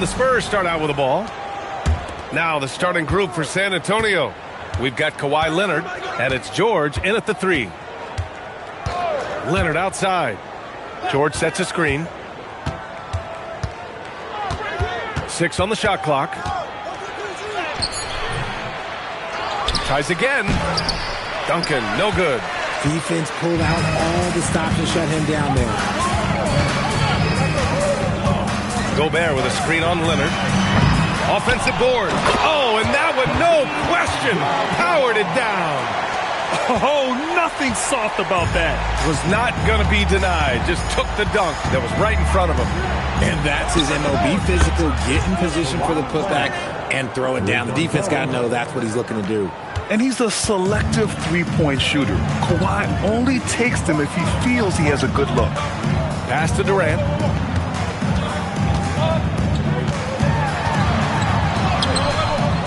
And the Spurs start out with the ball. Now the starting group for San Antonio. We've got Kawhi Leonard, and it's George in at the 3. Leonard outside. George sets a screen. 6 on the shot clock. Tries again. Duncan, no good. Defense pulled out all the stops to shut him down there. Gobert with a screen on Leonard. Offensive board. Oh, and that one, no question, powered it down. Oh, nothing soft about that. Was not going to be denied. Just took the dunk that was right in front of him. And that's his MO. Be physical, get in position for the putback, and throw it down. The defense got to know that's what he's looking to do. And he's a selective three-point shooter. Kawhi only takes them if he feels he has a good look. Pass to Durant.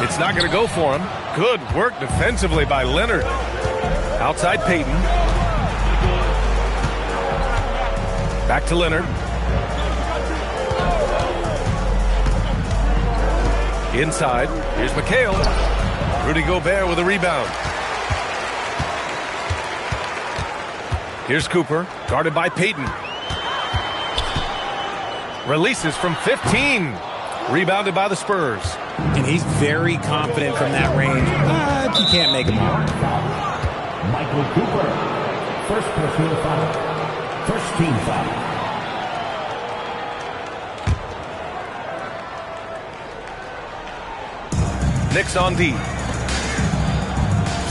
It's not going to go for him. Good work defensively by Leonard. Outside Payton. Back to Leonard. Inside. Here's McHale. Rudy Gobert with a rebound. Here's Cooper, guarded by Payton. Releases from 15. Rebounded by the Spurs. And he's very confident from that range, but you can't make him out. Michael Cooper, first personal foul, first team foul. Knicks on D.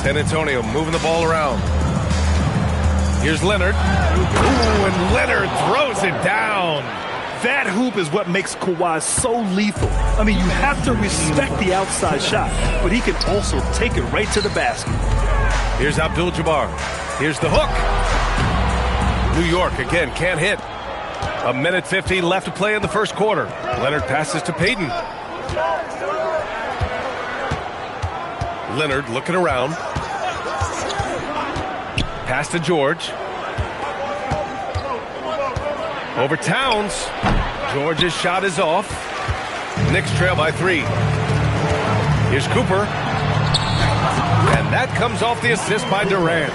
San Antonio moving the ball around. Here's Leonard. Ooh, and Leonard throws it down. That hoop is what makes Kawhi so lethal. I mean, you have to respect the outside shot, but he can also take it right to the basket. Here's Abdul-Jabbar. Here's the hook. New York, again, can't hit. 1:50 left to play in the first quarter. Leonard passes to Payton. Leonard looking around. Pass to George. Over Towns. George's shot is off. Knicks trail by 3. Here's Cooper. And that comes off the assist by Durant.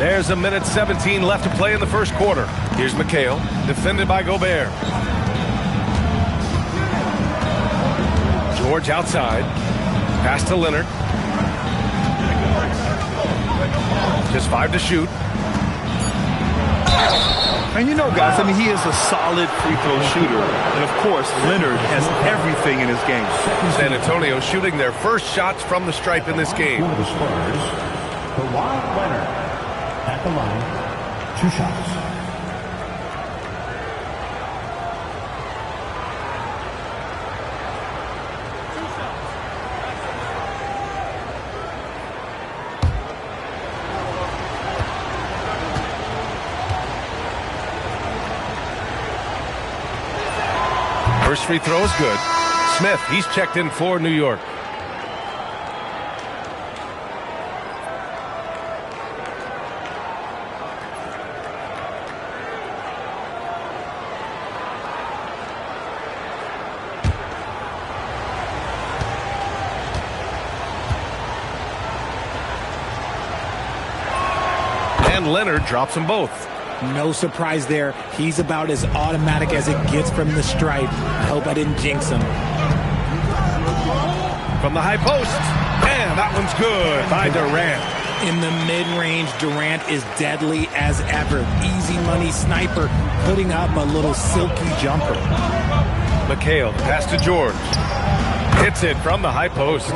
There's 1:17 left to play in the first quarter. Here's McHale, defended by Gobert. George outside. Pass to Leonard. Just 5 to shoot. And you know, guys, I mean, he is a solid free throw shooter. And, of course, Leonard has everything in his game. San Antonio shooting their first shots from the stripe in this game. For the Spurs, Kawhi Leonard at the line, 2 shots. First free throw is good. Smith, he's checked in for New York. And Leonard drops them both. No surprise there. He's about as automatic as it gets from the stripe. I hope I didn't jinx him. From the high post. And that one's good by Durant. In the mid-range, Durant is deadly as ever. Easy money sniper, putting up a little silky jumper. McHale, pass to George. Hits it from the high post.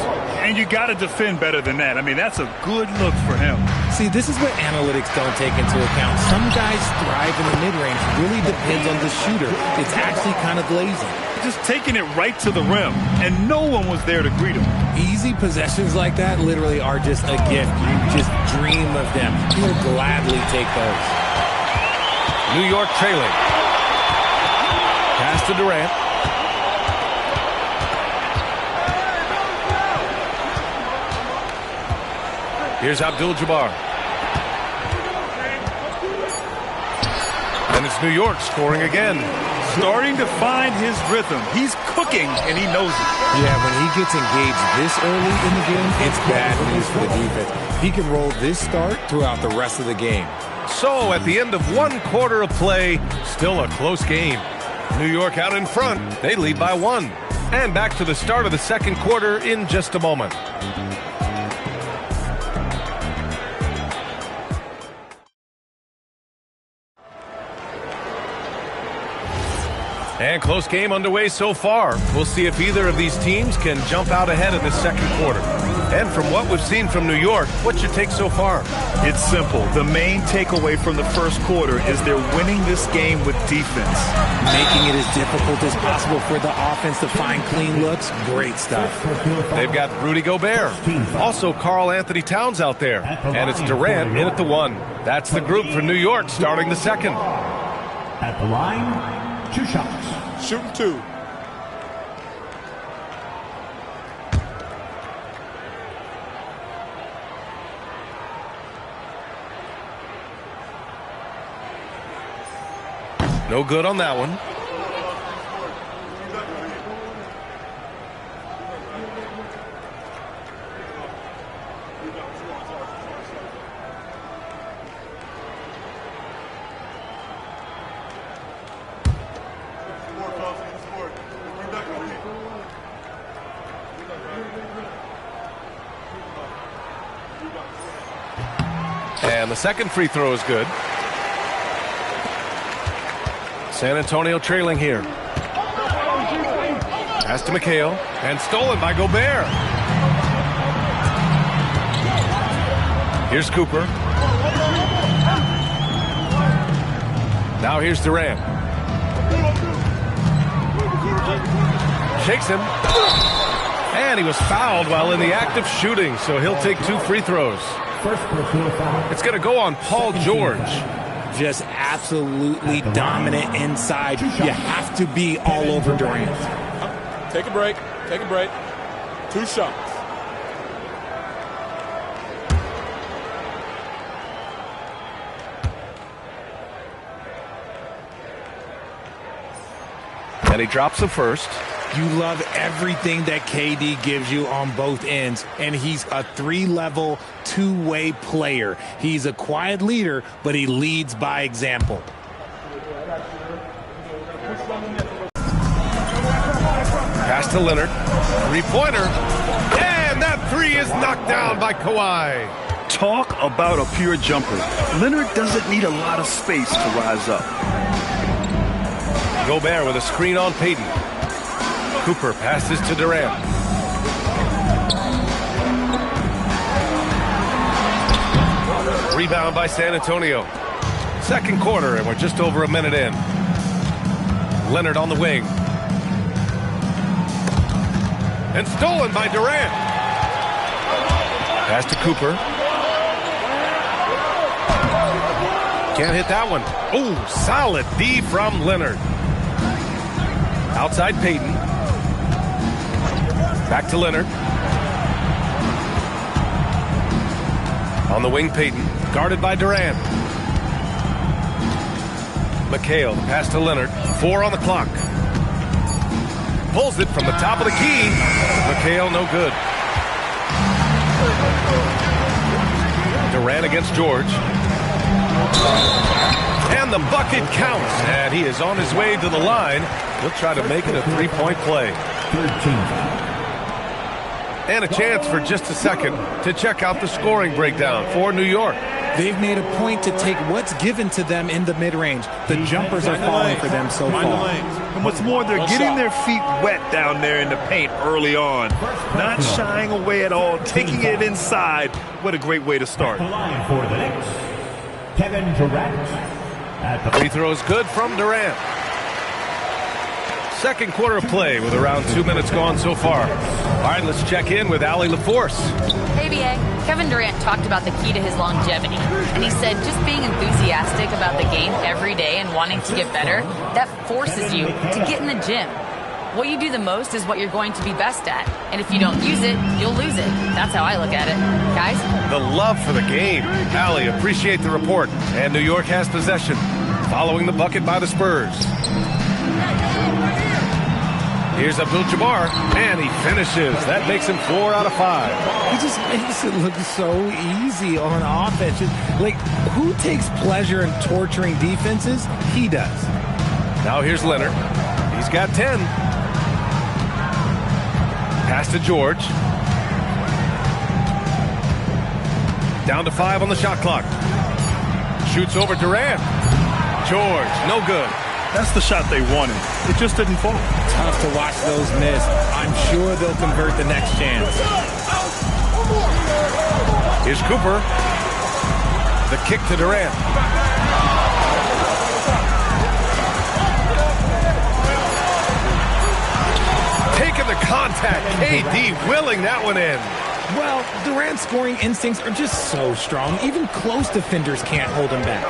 And you got to defend better than that. I mean, that's a good look for him. See, this is what analytics don't take into account. Some guys thrive in the mid-range. Really depends on the shooter. It's actually kind of lazy. Just taking it right to the rim, and no one was there to greet him. Easy possessions like that literally are just a gift. You just dream of them. You will gladly take those. New York trailing. Pass to Durant. Here's Abdul-Jabbar. And And it's New York scoring again. Starting to find his rhythm. He's cooking, and he knows it. Yeah, when he gets engaged this early in the game, it's bad news for the defense. He can roll this start throughout the rest of the game. So, at the end of 1 quarter of play, still a close game. New York out in front. They lead by 1. And back to the start of the second quarter in just a moment. And close game underway so far. We'll see if either of these teams can jump out ahead in the second quarter. And from what we've seen from New York, what's your take so far? It's simple. The main takeaway from the first quarter is they're winning this game with defense. Making it as difficult as possible for the offense to find clean looks. Great stuff. They've got Rudy Gobert. Also Karl Anthony Towns out there. And it's Durant in at the 1. That's the group for New York starting the second. At the line, 2 shots. Shooting 2. No good on that one. And the second free throw is good. San Antonio trailing here. Pass to McHale. And stolen by Gobert. Here's Cooper. Now here's Durant. Shakes him. And he was fouled while in the act of shooting, so he'll take 2 free throws. It's going to go on Paul George. Just absolutely dominant inside. You have to be all over Durant. Take a break. Take a break. 2 shots. And he drops the first. You love everything that KD gives you on both ends, and he's a 3-level, 2-way player. He's a quiet leader, but he leads by example. Pass to Leonard. 3-pointer. And that 3 is knocked down by Kawhi. Talk about a pure jumper. Leonard doesn't need a lot of space to rise up. Gobert with a screen on Payton. Cooper passes to Durant. Rebound by San Antonio. Second quarter, and we're just over a minute in. Leonard on the wing. And stolen by Durant. Pass to Cooper. Can't hit that one. Oh, solid D from Leonard. Outside Payton. Back to Leonard. On the wing, Payton. Guarded by Durant. McHale, pass to Leonard. 4 on the clock. Pulls it from the top of the key. McHale, no good. Durant against George. And the bucket counts. And he is on his way to the line. He'll try to make it a 3-point play. 13. And a chance for just a second to check out the scoring breakdown for New York. They've made a point to take what's given to them in the mid-range. The jumpers are falling for them so far. And what's more, they're getting their feet wet down there in the paint early on. Not shying away at all, taking it inside. What a great way to start. The line for the Knicks, Kevin Durant. At the Free throw is good from Durant. Second quarter of play with around 2 minutes gone so far. All right, let's check in with Allie LaForce. Hey, BA. Kevin Durant talked about the key to his longevity. And he said just being enthusiastic about the game every day and wanting to get better, that forces you to get in the gym. What you do the most is what you're going to be best at. And if you don't use it, you'll lose it. That's how I look at it. Guys? The love for the game. Allie, appreciate the report. And New York has possession. following the bucket by the Spurs. Here's Abdul-Jabbar, and he finishes. That makes him 4 out of 5. He just makes it look so easy on offense. Like, who takes pleasure in torturing defenses? He does. Now here's Leonard. He's got 10. Pass to George. Down to 5 on the shot clock. Shoots over Durant. George, no good. That's the shot they wanted. It just didn't fall. Tough to watch those miss. I'm sure they'll convert the next chance. Here's Cooper. The kick to Durant. Taking the contact. KD willing that one in. Well, Durant's scoring instincts are just so strong. Even close defenders can't hold him back.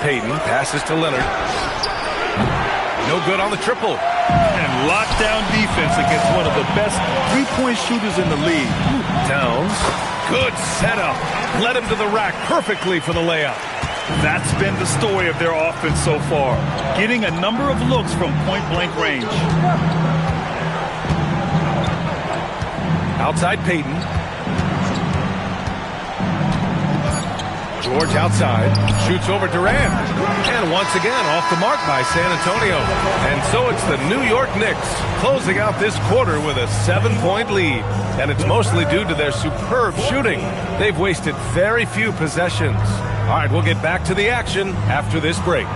Payton passes to Leonard. No good on the triple. And lockdown defense against one of the best three-point shooters in the league. Towns. Good setup. Led him to the rack perfectly for the layup. That's been the story of their offense so far. Getting a number of looks from point-blank range. Outside Payton. George outside. Shoots over Durant. And once again off the mark by San Antonio. And so it's the New York Knicks closing out this quarter with a 7-point lead. And it's mostly due to their superb shooting. They've wasted very few possessions. All right, we'll get back to the action after this break.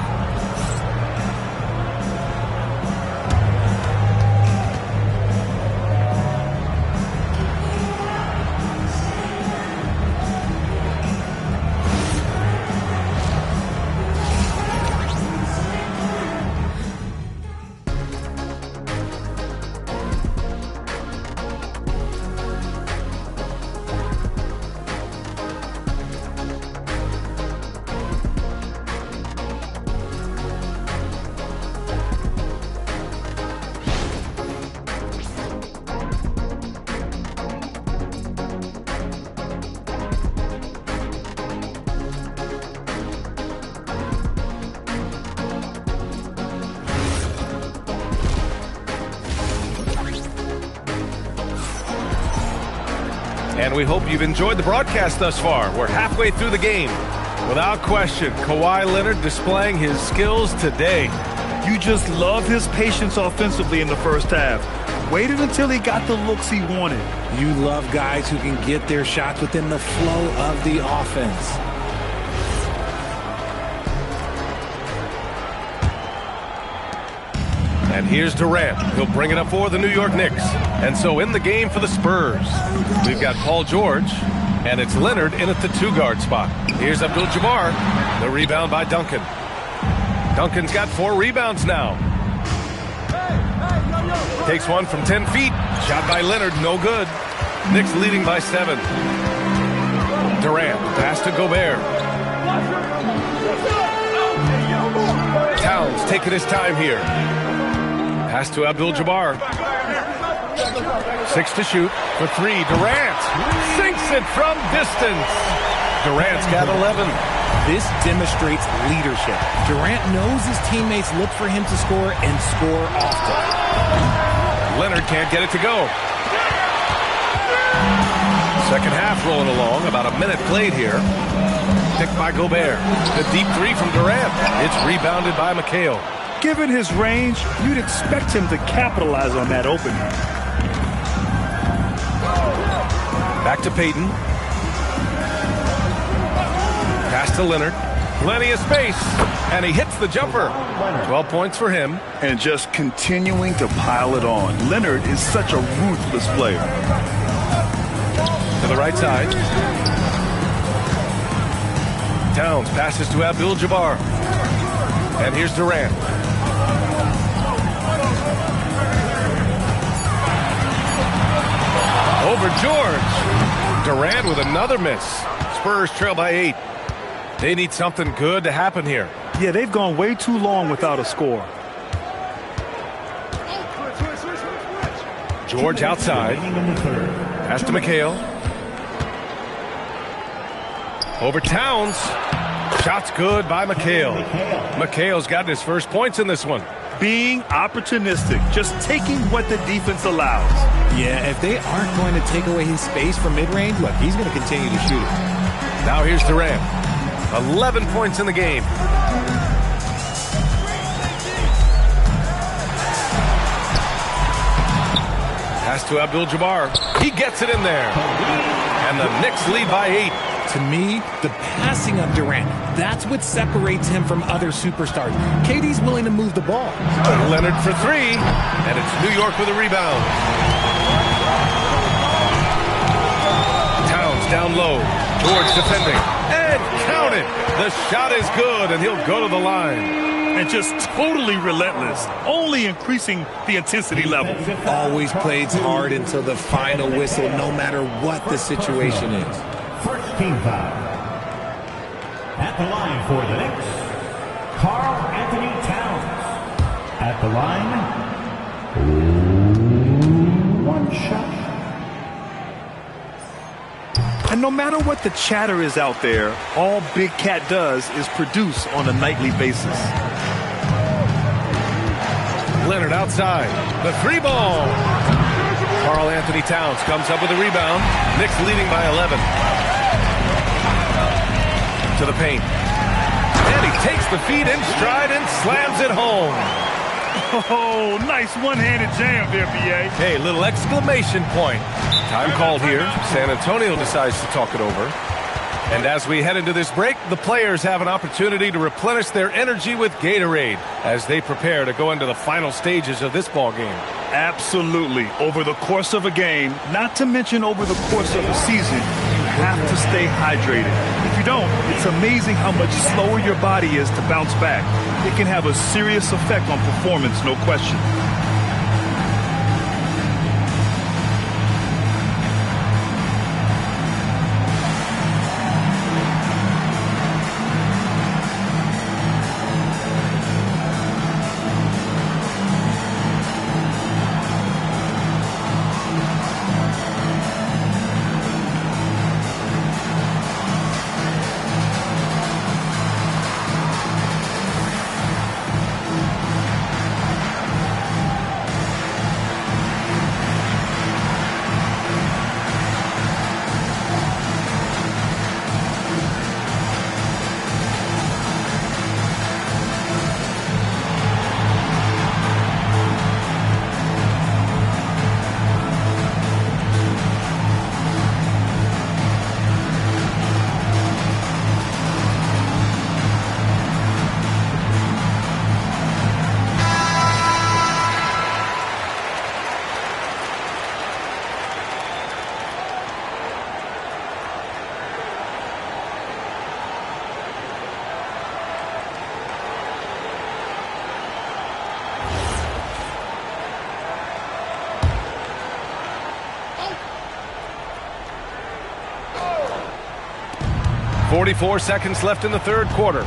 And we hope you've enjoyed the broadcast thus far. We're halfway through the game. Without question, Kawhi Leonard displaying his skills today. You just love his patience offensively in the first half. Waited until he got the looks he wanted. You love guys who can get their shots within the flow of the offense. And here's Durant. He'll bring it up for the New York Knicks. And so in the game for the Spurs, we've got Paul George, and it's Leonard in at the 2-guard spot. Here's Abdul-Jabbar. The rebound by Duncan. Duncan's got 4 rebounds now. Takes one from 10 feet. Shot by Leonard, no good. Knicks leading by 7. Durant, pass to Gobert. Towns taking his time here. Pass to Abdul-Jabbar. 6 to shoot for 3. Durant sinks it from distance. Durant's got 11. This demonstrates leadership. Durant knows his teammates look for him to score and score often. Leonard can't get it to go. Second half rolling along. About a minute played here. Picked by Gobert. The deep 3 from Durant. It's rebounded by McHale. Given his range, you'd expect him to capitalize on that opening. Back to Payton. Pass to Leonard. Plenty of space. And he hits the jumper. 12 points for him. And just continuing to pile it on. Leonard is such a ruthless player. To the right side. Towns passes to Abdul-Jabbar. And here's Durant. Over George. Durant with another miss. Spurs trail by 8. They need something good to happen here. Yeah, they've gone way too long without a score. George outside. Pass to McHale. Over Towns. Shot's good by McHale. McHale's gotten his first points in this one. Being opportunistic, just taking what the defense allows. Yeah, if they aren't going to take away his space from mid-range, look, he's going to continue to shoot it. Now here's Durant. 11 points in the game. Pass to Abdul-Jabbar. He gets it in there. And the Knicks lead by 8. To me, the passing of Durant, that's what separates him from other superstars. KD's willing to move the ball. Leonard for 3. And it's New York with a rebound. Towns down low. George defending. And count it. The shot is good, and he'll go to the line. And just totally relentless, only increasing the intensity level. Always plays hard until the final whistle, no matter what the situation is. First team foul. At the line for the Knicks, Karl Anthony Towns. At the line, 1 shot. And no matter what the chatter is out there, all Big Cat does is produce on a nightly basis. Leonard outside. The 3 ball. Karl Anthony Towns comes up with a rebound. Knicks leading by 11. To the paint. And he takes the feed in stride and slams it home. Oh, nice one-handed jam there, B.A. Hey, little exclamation point. Time called here. San Antonio decides to talk it over. And as we head into this break, the players have an opportunity to replenish their energy with Gatorade as they prepare to go into the final stages of this ball game. Absolutely. Over the course of a game, not to mention over the course of a season, you have to stay hydrated. If you don't, it's amazing how much slower your body is to bounce back. It can have a serious effect on performance, no question. .44 seconds left in the third quarter.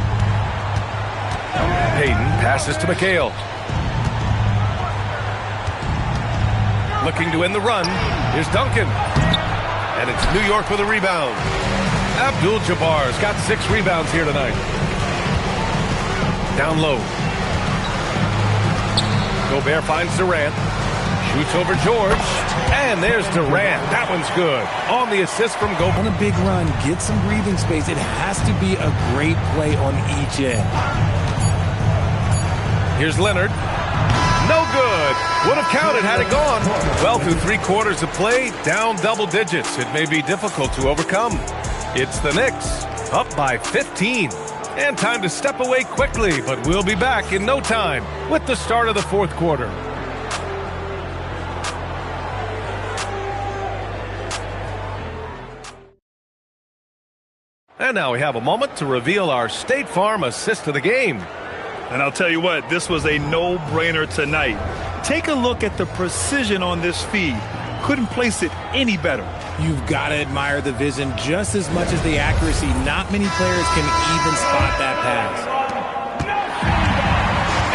Hayden passes to McHale. Looking to end the run. Here's Duncan. And it's New York with a rebound. Abdul-Jabbar's got 6 rebounds here tonight. Down low. Gobert finds Durant. Shoots over George. And there's Durant. That one's good. On the assist from Gobert. On a big run, get some breathing space. It has to be a great play on each end. Here's Leonard. No good. Would have counted had it gone. Well, through 3 quarters of play, down double digits. It may be difficult to overcome. It's the Knicks, up by 15. And time to step away quickly, but we'll be back in no time with the start of the fourth quarter. And now we have a moment to reveal our State Farm assist of the game. And I'll tell you what, this was a no-brainer tonight. Take a look at the precision on this feed. Couldn't place it any better. You've got to admire the vision just as much as the accuracy. Not many players can even spot that pass.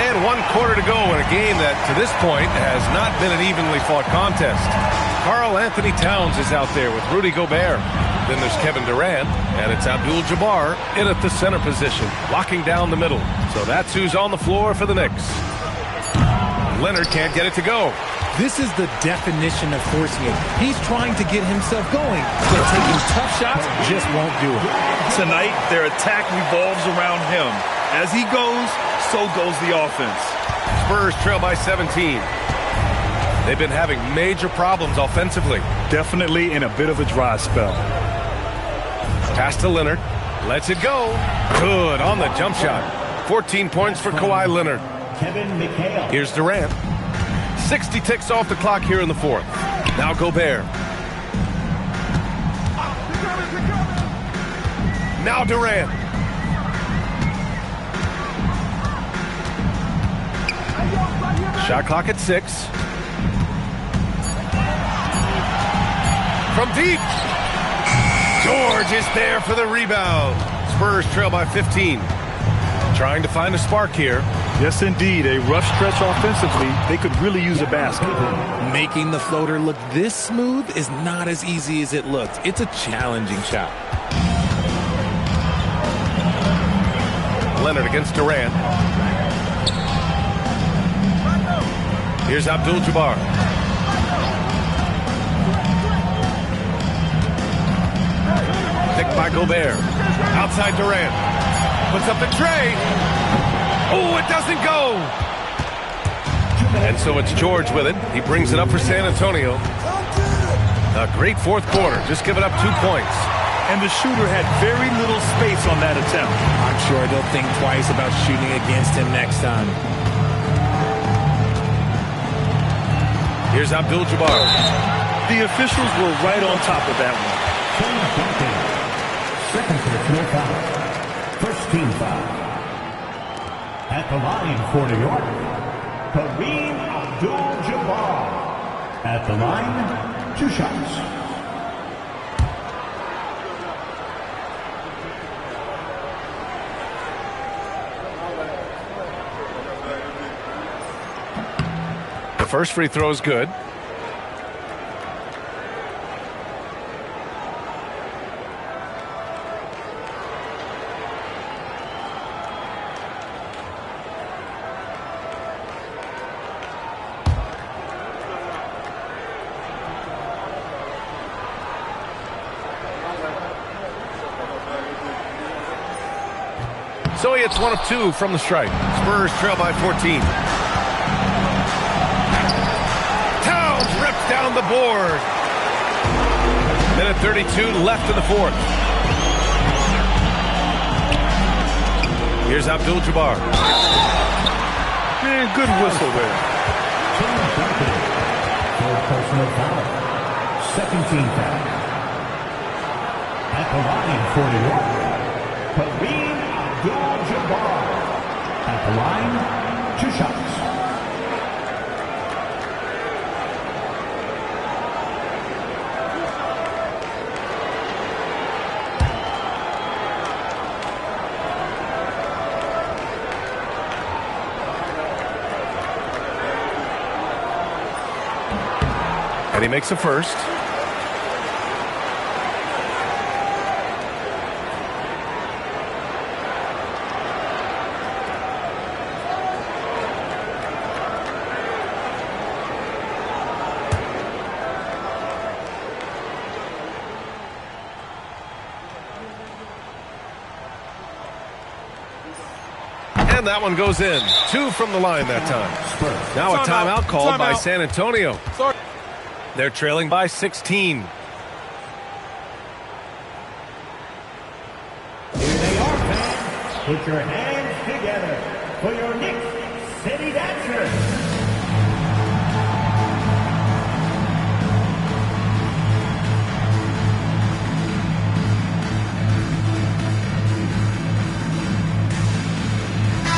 And 1 quarter to go in a game that, to this point, has not been an evenly fought contest. Karl Anthony Towns is out there with Rudy Gobert. Then there's Kevin Durant, and it's Abdul-Jabbar in at the center position, locking down the middle. So that's who's on the floor for the Knicks. Leonard can't get it to go. This is the definition of forcing it. He's trying to get himself going, but taking tough shots just won't do it. Tonight, their attack revolves around him. As he goes, so goes the offense. Spurs trail by 17. They've been having major problems offensively. Definitely in a bit of a dry spell. Pass to Leonard. Lets it go. Good on the jump shot. 14 points for Kawhi Leonard. Kevin McHale. Here's Durant. 60 ticks off the clock here in the fourth. Now Gobert. Now Durant. Shot clock at 6. From deep. George is there for the rebound. Spurs trail by 15. Trying to find a spark here. Yes, indeed. A rough stretch offensively. They could really use a basket. Making the floater look this smooth is not as easy as it looks. It's a challenging shot. Leonard against Durant. Here's Abdul-Jabbar. Picked by Gobert. Outside Durant. Puts up the tray. Oh, it doesn't go. And so it's George with it. He brings it up for San Antonio. A great fourth quarter. Just giving up 2 points. And the shooter had very little space on that attempt. I'm sure they'll think twice about shooting against him next time. Here's Abdul-Jabbar. The officials were right on top of that one. Second personal foul. First team foul. At the line for New York, Kareem Abdul-Jabbar. At the line, 2 shots. The first free throw is good. So he hits 1 of 2 from the stripe. Spurs trail by 14. Towns rips down the board. Minute 32 left in the fourth. Here's Abdul-Jabbar. Man, good whistle there. Third personal foul. Second team foul. At the line for New York, Kareem Abdul-Jabbar. At the line, 2 shots. And he makes a first. And that one goes in. 2 from the line that time. Now a timeout called by San Antonio. They're trailing by 16. Here they are, fans. Put your hands together for your Knicks City Dancers.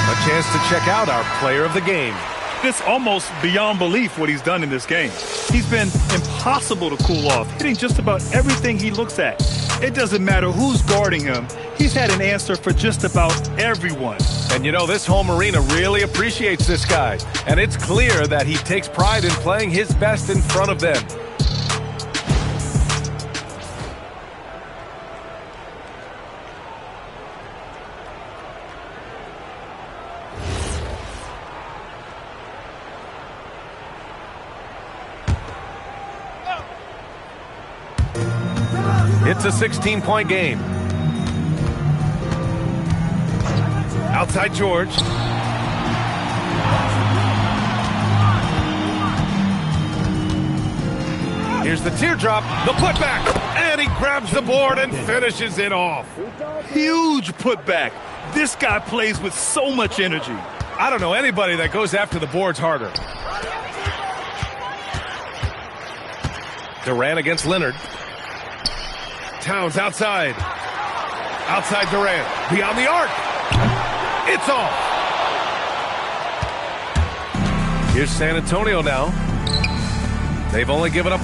A chance to check out our player of the game. It's almost beyond belief what he's done in this game. He's been impossible to cool off, hitting just about everything he looks at. It doesn't matter who's guarding him. He's had an answer for just about everyone. And you know, this home arena really appreciates this guy. And it's clear that he takes pride in playing his best in front of them. It's a 16-point game. Outside George. Here's the teardrop, the putback, and he grabs the board and finishes it off. Huge putback. This guy plays with so much energy. I don't know anybody that goes after the boards harder. Durant against Leonard. Towns outside. Outside Durant. Beyond the arc. It's off. Here's San Antonio now. They've only given up.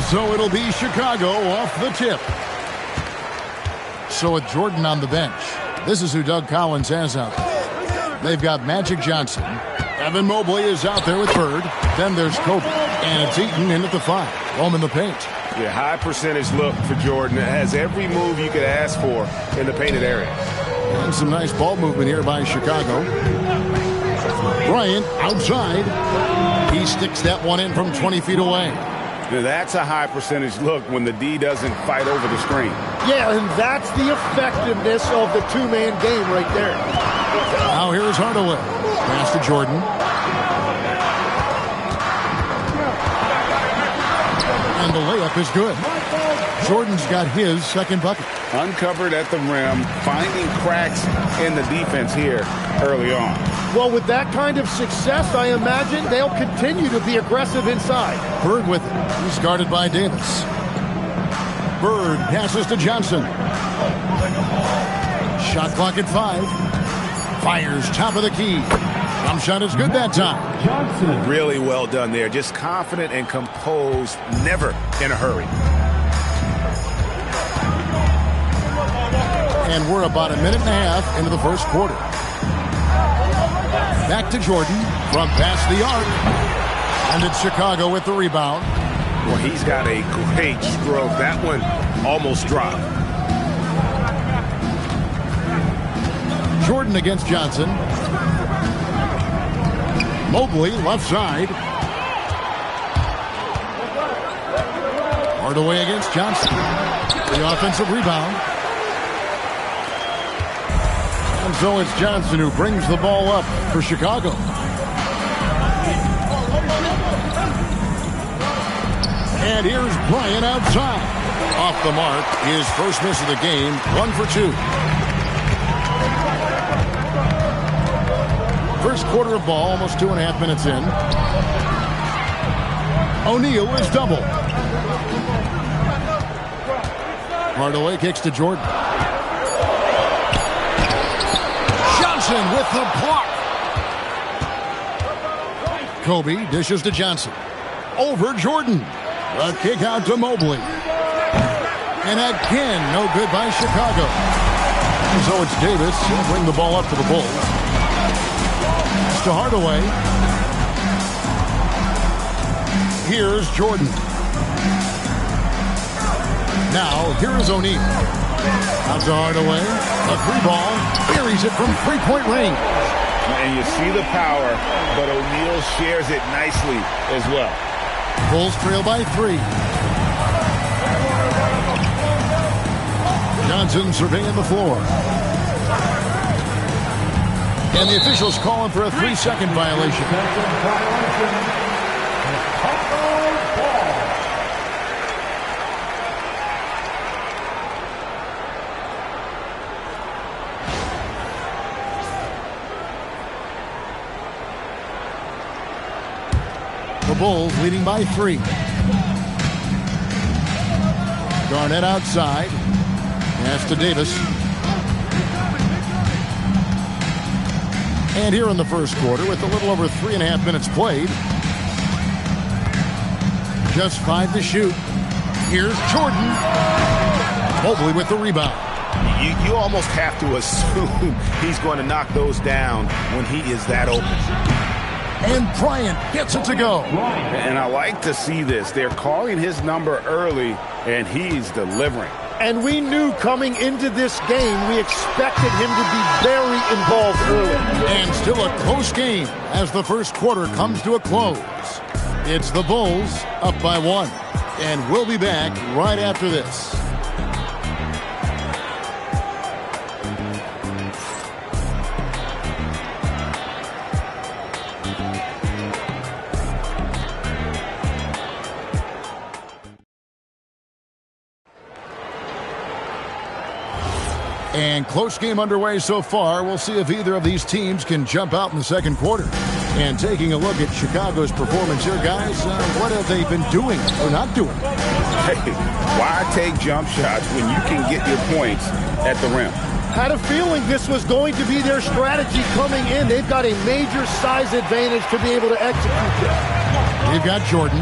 So it'll be Chicago off the tip. So with Jordan on the bench, this is who Doug Collins has out there. They've got Magic Johnson. Evan Mobley is out there with Bird. Then there's Kobe. And it's Eaton in at the 5. Home in the paint. Yeah, high percentage look for Jordan. It has every move you could ask for in the painted area. And some nice ball movement here by Chicago. Bryant outside. He sticks that one in from 20 feet away. Now that's a high percentage look when the D doesn't fight over the screen. Yeah, and that's the effectiveness of the two-man game right there. Now here's Hardaway. Pass to Jordan. And the layup is good. Jordan's got his second bucket. Uncovered at the rim, finding cracks in the defense here early on. Well, with that kind of success, I imagine they'll continue to be aggressive inside. Bird with it. He's guarded by Davis. Bird passes to Johnson. Shot clock at 5. Fires top of the key. Jump shot is good that time. Johnson. Really well done there. Just confident and composed, never in a hurry. And we're about a minute and a half into the first quarter. Back to Jordan from past the arc. And it's Chicago with the rebound. Well, he's got a great stroke. That one almost dropped. Jordan against Johnson. Mobley left side. Hardaway against Johnson. The offensive rebound. And so it's Johnson who brings the ball up for Chicago. And here's Bryant outside. Off the mark, his first miss of the game, 1 for 2. First quarter of ball, almost 2.5 minutes in. O'Neal is double. Hardaway kicks to Jordan. Johnson with the block. Kobe dishes to Johnson. Over Jordan. A kick out to Mobley. And again, no good by Chicago. And so it's Davis. He'll bring the ball up to the Bulls. To Hardaway. Here's Jordan. Now, here is O'Neal. Out to Hardaway. A free ball. Buries it from three-point range. And you see the power, but O'Neal shares it nicely as well. Bulls trail by 3. Johnson surveying the floor. And the officials calling for a 3-second violation. The Bulls leading by 3. Garnett outside. Pass to Davis. And here in the first quarter, with a little over 3.5 minutes played. Just 5 to shoot. Here's Jordan. Mobley with the rebound. You almost have to assume he's going to knock those down when he is that open. And Bryant gets it to go. And I like to see this. They're calling his number early, and he's delivering. And we knew coming into this game, we expected him to be very involved early. And still a close game as the first quarter comes to a close. It's the Bulls up by 1. And we'll be back right after this. And close game underway so far. We'll see if either of these teams can jump out in the second quarter. And taking a look at Chicago's performance here, guys, what have they been doing or not doing? Hey, why take jump shots when you can get your points at the rim? Had a feeling this was going to be their strategy coming in. They've got a major size advantage to be able to execute this. They've got Jordan.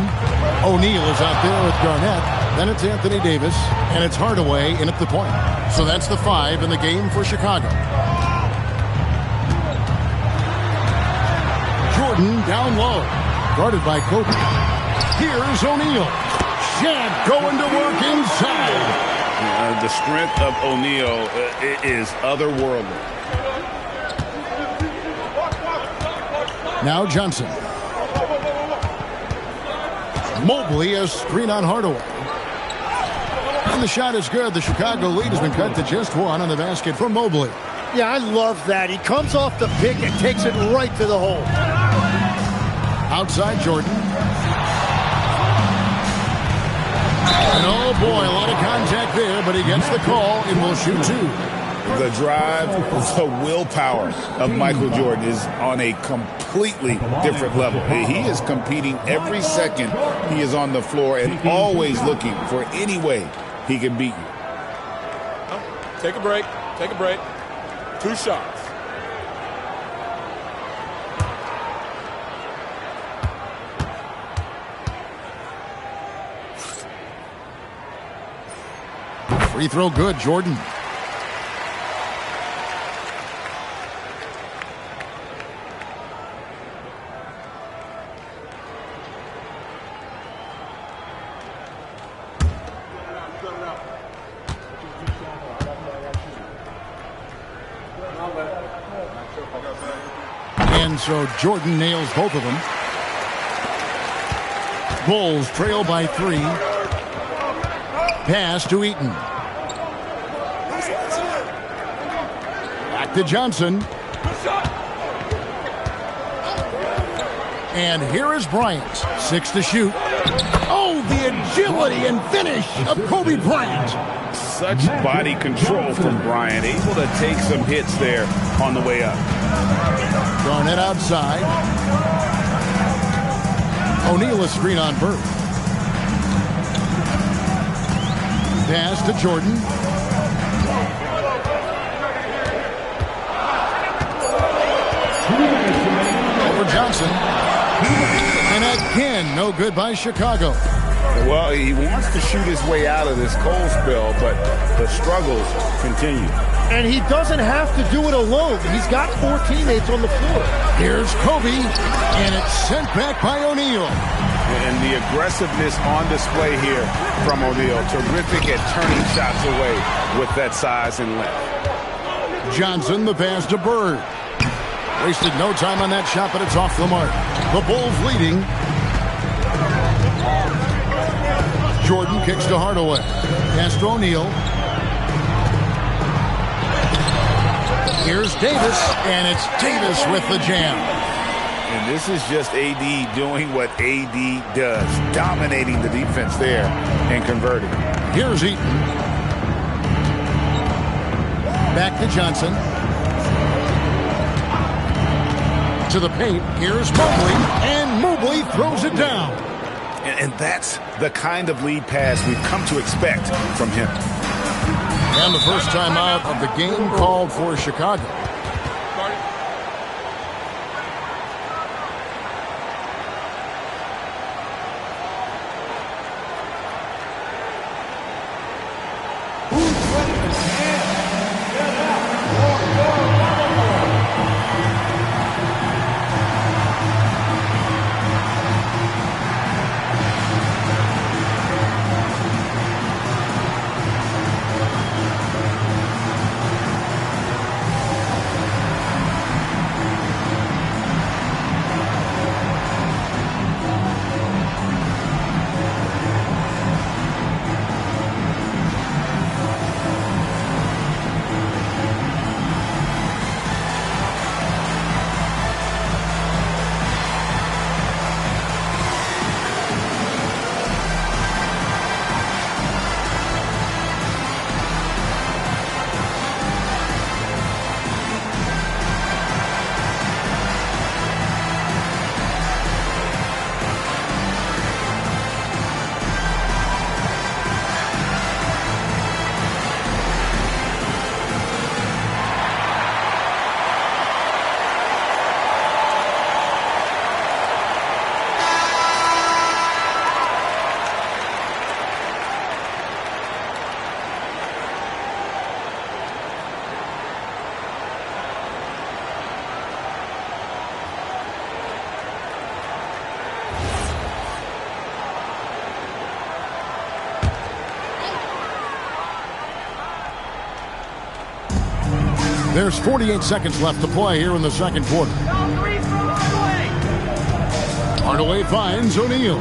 O'Neal is out there with Garnett. Then it's Anthony Davis, and it's Hardaway in at the point. So that's the 5 in the game for Chicago. Jordan down low, guarded by Kobe. Here's O'Neal. Shaq going to work inside. The strength of O'Neal is otherworldly. Now Johnson. Mobley a screen on Hardaway. And the shot is good. The Chicago lead has been cut to just 1 on the basket for Mobley. Yeah, I love that. He comes off the pick and takes it right to the hole. Outside Jordan. And oh boy, a lot of contact there, but he gets the call and will shoot 2. The drive, the willpower of Michael Jordan is on a completely different level. He is competing every second he is on the floor and always looking for any way he can beat you. Take a break. Take a break. 2 shots. Free throw good, Jordan. And so Jordan nails both of them. Bulls trail by 3. Pass to Eaton. Back to Johnson. And here is Bryant. 6 to shoot. Oh, the agility and finish of Kobe Bryant. Such body control from Bryant. Able to take some hits there on the way up. Garnett outside. O'Neal a screen on Bird. Pass to Jordan. Over Johnson. And again, no good by Chicago. Well, he wants to shoot his way out of this cold spell, but the struggles continue. And he doesn't have to do it alone. He's got 4 teammates on the floor. Here's Kobe, and it's sent back by O'Neal. And the aggressiveness on display here from O'Neal. Terrific at turning shots away with that size and length. Johnson, the pass to Bird. Wasted no time on that shot, but it's off the mark. The Bulls leading. Jordan kicks to Hardaway. Pass to O'Neal. Here's Davis, and it's Davis with the jam. And this is just AD doing what AD does, dominating the defense there and converting. Here's Eaton. Back to Johnson. To the paint. Here's Mobley, and Mobley throws it down. And that's the kind of lead pass we've come to expect from him. And the first time out of the game called for Chicago. There's 48 seconds left to play here in the second quarter. Hardaway finds O'Neal.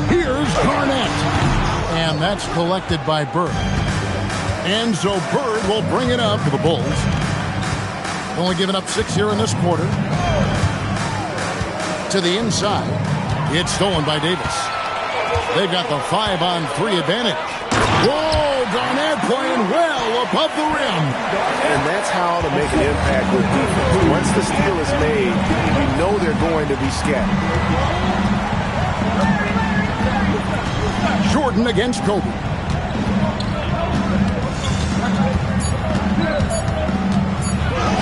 Here's Garnett. And that's collected by Bird. And so Bird will bring it up to the Bulls. Only giving up 6 here in this quarter. To the inside. It's stolen by Davis. They've got the 5-on-3 advantage. Whoa, Garnett playing well above the rim. And that's how to make an impact with defense. Once the steal is made, you know they're going to be scattered. Jordan against Kobe.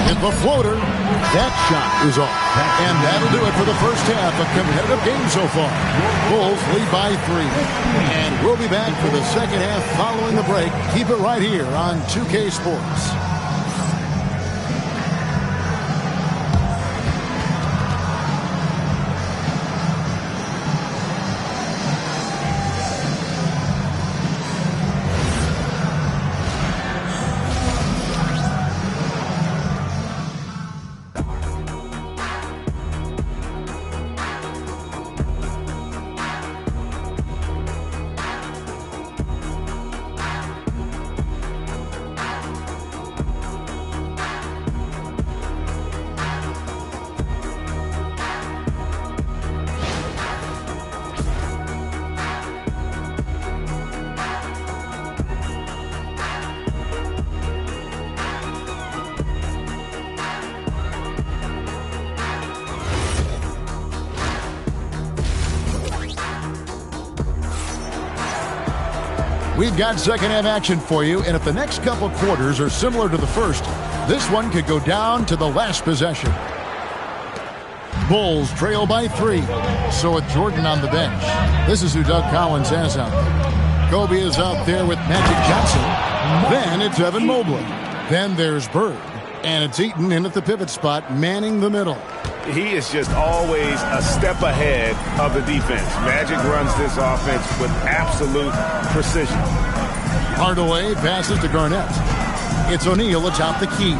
Hit the floater. That shot is off. And that'll do it for the first half of competitive game so far. Bulls lead by 3. And we'll be back for the second half following the break. Keep it right here on 2K Sports. We've got second half action for you, and if the next couple quarters are similar to the first, this one could go down to the last possession. Bulls trail by 3. So with Jordan on the bench, this is who Doug Collins has out there. Kobe is out there with Magic Johnson. Then it's Evan Mobley. Then there's Bird. And it's Eaton in at the pivot spot, manning the middle. He is just always a step ahead of the defense. Magic runs this offense with absolute precision. Hardaway passes to Garnett. It's O'Neal atop the key.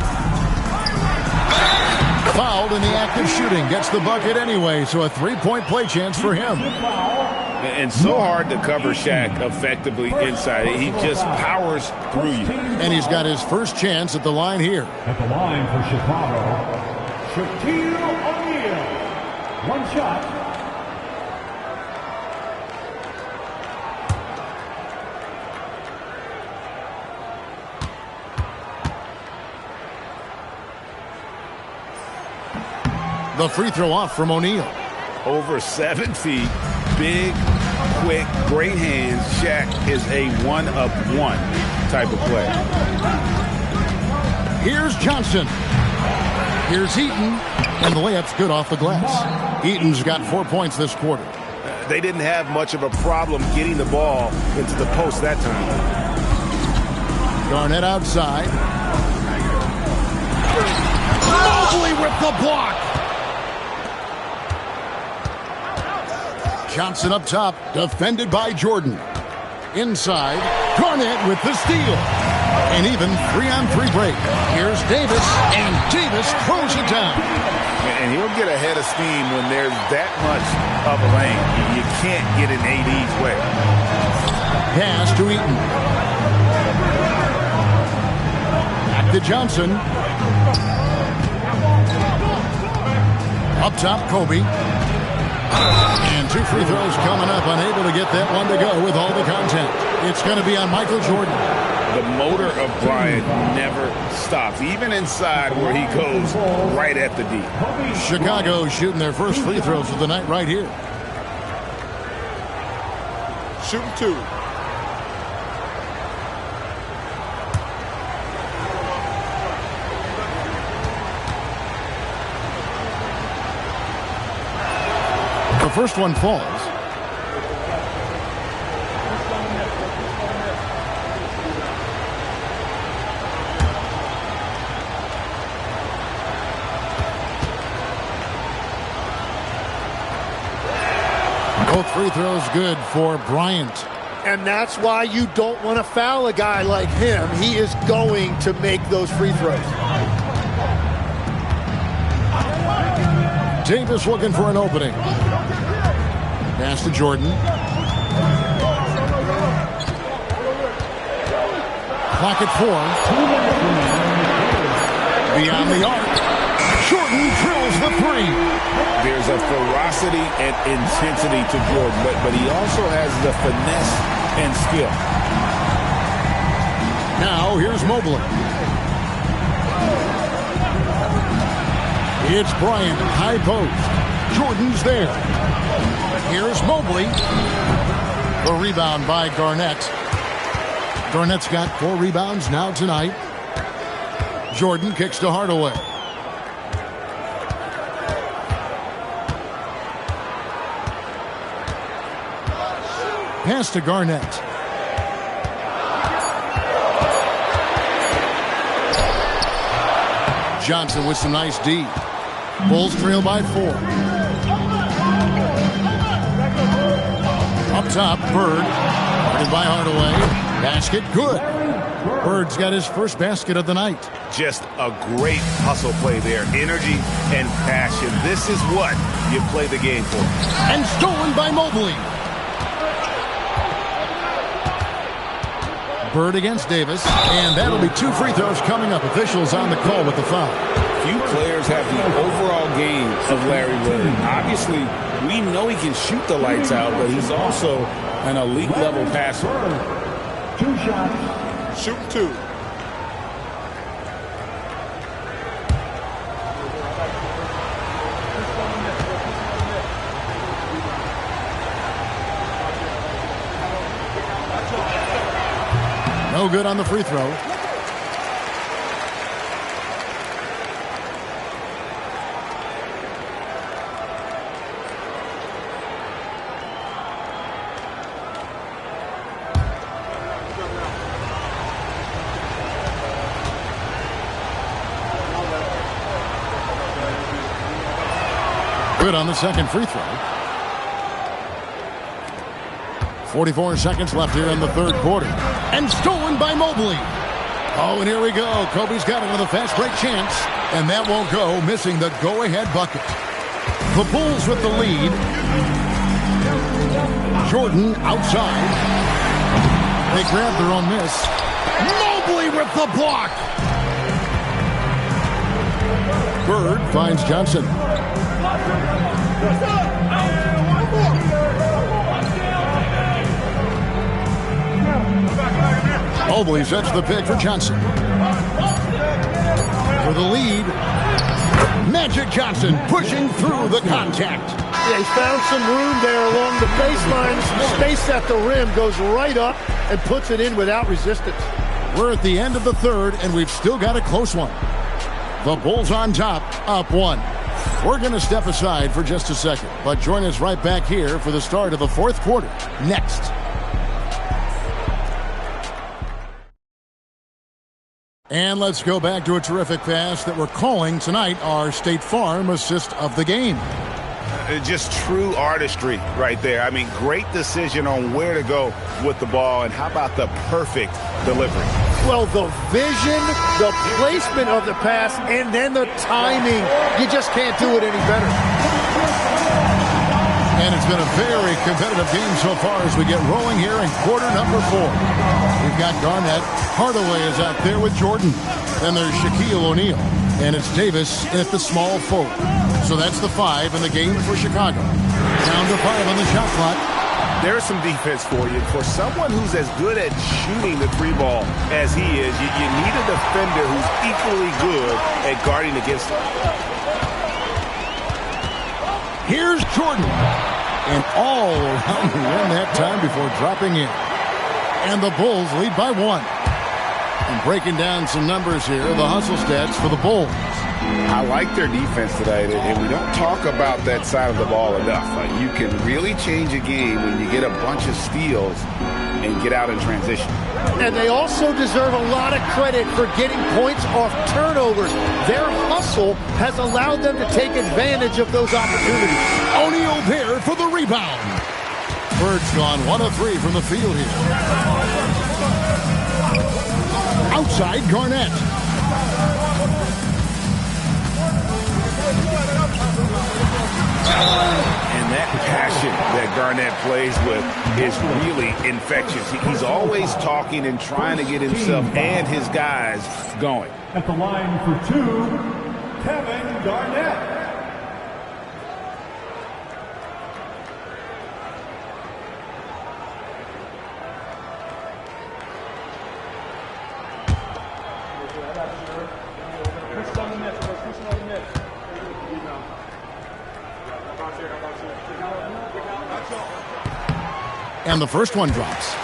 Fouled in the act of shooting. Gets the bucket anyway, so a three-point play chance for him. And so hard to cover Shaq effectively inside. He just powers through you. And he's got his first chance at the line here. At the line for Chicago, Shaquille O'Neal. One shot. The free throw off from O'Neal. Over 7 feet, big, quick, great hands. Shaq is a one-of-one type of player. Here's Johnson. Here's Eaton. And the layup's good off the glass. Eaton's got 4 points this quarter. They didn't have much of a problem getting the ball into the post that time. Garnett outside. Mobley with the block. Johnson up top, defended by Jordan. Inside, Garnett with the steal. An even 3-on-3 break. Here's Davis, and Davis throws it down. And he'll get ahead of steam when there's that much of a lane. You can't get in AD's way. Pass to Eaton. Back to Johnson. Up top, Kobe. And 2 free throws coming up, unable to get that one to go with all the contact. It's going to be on Michael Jordan. The motor of Bryant never stops, even inside where he goes right at the D. Chicago shooting their first free throws of the night right here. Shooting 2. The first one falls. Both free throws good for Bryant. And that's why you don't want to foul a guy like him. He is going to make those free throws. Davis looking for an opening. Pass to Jordan. Clock at 4. Beyond the arc. Jordan drills the 3. There's a ferocity and intensity to Jordan, but he also has the finesse and skill. Now here's Mobley. It's Bryant, high post. Jordan's there. Here's Mobley. The rebound by Garnett. Garnett's got 4 rebounds now tonight. Jordan kicks to Hardaway. Pass to Garnett. Johnson with some nice D. Bulls trail by 4. Up top, Bird. Guarded by Hardaway. Basket, good. Bird's got his first basket of the night. Just a great hustle play there. Energy and passion. This is what you play the game for. And stolen by Mobley. Bird against Davis. And that'll be 2 free throws coming up. Officials on the call with the foul. Few players have the overall game of Larry Bird. Obviously, we know he can shoot the lights out, but he's also an elite level passer. 2 shots. Shoot 2. No good on the free throw. Good on the second free throw. 44 seconds left here in the third quarter. And stolen by Mobley. Oh, and here we go. Kobe's got another fast break chance. And that won't go, missing the go-ahead bucket. The Bulls with the lead. Jordan outside. They grab their own miss. Mobley with the block. Bird finds Johnson. Mobley sets the pick for Johnson. For the lead, Magic Johnson pushing through the contact. Yeah, he found some room there along the baseline. Space at the rim, goes right up and puts it in without resistance. We're at the end of the third, and we've still got a close one. The Bulls on top, up 1. We're going to step aside for just a second, but join us right back here for the start of the fourth quarter. Next. And let's go back to a terrific pass that we're calling tonight our State Farm assist of the game. Just true artistry right there. I mean, great decision on where to go with the ball, and how about the perfect delivery? Well, the vision, the placement of the pass, and then the timing. You just can't do it any better. And it's been a very competitive game so far as we get rolling here in quarter number 4. We've got Garnett. Hardaway is out there with Jordan. Then there's Shaquille O'Neal. And it's Davis at the small forward. So that's the 5 in the game for Chicago. Down to 5 on the shot clock. There's some defense for you. For someone who's as good at shooting the 3-ball as he is, you need a defender who's equally good at guarding against him. Here's Jordan. And all around the rim that time before dropping in. And the Bulls lead by 1. And breaking down some numbers here, the hustle stats for the Bulls. I like their defense tonight, and we don't talk about that side of the ball enough. You can really change a game when you get a bunch of steals and get out in transition. And they also deserve a lot of credit for getting points off turnovers. Their hustle has allowed them to take advantage of those opportunities. O'Neal there for the rebound. Bird's gone 1 of 3 from the field here. Outside, Garnett. And that passion that Garnett plays with is really infectious. He's always talking and trying to get himself and his guys going. At the line for 2, Kevin Garnett. And the first one drops.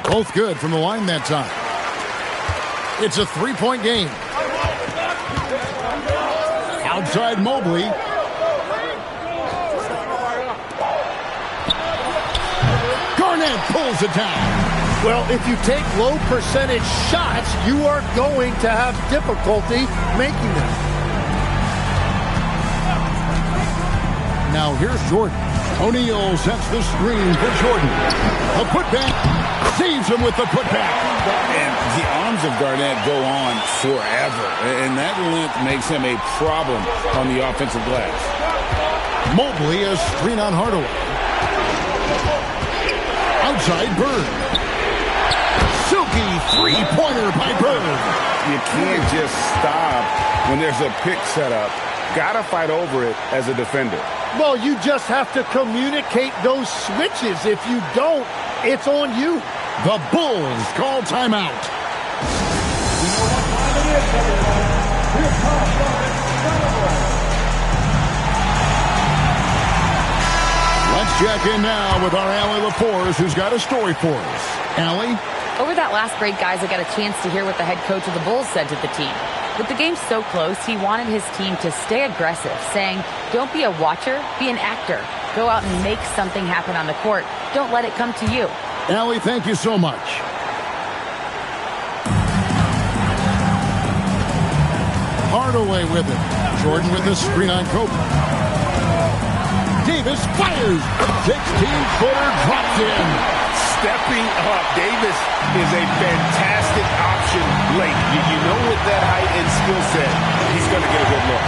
Both good from the line that time. It's a 3-point game. Outside Mobley. Garnett pulls it down. Well, if you take low percentage shots, you are going to have difficulty making them. Now here's Jordan. O'Neal sets the screen for Jordan. A putback. Saves him with the putback. And the arms of Garnett go on forever. And that length makes him a problem on the offensive glass. Mobley a screen on Hardaway. Outside Bird. Silky three-pointer by Bird. You can't just stop when there's a pick set up. Gotta fight over it as a defender. Well, you just have to communicate those switches. If you don't, it's on you. The Bulls call timeout. Let's check in now with our Allie LaForce, who's got a story for us. Allie? Over that last break, guys, I got a chance to hear what the head coach of the Bulls said to the team. With the game so close, he wanted his team to stay aggressive, saying, don't be a watcher, be an actor. Go out and make something happen on the court. Don't let it come to you. Allie, thank you so much. Hardaway with it. Jordan with the screen on Kobe. Davis fires. 16-footer dropped in. Stepping up. Davis is a fantastic option late. You know with that height and skill set, he's going to get a good look.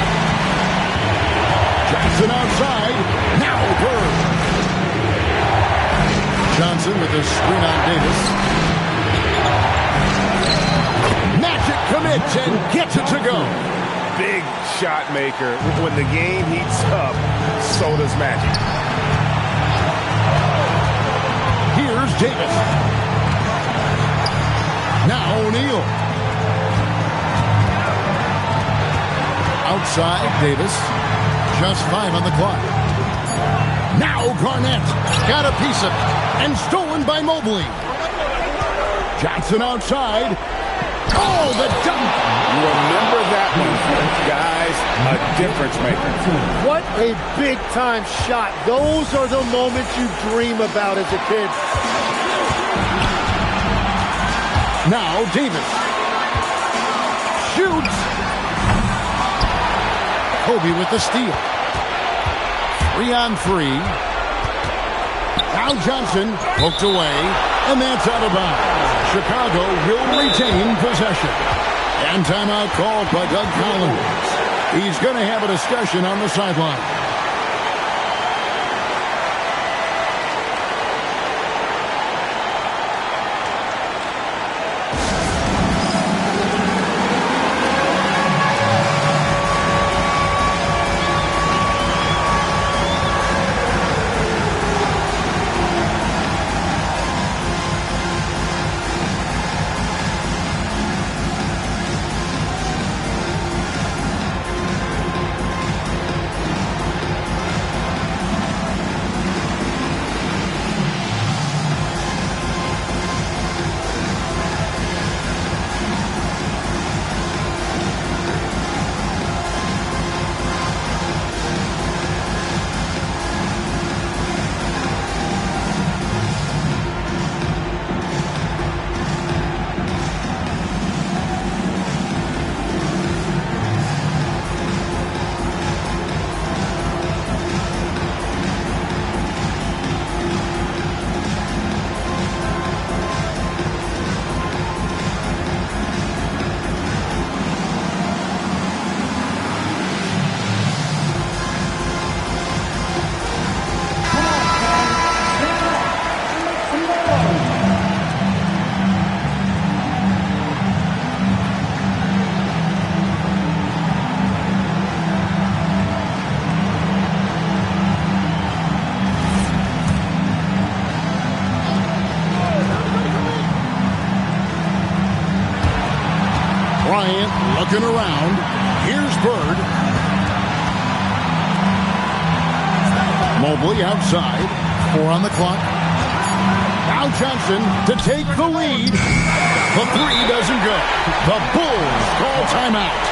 Johnson outside. Now Bird. Johnson with the screen on Davis. Magic commits and gets it to go. Big shot maker. When the game heats up, so does Magic. Here's Davis. Now O'Neal. Outside Davis. Just 5 on the clock. Now Garnett. Got a piece of it. And stolen by Mobley. Johnson outside. Oh, the dunk. Remember that one, guys. A difference maker. What a big-time shot. Those are the moments you dream about as a kid. Now Davis. Shoots. Kobe with the steal. 3 on 3. Now Johnson poked away, and that's out of bounds. Chicago will retain possession. And timeout called by Doug Collins. He's going to have a discussion on the sideline. Bryant looking around. Here's Bird. Mobley outside. 4 on the clock. Now Johnson to take the lead. The three doesn't go. The Bulls call timeout.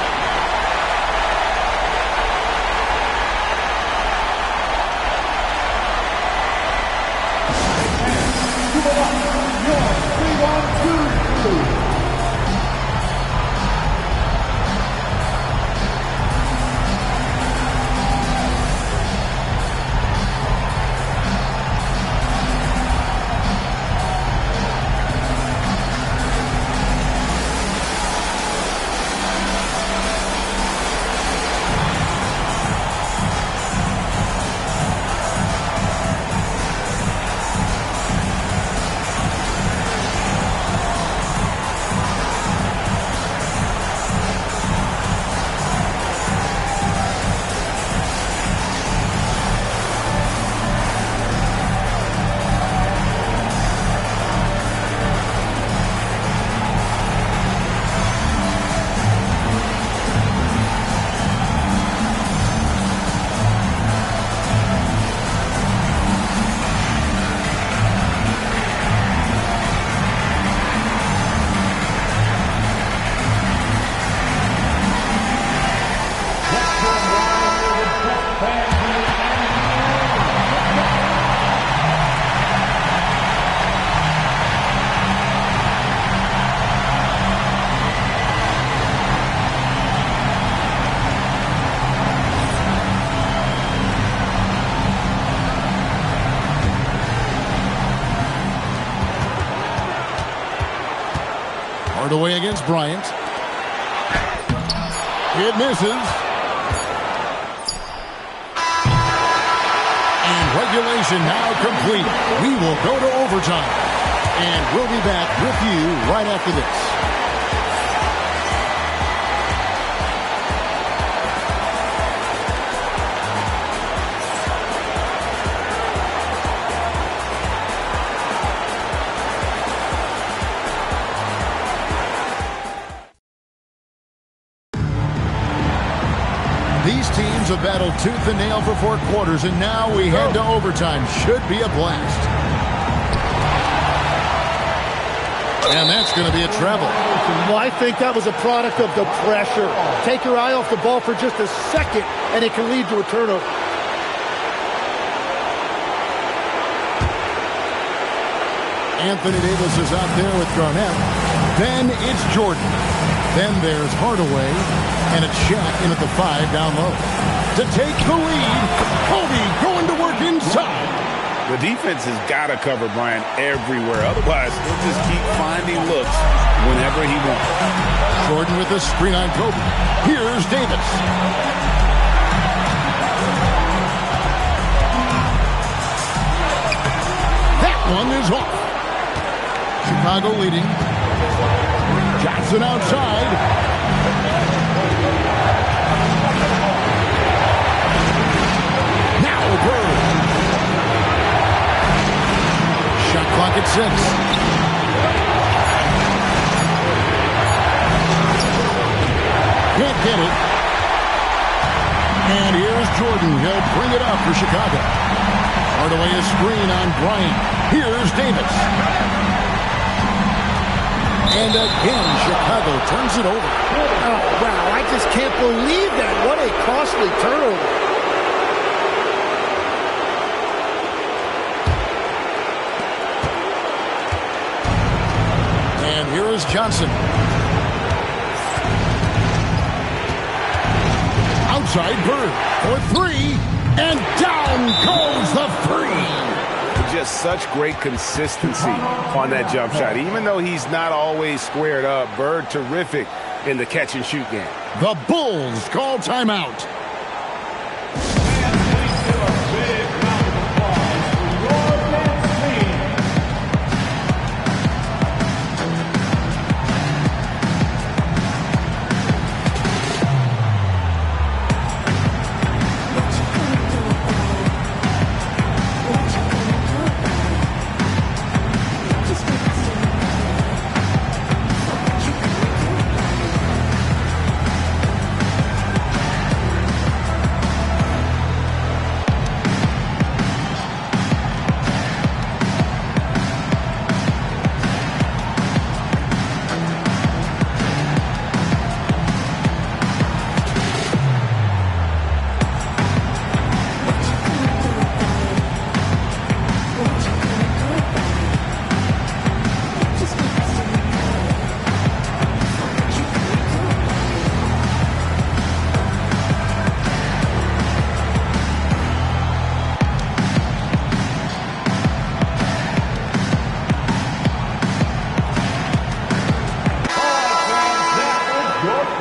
Away against Bryant. It misses. And regulation now complete. We will go to overtime. And we'll be back with you right after this. These teams have battled tooth and nail for 4 quarters, and now we head to overtime. Should be a blast. And that's going to be a travel. Well, I think that was a product of the pressure. Take your eye off the ball for just a second, and it can lead to a turnover. Anthony Davis is out there with Garnett. Then it's Jordan. Then there's Hardaway. And it's Shaq in at the 5 down low. To take the lead, Kobe going to work inside. The defense has got to cover Bryant everywhere. Otherwise, he'll just keep finding looks whenever he wants. Jordan with a screen on Kobe. Here's Davis. That one is off. Chicago leading. Johnson outside. Shot clock at 6. Can't get it. And here's Jordan. He'll bring it up for Chicago. Hardaway a screen on Bryant. Here's Davis. And again, Chicago turns it over. Oh, wow. I just can't believe that. What a costly turnover. Here is Johnson. Outside Bird for 3. And down goes the 3. Just such great consistency on that jump shot. Even though he's not always squared up, Bird terrific in the catch and shoot game. The Bulls call timeout.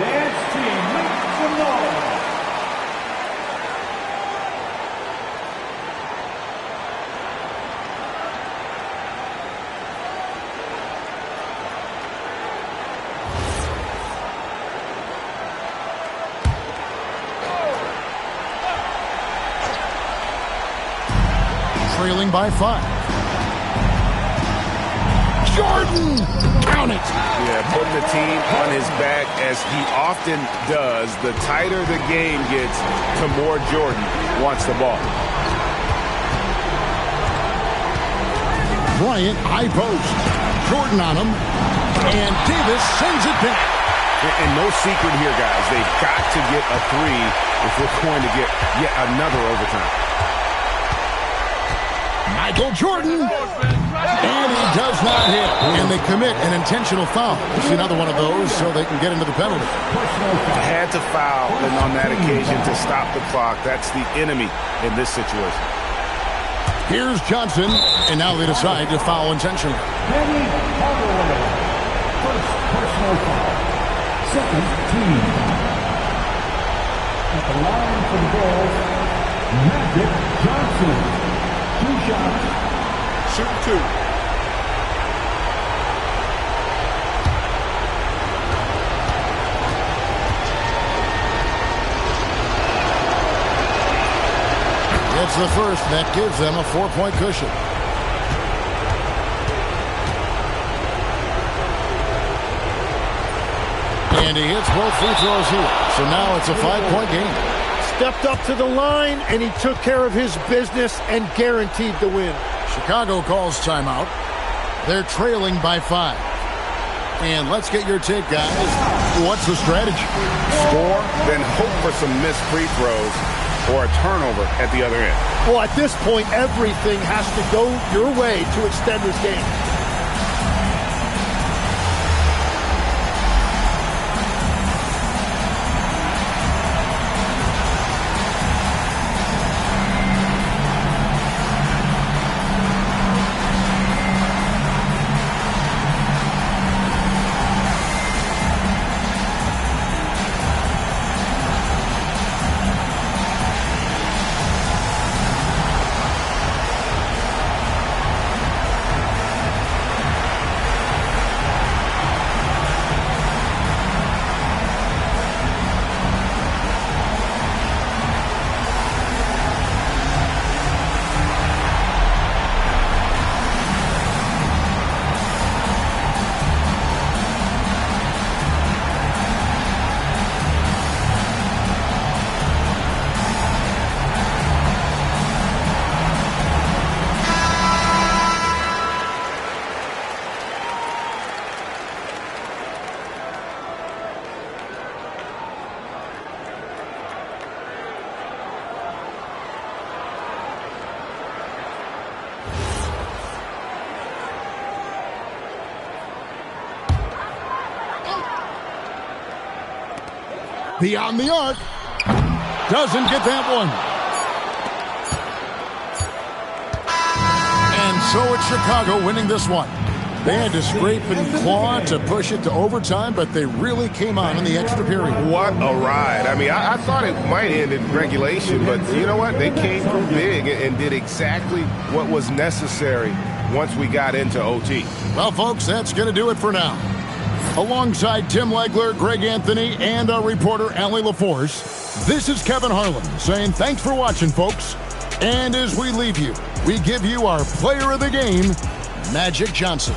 Dance team, make some noise. Trailing by 5. Jordan! Count it! Yeah, putting the team on his back as he often does. The tighter the game gets, the more Jordan wants the ball. Bryant, high post. Jordan on him. And Davis sends it back. And no secret here, guys. They've got to get a 3 if we're going to get yet another overtime. Michael Jordan, and he does not hit. And they commit an intentional foul. See another one of those so they can get into the penalty. Had to foul and on that occasion to stop the clock. That's the enemy in this situation. Here's Johnson, and now they decide to foul intentionally. Danny Hardaway. First personal foul. Second team. At the line for the Bulls, Magic Johnson. 2 shots. Shoot 2. It's the first. That gives them a 4-point cushion. And he hits both free throws here. So now it's a 5-point game. Stepped up to the line, and he took care of his business and guaranteed the win. Chicago calls timeout. They're trailing by 5. And let's get your take, guys. What's the strategy? Score, then hope for some missed free throws or a turnover at the other end. Well, at this point, everything has to go your way to extend this game. Beyond the arc. Doesn't get that one. And so it's Chicago winning this one. They had to scrape and claw to push it to overtime, but they really came on in the extra period. What a ride. I mean, I thought it might end in regulation, but you know what? They came through big and did exactly what was necessary once we got into OT. Well, folks, that's going to do it for now. Alongside Tim Legler, Greg Anthony, and our reporter, Allie LaForce, this is Kevin Harlan saying thanks for watching, folks. And as we leave you, we give you our player of the game, Magic Johnson.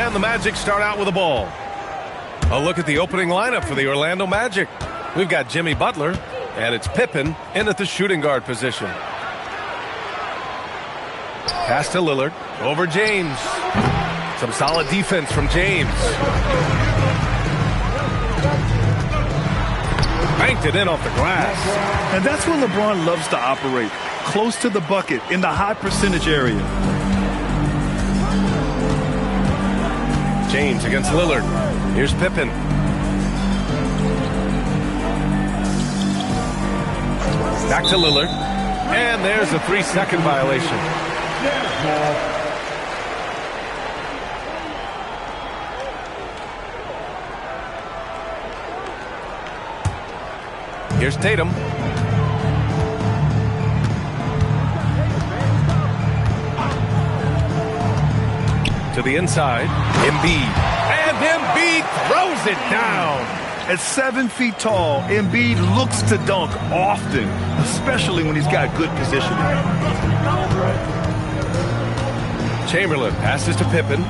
And the Magic start out with a ball. A look at the opening lineup for the Orlando Magic. We've got Jimmy Butler, and it's Pippen in at the shooting guard position. Pass to Lillard, over James. Some solid defense from James. Banked it in off the glass. And that's where LeBron loves to operate, close to the bucket in the high percentage area. James against Lillard. Here's Pippen. Back to Lillard. And there's a 3-second violation. Here's Tatum. To the inside. Embiid. And Embiid throws it down. At 7 feet tall, Embiid looks to dunk often, especially when he's got good positioning. Chamberlain passes to Pippen.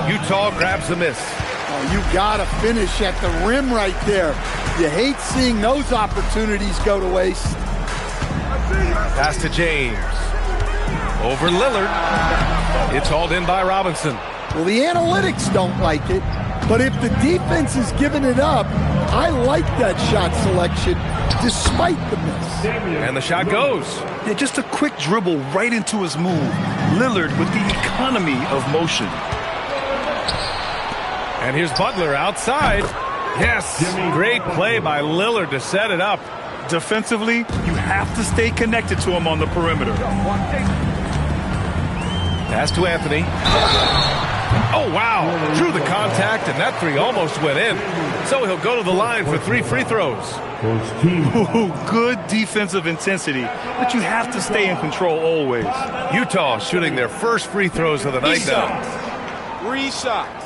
Utah grabs the miss. Oh, you gotta finish at the rim right there. You hate seeing those opportunities go to waste. Pass to James. Over Lillard. It's hauled in by Robinson. Well, the analytics don't like it, but if the defense is giving it up, I like that shot selection despite the miss. And the shot goes. Yeah, just a quick dribble right into his move. Lillard with the economy of motion. And here's Butler outside. Yes, great play by Lillard to set it up. Defensively, you have to stay connected to him on the perimeter. Pass to Anthony. Oh, wow. Drew the contact, and that three almost went in. So he'll go to the line for 3 free throws. Ooh, good defensive intensity, but you have to stay in control always. Utah shooting their first free throws of the night now. 3 shots.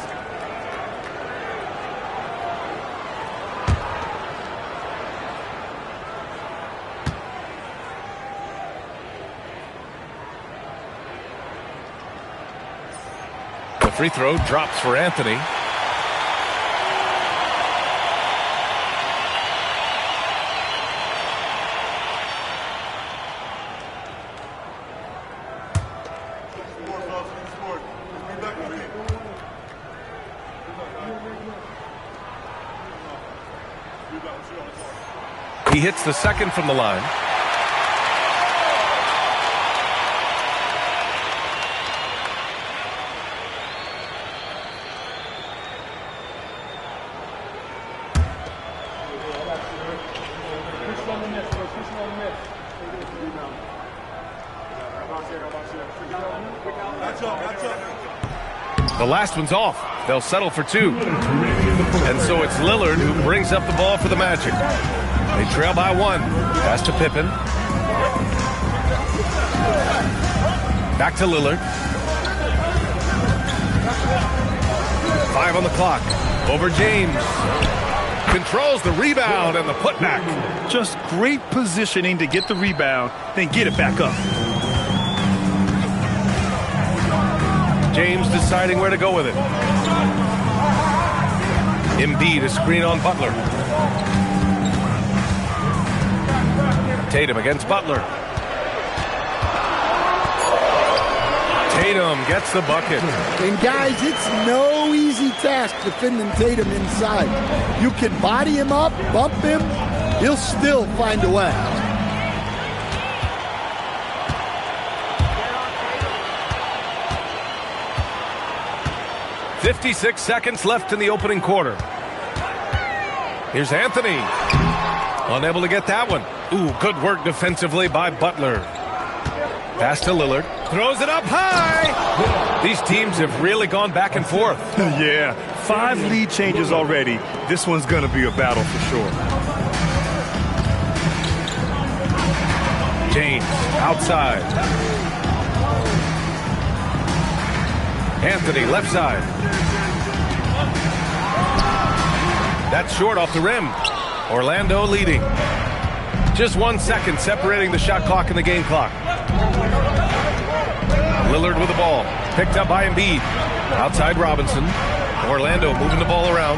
The free throw drops for Anthony. He hits the second from the line. The last one's off. They'll settle for 2. And so it's Lillard who brings up the ball for the Magic. They trail by 1. Pass to Pippen. Back to Lillard. 5 on the clock. Over James. Controls the rebound and the putback. Just great positioning to get the rebound, then get it back up. James deciding where to go with it. Embiid a screen on Butler. Tatum against Butler. Tatum gets the bucket. And guys, it's no easy task defending Tatum inside. You can body him up, bump him, he'll still find a way. .56 seconds left in the opening quarter. Here's Anthony. Unable to get that one. Ooh, good work defensively by Butler. Pass to Lillard. Throws it up high. These teams have really gone back and forth. Yeah, 5 lead changes already. This one's going to be a battle for sure. James outside. Anthony left side. That's short off the rim. Orlando leading. Just 1 second separating the shot clock and the game clock. Lillard with the ball. Picked up by Embiid. Outside Robinson. Orlando moving the ball around.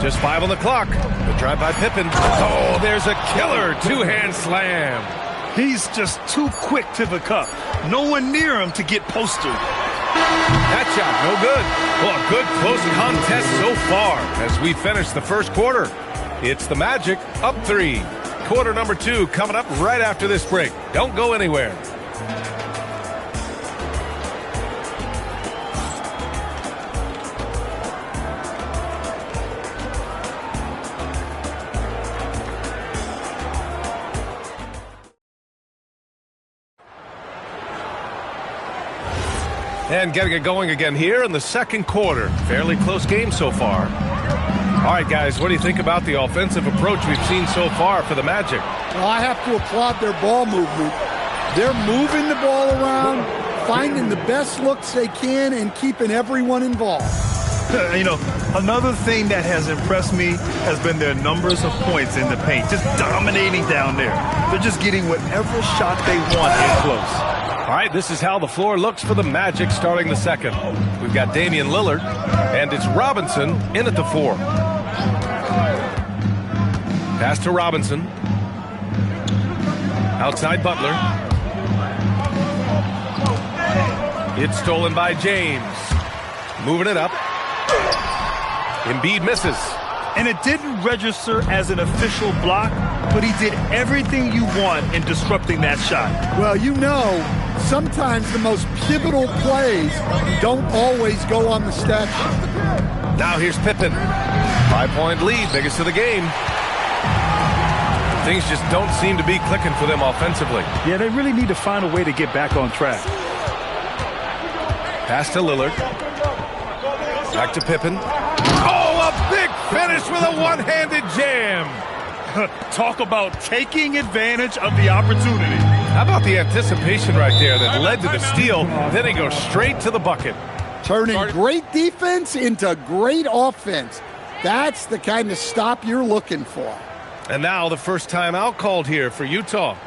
Just 5 on the clock. The drive by Pippen. Oh, there's a killer two-hand slam. He's just too quick to the cup. No one near him to get posted. That shot, no good. Well, a good close contest so far as we finish the first quarter. It's the Magic up 3. Quarter number 2 coming up right after this break. Don't go anywhere. And getting it going again here in the second quarter. Fairly close game so far. All right, guys, what do you think about the offensive approach we've seen so far for the Magic? Well, I have to applaud their ball movement. They're moving the ball around, finding the best looks they can, and keeping everyone involved. You know, another thing that has impressed me has been their numbers of points in the paint. Just dominating down there. They're just getting whatever shot they want in close. All right, this is how the floor looks for the Magic starting the second. We've got Damian Lillard, and it's Robinson in at the 4. Pass to Robinson. Outside Butler. It's stolen by James. Moving it up. Embiid misses. And it didn't register as an official block, but he did everything you want in disrupting that shot. Well, you know, sometimes the most pivotal plays don't always go on the stat sheet. Now here's Pippen. 5-point lead, biggest of the game. Things just don't seem to be clicking for them offensively. Yeah, they really need to find a way to get back on track. Pass to Lillard. Back to Pippen. Oh, a big finish with a one-handed jam. Talk about taking advantage of the opportunity. How about the anticipation right there that led to the steal? Then he goes straight to the bucket. Turning great defense into great offense. That's the kind of stop you're looking for. And now the first timeout called here for Utah.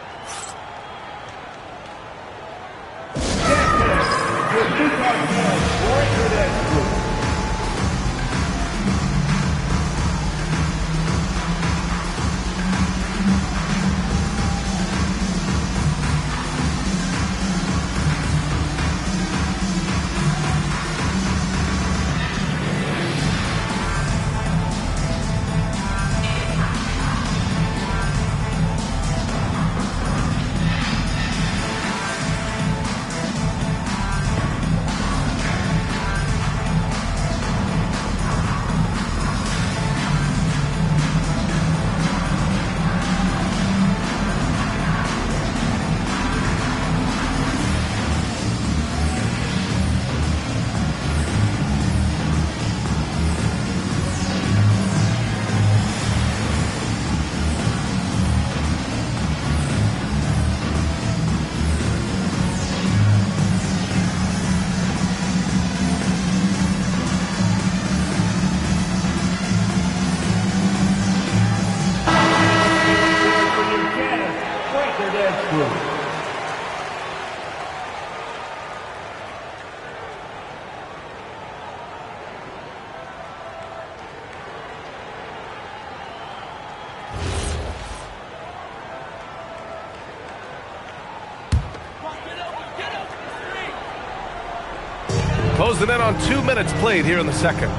Closing in on 2 minutes played here in the second.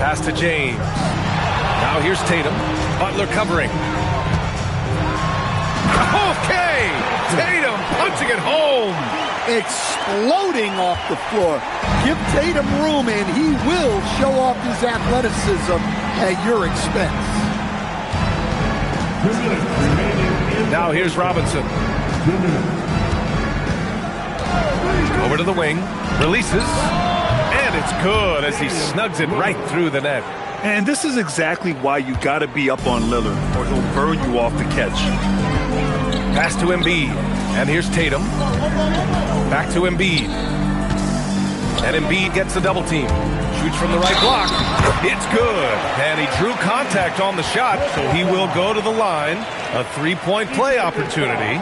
Pass to James. Now here's Tatum. Butler covering. Okay! Tatum punching it home. Exploding off the floor. Give Tatum room and he will show off his athleticism at your expense. Now here's Robinson. Over to the wing. Releases. And it's good as he snugs it right through the net. And this is exactly why you got to be up on Lillard, or he'll burn you off the catch. Pass to Embiid. And here's Tatum. Back to Embiid. And Embiid gets the double team. Shoots from the right block. It's good. And he drew contact on the shot, so he will go to the line. A three-point play opportunity.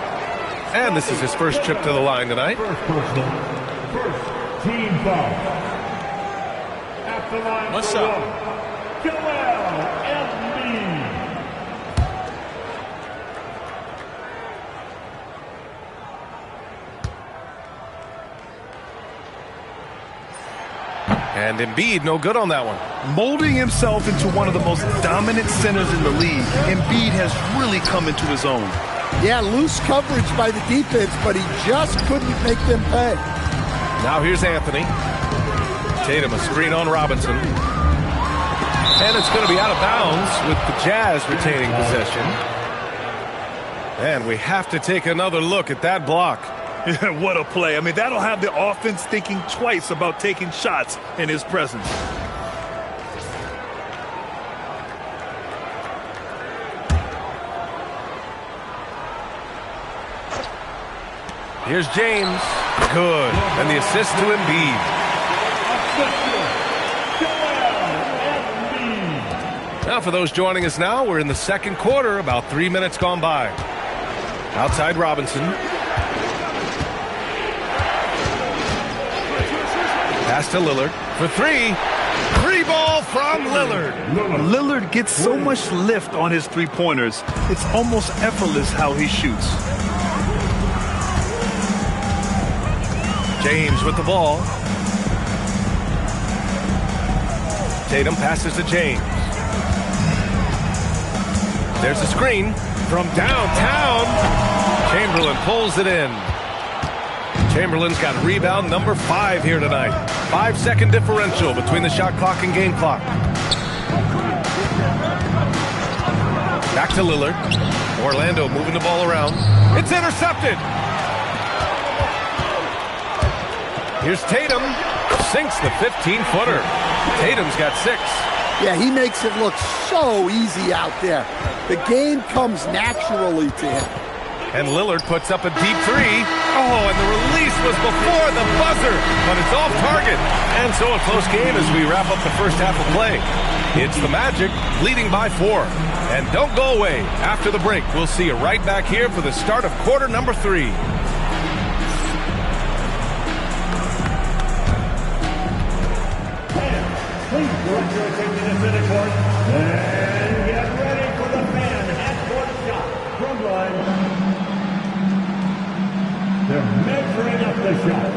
And this is his first trip to the line tonight. First team foul. At the line. One shot. Joel Embiid. And Embiid, no good on that one. Molding himself into one of the most dominant centers in the league, Embiid has really come into his own. Yeah, loose coverage by the defense, but he just couldn't make them pay. Now here's Anthony. Tatum, a screen on Robinson. And it's going to be out of bounds with the Jazz retaining possession. And we have to take another look at that block. What a play. I mean, that'll have the offense thinking twice about taking shots in his presence. Here's James. Good. And the assist to Embiid. Now for those joining us now, we're in the second quarter, about 3 minutes gone by. Outside Robinson. Pass to Lillard for three. Free ball from Lillard. Lillard gets so much lift on his three-pointers. It's almost effortless how he shoots. James with the ball. Tatum passes to James. There's a screen from downtown. Chamberlain pulls it in. Chamberlain's got rebound number 5 here tonight. 5-second differential between the shot clock and game clock. Back to Lillard. Orlando moving the ball around. It's intercepted. Here's Tatum. Sinks the 15-footer. Tatum's got 6. Yeah, he makes it look so easy out there. The game comes naturally to him. And Lillard puts up a deep 3. Oh, and the release was before the buzzer, but it's off target. And so a close game as we wrap up the first half of play. It's the Magic leading by 4. And don't go away. After the break, we'll see you right back here for the start of quarter number 3. Please direct your attention to the court and get ready for the fan half-court shot from line. They're measuring up the shot.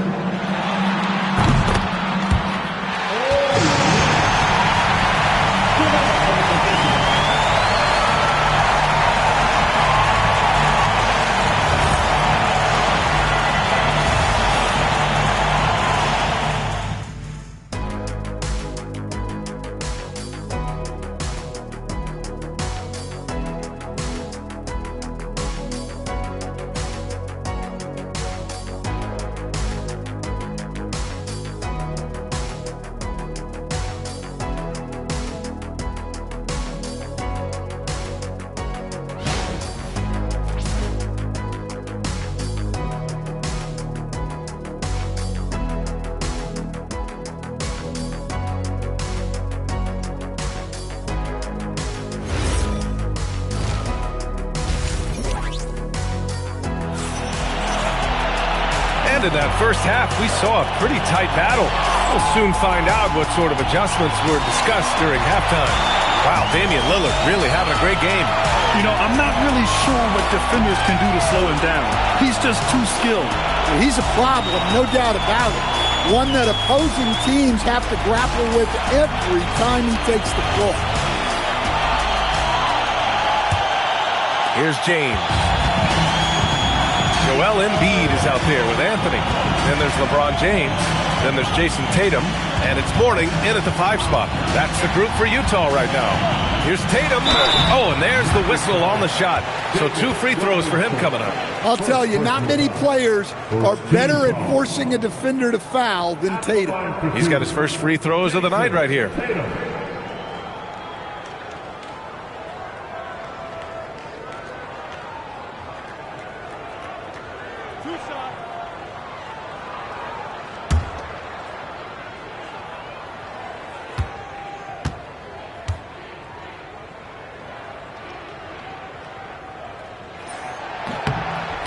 In that first half, we saw a pretty tight battle. We'll soon find out what sort of adjustments were discussed during halftime. Wow, Damian Lillard really having a great game. You know, I'm not really sure what defenders can do to slow him down. He's just too skilled. He's a problem, no doubt about it. One that opposing teams have to grapple with every time he takes the floor. Here's James. Joel Embiid is out there with Anthony. Then there's LeBron James. Then there's Jason Tatum. And it's Mourning in at the 5 spot. That's the group for Utah right now. Here's Tatum. Oh, and there's the whistle on the shot. So 2 free throws for him coming up. I'll tell you, not many players are better at forcing a defender to foul than Tatum. He's got his first free throws of the night right here.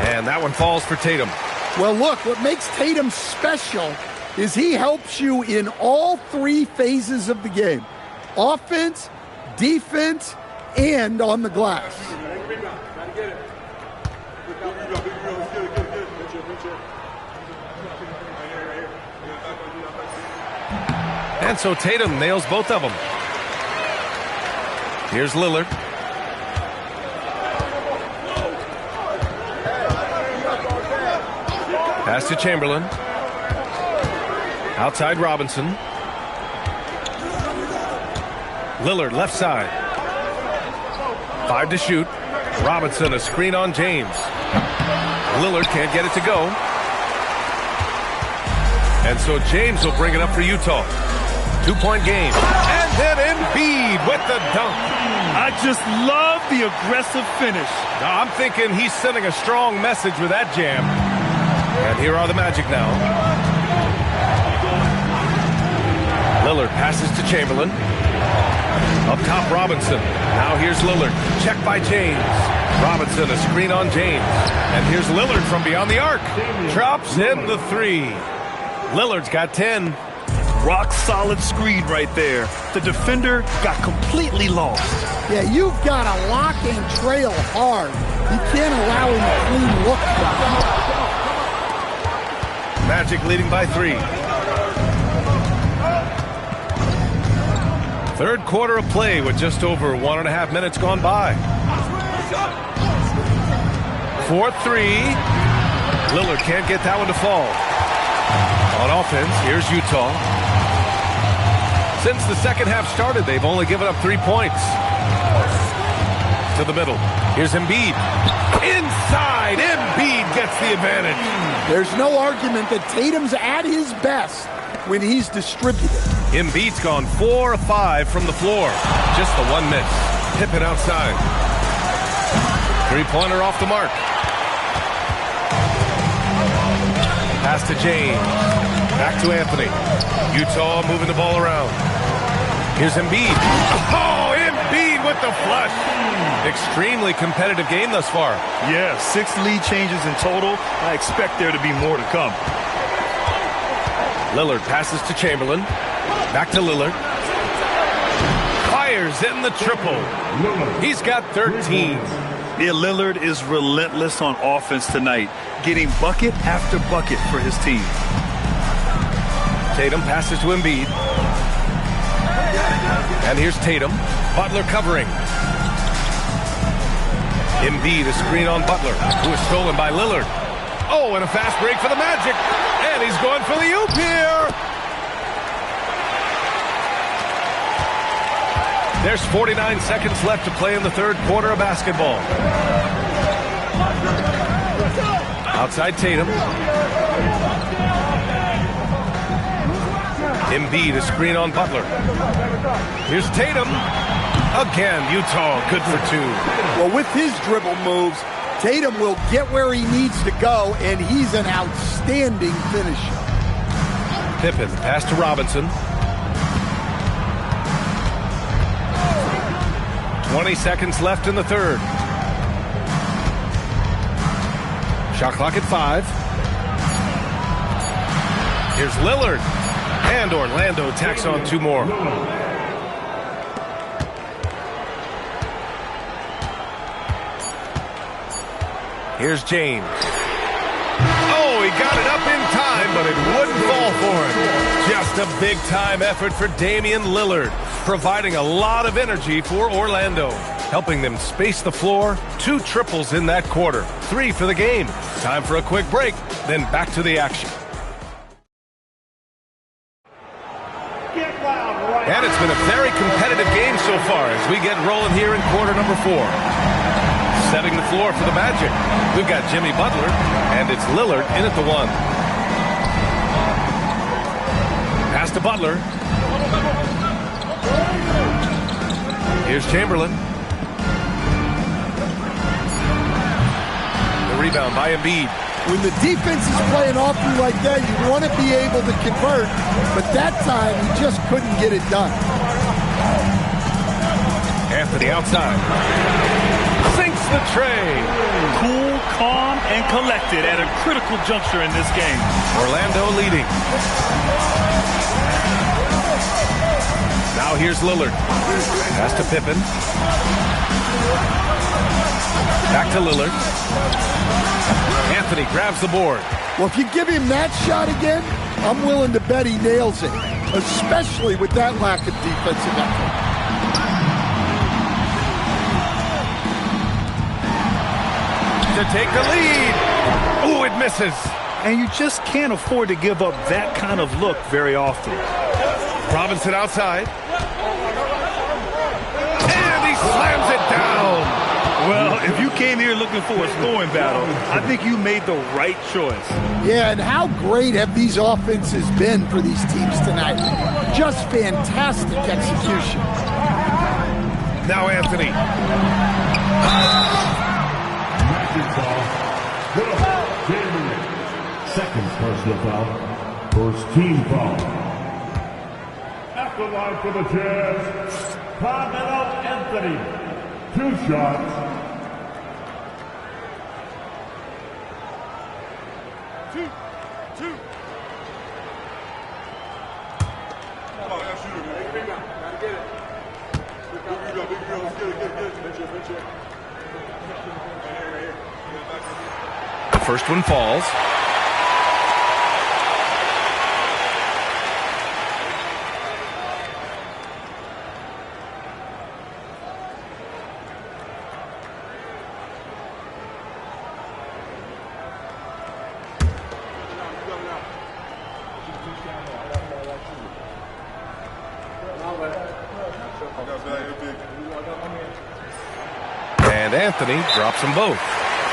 And And that one falls for Tatum. Well, look, what makes Tatum special is he helps you in all three phases of the game. Offense, defense, and on the glass. And so Tatum nails both of them. Here's Lillard. Pass to Chamberlain. Outside Robinson. Lillard left side. 5 to shoot. Robinson a screen on James. Lillard can't get it to go. And so James will bring it up for Utah. 2-point game. And then Embiid with the dunk. I just love the aggressive finish. Now, I'm thinking he's sending a strong message with that jam. And here are the Magic now. Lillard passes to Chamberlain. Up top, Robinson. Now here's Lillard. Check by James. Robinson, a screen on James. And here's Lillard from beyond the arc. Drops in the 3. Lillard's got 10. Rock solid screen right there. The defender got completely lost. Yeah, you've got to lock and trail hard. You can't allow him a clean look. Magic leading by 3. Third quarter of play with just over 1.5 minutes gone by. 4-3. Lillard can't get that one to fall. On offense, here's Utah. Since the second half started, they've only given up 3 points. To the middle. Here's Embiid. Inside, Embiid gets the advantage. There's no argument that Tatum's at his best when he's distributed. Embiid's gone 4 of 5 from the floor. Just the one miss. Pippen outside. 3-pointer off the mark. Pass to James. Back to Anthony. Utah moving the ball around. Here's Embiid. Oh, Embiid with the flush. Extremely competitive game thus far. Yeah, 6 lead changes in total. I expect there to be more to come. Lillard passes to Chamberlain. Back to Lillard. Fires in the triple. He's got 13. Yeah, Lillard is relentless on offense tonight, getting bucket after bucket for his team. Tatum passes to Embiid. And here's Tatum. Butler covering. Embiid, a screen on Butler, who is stolen by Lillard. Oh, and a fast break for the Magic. And he's going for the oop here. There's 49 seconds left to play in the third quarter of basketball. Outside Tatum. Embiid, a screen on Butler. Here's Tatum. Again, Utah good for 2. Well, with his dribble moves, Tatum will get where he needs to go, and he's an outstanding finisher. Pippen, pass to Robinson. 20 seconds left in the third. Shot clock at 5. Here's Lillard. And Orlando tacks on 2 more. Here's James. Oh, he got it up in time, but it wouldn't fall for him. Just a big-time effort for Damian Lillard, providing a lot of energy for Orlando, helping them space the floor. 2 triples in that quarter, 3 for the game. Time for a quick break, then back to the action. And it's been a very competitive game so far as we get rolling here in quarter number 4. Setting the floor for the Magic. We've got Jimmy Butler, and it's Lillard in at the 1. Pass to Butler. Here's Chamberlain. The rebound by Embiid. When the defense is playing off you like that, you want to be able to convert, but that time he just couldn't get it done. Anthony outside. Sinks the tray. Cool, calm, and collected at a critical juncture in this game. Orlando leading. Now here's Lillard. Pass to Pippen. Back to Lillard. Anthony grabs the board. Well, if you give him that shot again, I'm willing to bet he nails it, especially with that lack of defensive effort. To take the lead. Ooh, it misses. And you just can't afford to give up that kind of look very often. Robinson outside. And he slams it down. Well, if you came here looking for a scoring battle, I think you made the right choice. Yeah, and how great have these offenses been for these teams tonight? Just fantastic execution. Now Anthony. Second personal foul. First team foul. At the line for the Jazz, Carmelo Anthony. 2 shots. Two. Come on, shoot it, man. Big guy. Gotta get it. Big girl. Let's get it. Bench it. The first one falls. And Anthony drops them both.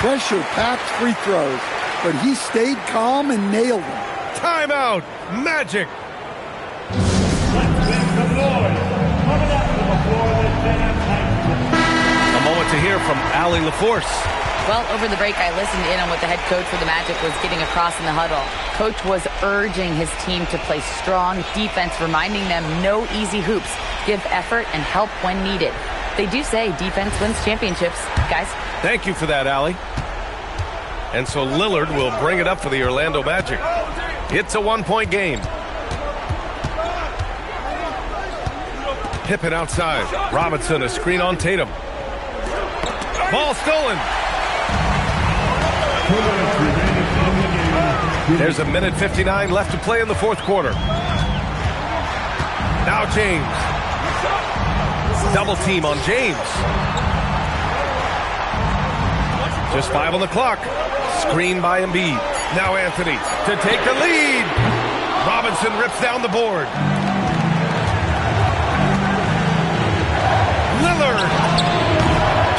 Pressure-packed free throws, but he stayed calm and nailed them. Timeout. Magic. A moment to hear from Allie LaForce. Well, over the break, I listened in on what the head coach for the Magic was getting across in the huddle. Coach was urging his team to play strong defense, reminding them no easy hoops, give effort, and help when needed. They do say defense wins championships, guys. Thank you for that, Allie. And so Lillard will bring it up for the Orlando Magic. It's a 1-point game. Pippen outside. Robinson, a screen on Tatum. Ball stolen. There's a minute 59 left to play in the fourth quarter. Now James. Double team on James. Just 5 on the clock. Screen by Embiid. Now Anthony to take the lead. Robinson rips down the board. Lillard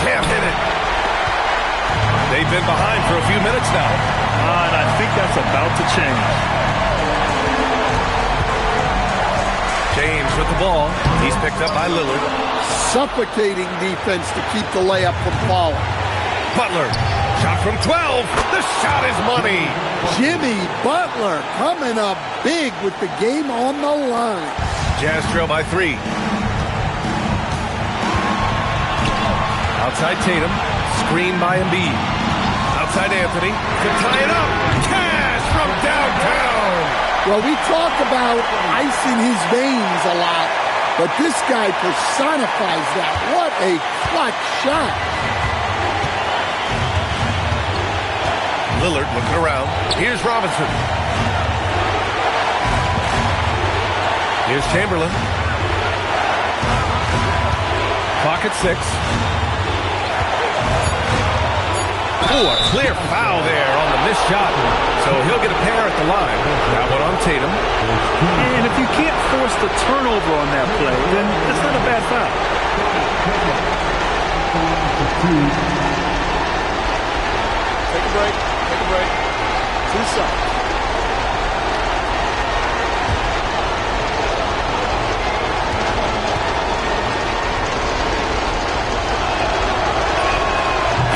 can't hit it. They've been behind for a few minutes now. And I think that's about to change. James with the ball. He's picked up by Lillard. Suffocating defense to keep the layup from falling. Butler, shot from 12. The shot is money. Jimmy Butler coming up big with the game on the line. Jazz trail by 3. Outside Tatum, screen by Embiid. Outside Anthony to tie it up. Cash from downtown. Well, we talk about ice in his veins a lot, but this guy personifies that. What a clutch shot. Lillard looking around. Here's Robinson. Here's Chamberlain. Clock at 6. Oh, a clear foul there on the missed shot. So he'll get a pair at the line. That one on Tatum. And if you can't force the turnover on that play, then that's not a bad foul. Take a break. 2 shots.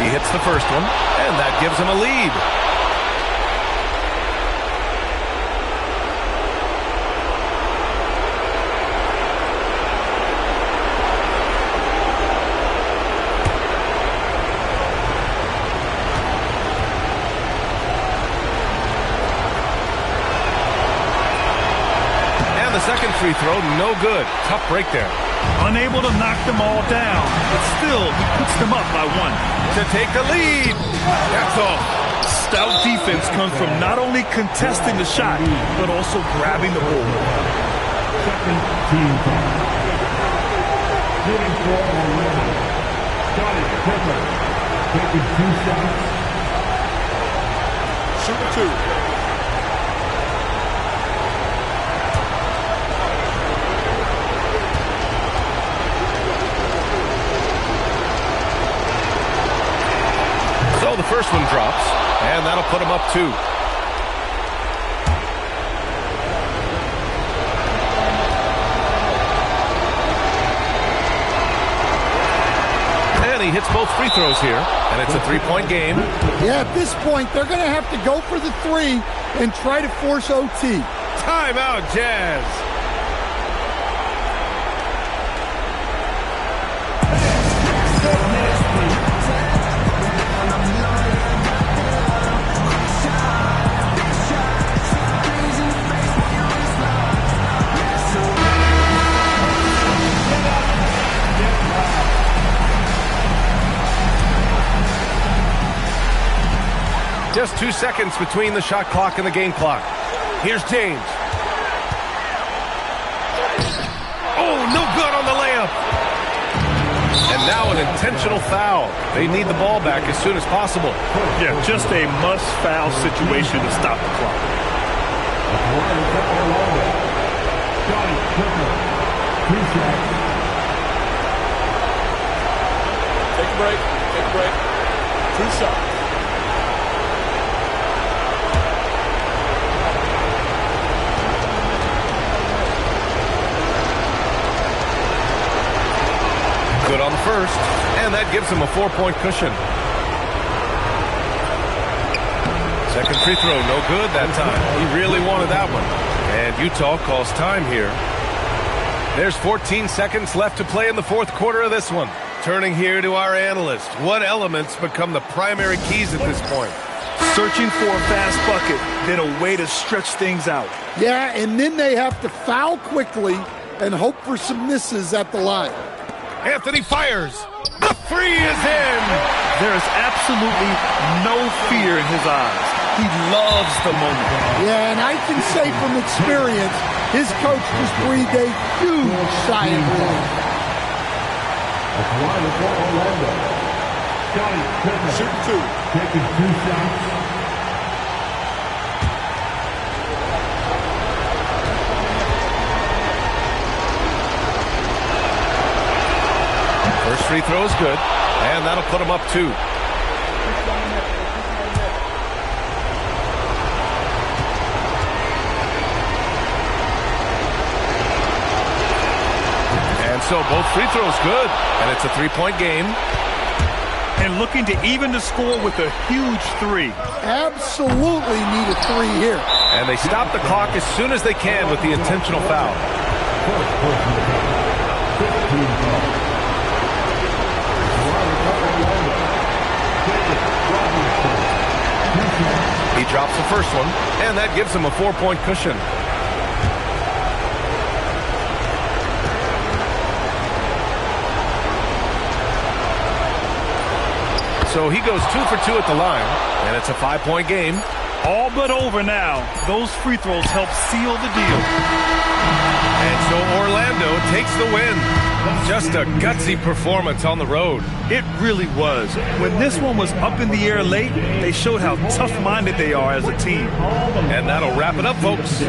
He hits the first one, and that gives him a lead. the second free throw, no good. Tough break there. Unable to knock them all down, but still, he puts them up by 1. To take the lead. That's all. Stout defense comes from not only contesting the shot, but also grabbing the ball. Second team foul. Shooting for Orlando. Scotty Pippen taking 2 shots. Shooting 2. So the first one drops, and that'll put him up 2. And he hits both free throws here, and it's a 3-point game. Yeah, at this point, they're going to have to go for the 3 and try to force OT. Timeout, Jazz. Just 2 seconds between the shot clock and the game clock. Here's James. Oh, no good on the layup. And now an intentional foul. They need the ball back as soon as possible. Yeah, just a must-foul situation to stop the clock. Take a break. Take a break. 2 shots. Good on the first, and that gives him a 4-point cushion. Second free throw, no good that time. He really wanted that one. And Utah calls time here. There's 14 seconds left to play in the fourth quarter of this one. Turning here to our analyst. What elements become the primary keys at this point? Searching for a fast bucket, then a way to stretch things out. Yeah, and then they have to foul quickly and hope for some misses at the line. Anthony fires. The 3 is in. There is absolutely no fear in his eyes. He loves the moment. Yeah, and I can say from experience, his coach just breathed a huge sigh of relief. Shooting 2. Taking 2 shots. First free throw is good, and that'll put him up 2. And so both free throws good, and it's a 3-point game. And looking to even the score with a huge 3. Absolutely need a 3 here. And they stop the clock as soon as they can with the intentional foul. He drops the first one, and that gives him a 4-point cushion. So he goes 2 for 2 at the line, and it's a 5-point game. All but over now. Those free throws help seal the deal. And so Orlando takes the win. Just a gutsy performance on the road. It really was. When this one was up in the air late, they showed how tough-minded they are as a team. And that'll wrap it up, folks.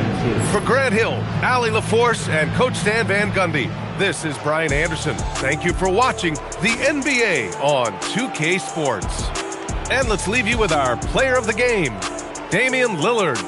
For Grant Hill, Allie LaForce, and Coach Stan Van Gundy, this is Brian Anderson. Thank you for watching the NBA on 2K Sports. And let's leave you with our player of the game, Damian Lillard.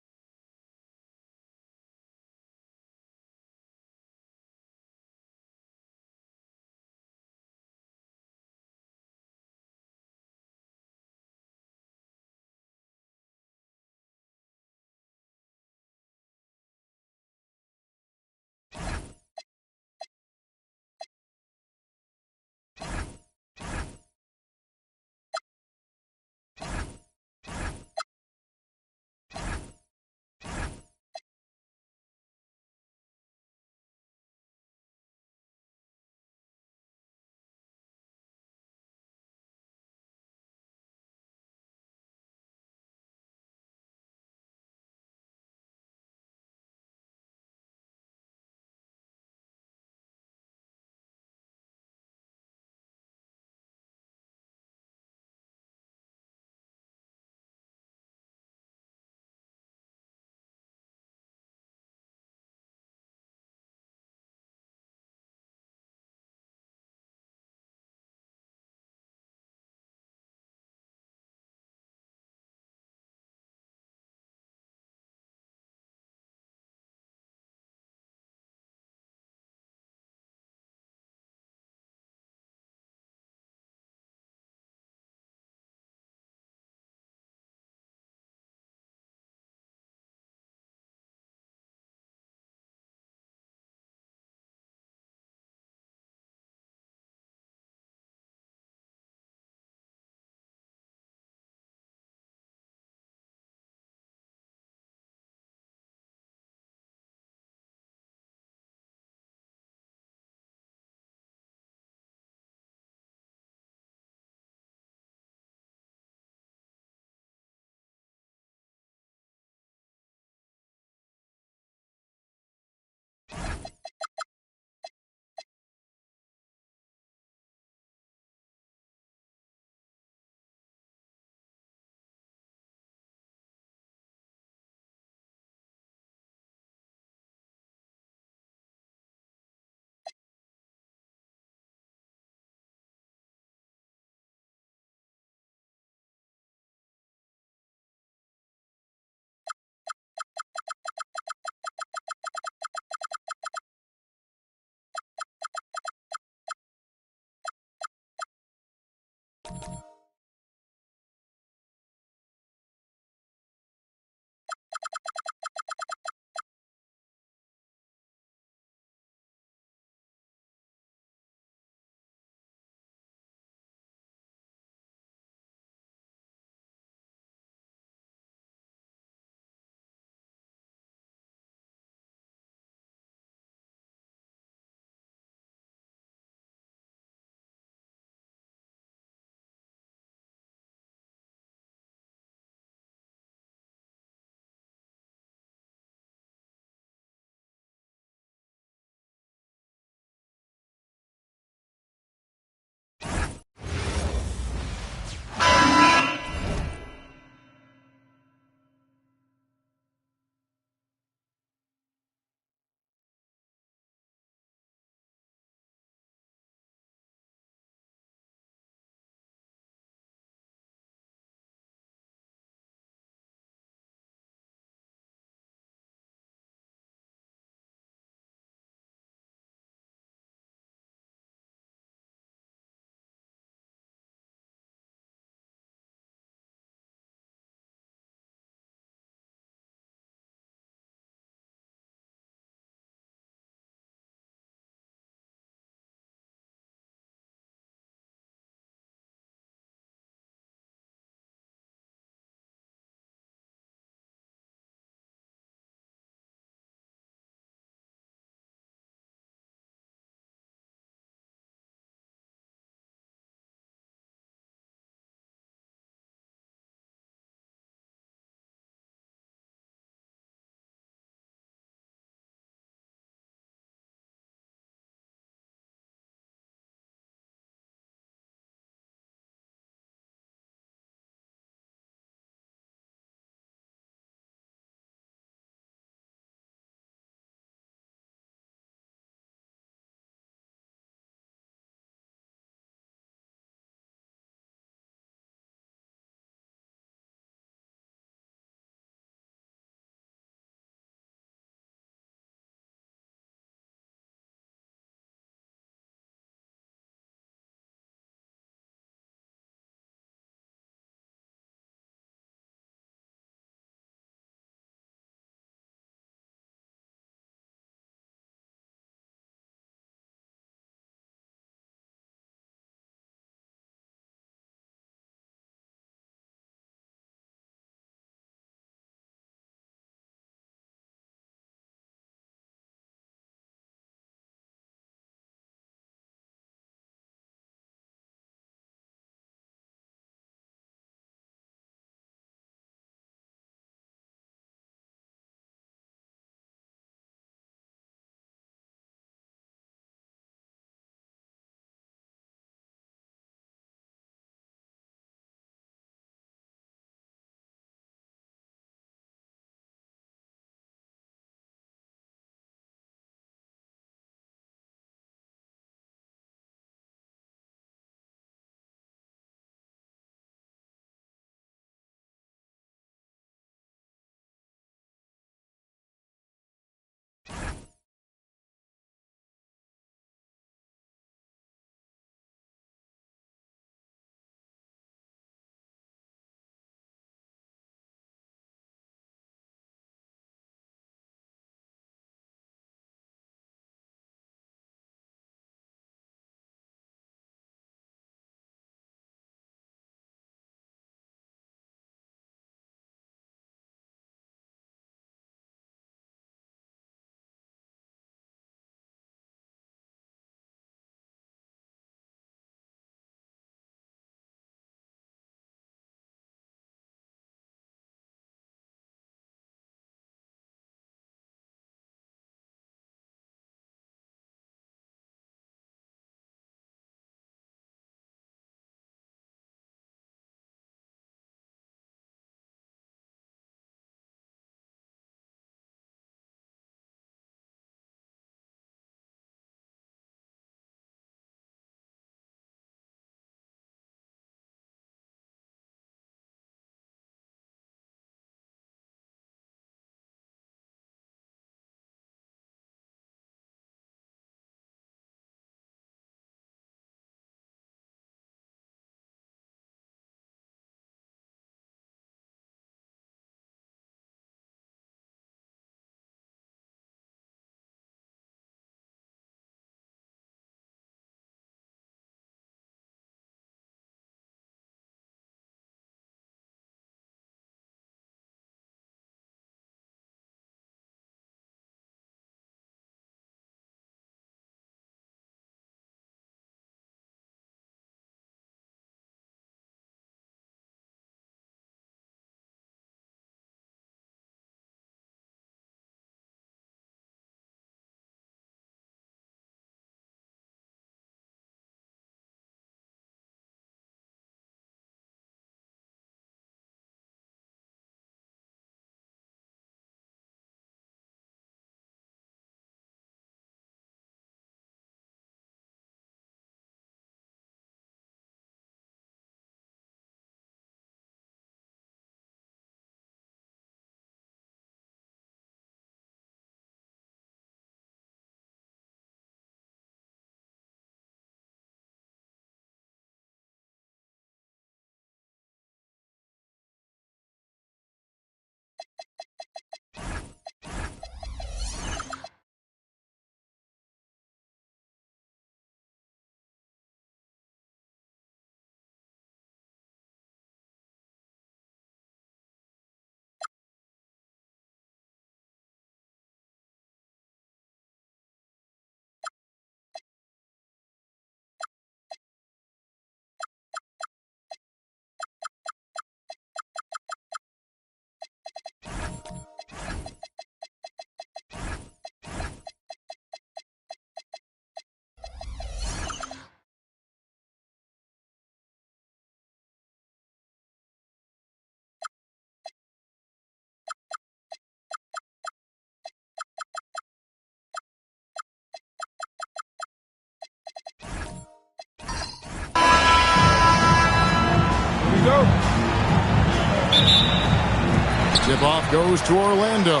Tip-off goes to Orlando.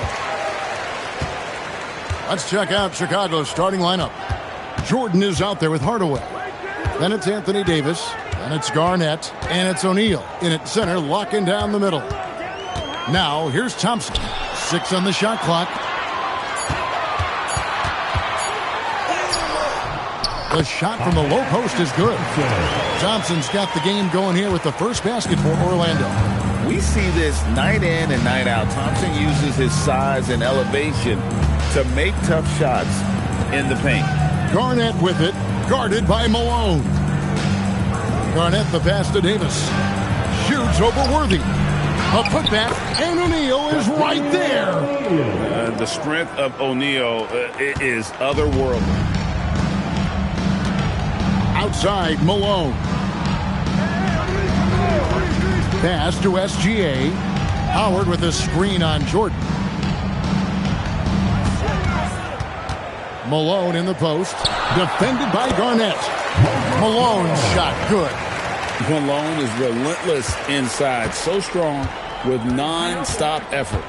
Let's check out Chicago's starting lineup. Jordan is out there with Hardaway. Then it's Anthony Davis. Then it's Garnett. And it's O'Neal in at center, locking down the middle. Now, here's Thompson. 6 on the shot clock. The shot from the low post is good. Thompson's got the game going here with the first basket for Orlando. We see this night in and night out. Thompson uses his size and elevation to make tough shots in the paint. Garnett with it, guarded by Malone. Garnett the pass to Davis. Shoots over Worthy. A putback, and O'Neal is right there. The strength of O'Neal is otherworldly. Outside, Malone. Pass to SGA. Howard with a screen on Jordan. Malone in the post. Defended by Garnett. Malone's shot good. Malone is relentless inside. So strong with non-stop effort.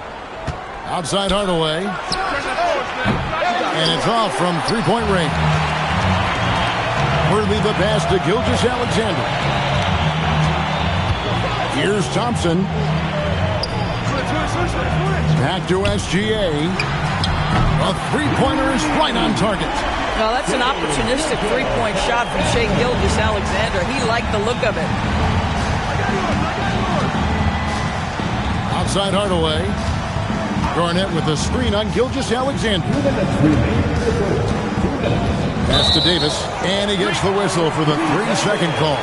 Outside Hardaway. And it's off from three-point range. Worthy the pass to Gilgeous-Alexander. Here's Thompson. Back to SGA. A three-pointer is right on target. Well, that's an opportunistic three-point shot from Shai Gilgeous-Alexander. He liked the look of it. Outside Hardaway. Garnett with a screen on Gilgeous-Alexander. Pass to Davis, and he gets the whistle for the 3-second call.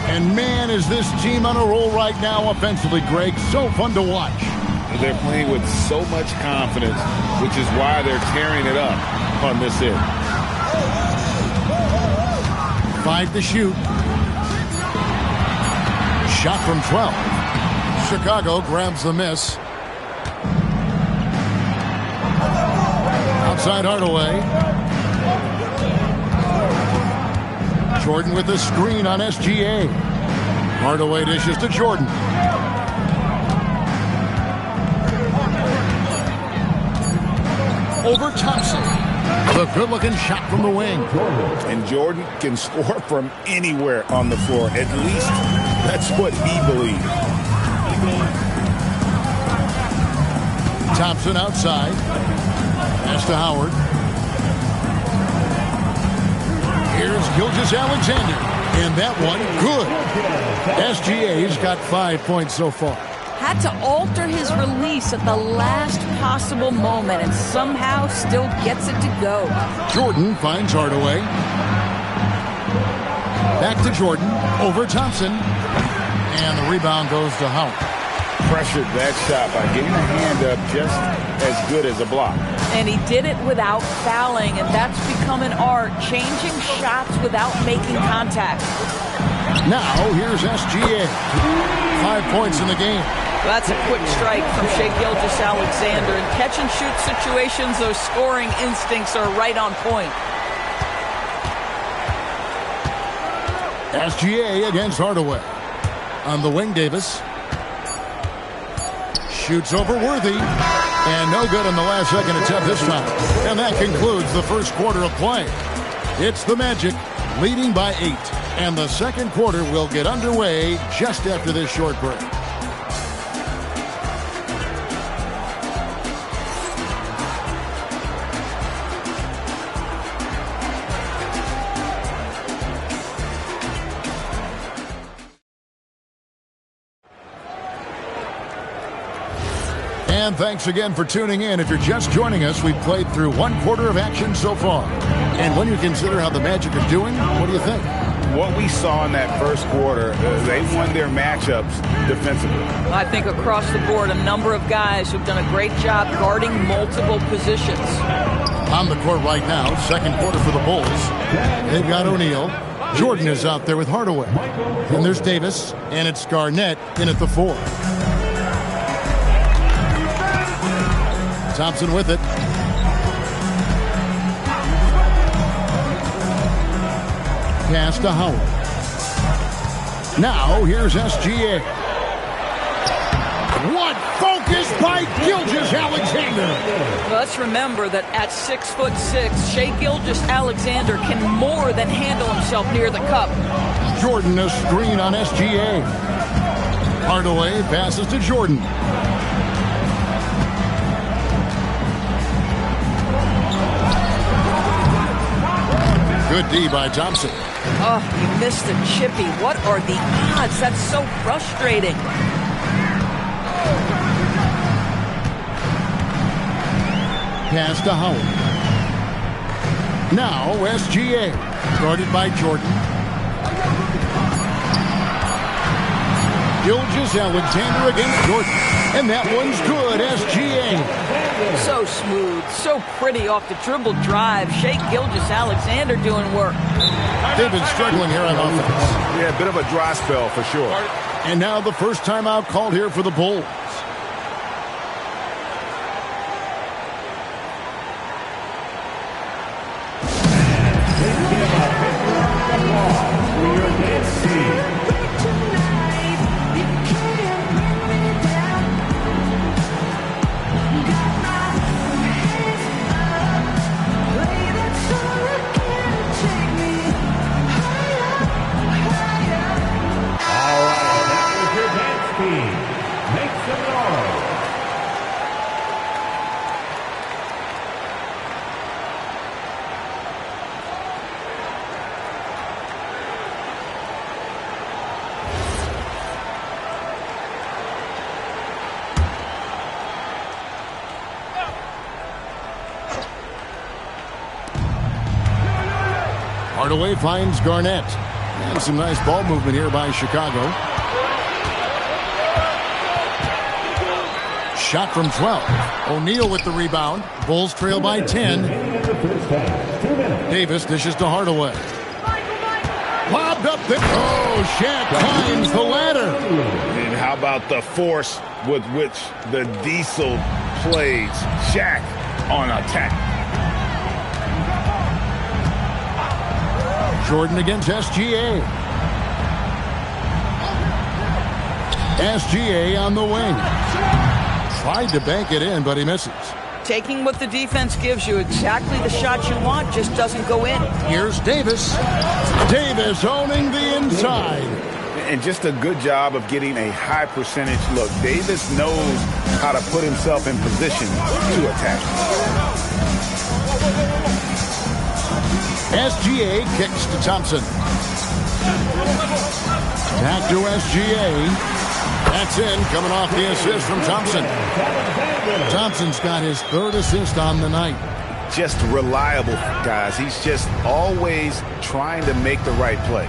And man, is this team on a roll right now offensively, Greg. So fun to watch. They're playing with so much confidence, which is why they're tearing it up on this end. 5 to shoot. Shot from 12. Chicago grabs the miss. Outside Hardaway. Jordan with the screen on SGA. Hardaway dishes to Jordan. Over Thompson. The good-looking shot from the wing. And Jordan can score from anywhere on the floor. At least that's what he believes. Thompson outside. Pass to Howard. Here's Gilgeous-Alexander. And that one, good. SGA's got 5 points so far. Had to alter his release at the last possible moment and somehow still gets it to go. Jordan finds Hardaway. Back to Jordan. Over Thompson. And the rebound goes to Howard. Pressured that shot by getting a hand up just as good as a block. And he did it without fouling, and that's become an art, changing shots without making contact. Now, here's SGA. 5 points in the game. That's a quick strike from Shai Gilgeous-Alexander. In catch-and-shoot situations, those scoring instincts are right on point. SGA against Hardaway. On the wing, Davis. Shoots over Worthy. And no good on the last second attempt this time. And that concludes the first quarter of play. It's the Magic leading by 8. And the second quarter will get underway just after this short break. And thanks again for tuning in. If you're just joining us, we've played through 1 quarter of action so far. And when you consider how the Magic are doing, what do you think? What we saw in that first quarter, they won their matchups defensively. I think across the board, a number of guys who've done a great job guarding multiple positions. On the court right now, second quarter for the Bulls. They've got O'Neal. Jordan is out there with Hardaway. And there's Davis, and it's Garnett in at the 4. Thompson with it. Pass to Howard. Now here's SGA. What focus by Gilgeous-Alexander. Let's remember that at 6'6", Shai Gilgeous-Alexander can more than handle himself near the cup. Jordan a screen on SGA. Hardaway passes to Jordan. Good D by Thompson. Oh, he missed the chippy. What are the odds? That's so frustrating. Pass to Howard. Now SGA. Guarded by Jordan. Gilgeous-Alexander against Jordan. And that one's good. SGA. So smooth, so pretty off the dribble drive. Shai Gilgeous-Alexander doing work. They've been struggling here on offense. Yeah, a bit of a dry spell for sure. And now the first timeout called here for the Bulls. Hardaway finds Garnett. And some nice ball movement here by Chicago. Shot from 12. O'Neal with the rebound. Bulls trail by 10. Davis dishes to Hardaway. Lobbed up there. Oh, Shaq climbs the ladder. And how about the force with which the Diesel plays Shaq on attack? Jordan against SGA. SGA on the wing. Tried to bank it in, but he misses. Taking what the defense gives you, exactly the shot you want, just doesn't go in. Here's Davis. Davis owning the inside. And just a good job of getting a high percentage look. Davis knows how to put himself in position to attack. SGA kicks to Thompson. Back to SGA. That's in, coming off the assist from Thompson. Thompson's got his third assist on the night. Just reliable, guys. He's just always trying to make the right play.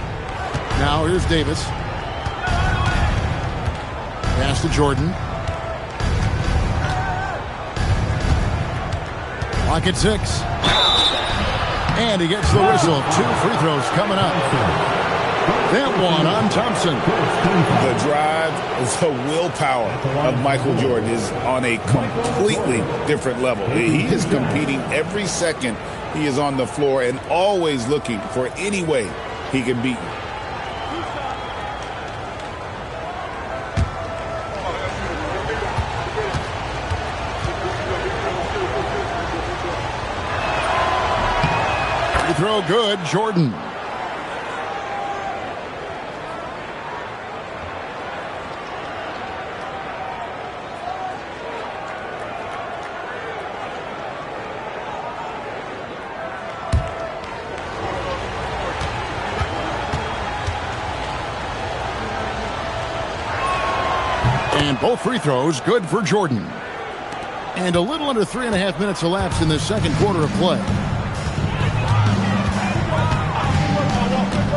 Now here's Davis. Pass to Jordan. Clock at 6. And he gets the whistle. 2 free throws coming up. That one on Thompson. The drive, the willpower of Michael Jordan is on a completely different level. He is competing every second he is on the floor and always looking for any way he can beat you. Throw good, Jordan. And both free throws good for Jordan. And a little under 3.5 minutes elapsed in the second quarter of play.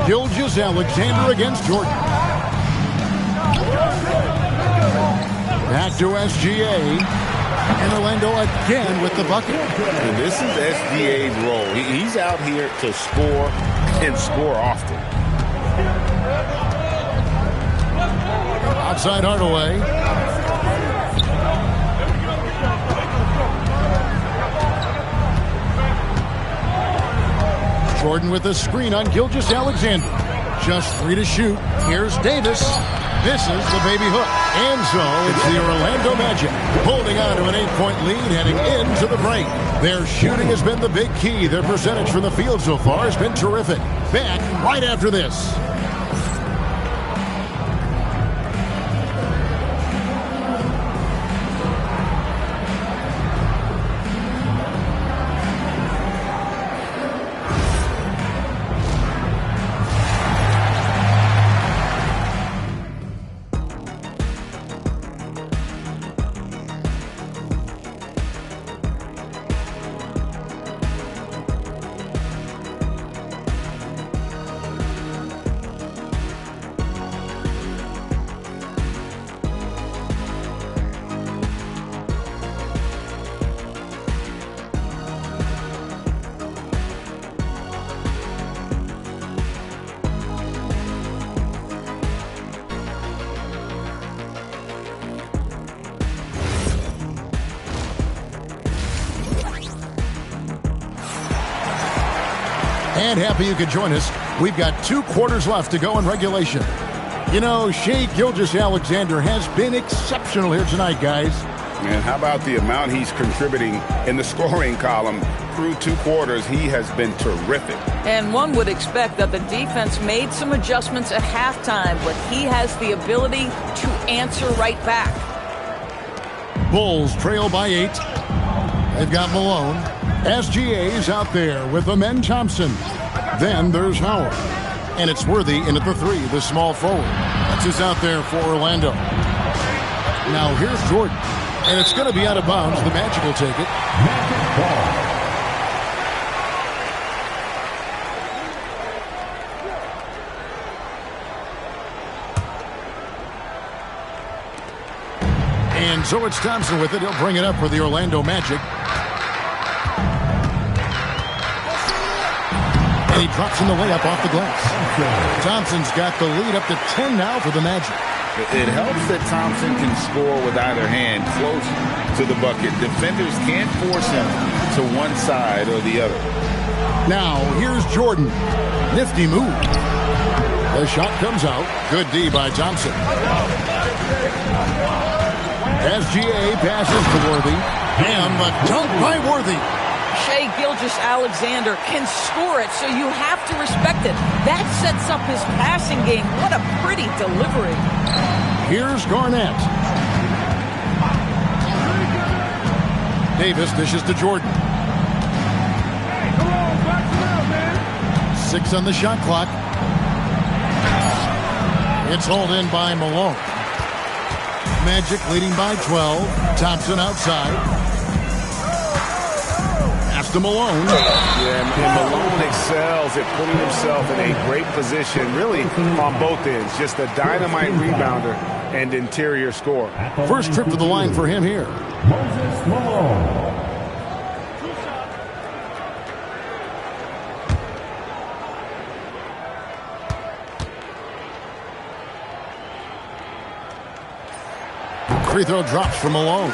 Gilgeous-Alexander against Jordan. Back to SGA. And Orlando again with the bucket. And this is SGA's role. He's out here to score and score often. Outside Hardaway. Jordan with a screen on Gilgeous-Alexander. Just 3 to shoot. Here's Davis. Misses the baby hook. And so it's the Orlando Magic holding on to an 8-point lead heading into the break. Their shooting has been the big key. Their percentage from the field so far has been terrific. Back right after this. And happy you could join us. We've got 2 quarters left to go in regulation. You know, Shai Gilgeous-Alexander has been exceptional here tonight, guys. And how about the amount he's contributing in the scoring column? Through 2 quarters, he has been terrific. And one would expect that the defense made some adjustments at halftime, but he has the ability to answer right back. Bulls trail by 8. They've got Malone. SGA's out there with Amen Thompson. Then there's Howard. And it's Worthy in at the 3, the small forward. That's who's out there for Orlando. Now here's Jordan. And it's going to be out of bounds. The Magic will take it. Magic ball. And so it's Thompson with it. He'll bring it up for the Orlando Magic. And he drops in the layup off the glass. Thompson's got the lead up to 10 now for the Magic. It helps that Thompson can score with either hand close to the bucket. Defenders can't force him to one side or the other. Now, here's Jordan. Nifty move. The shot comes out. Good D by Thompson. SGA passes to Worthy. And the dunk by Worthy. Shai Gilgeous-Alexander can score it, so you have to respect it. That sets up his passing game. What a pretty delivery. Here's Garnett. Davis dishes to Jordan. 6 on the shot clock. It's hauled in by Malone. Magic leading by 12. Thompson outside. Pass to Malone. Yeah, and Malone excels at putting himself in a great position, really on both ends. Just a dynamite rebounder and interior scorer. First trip to the line for him here. Moses Malone. Free throw drops for Malone.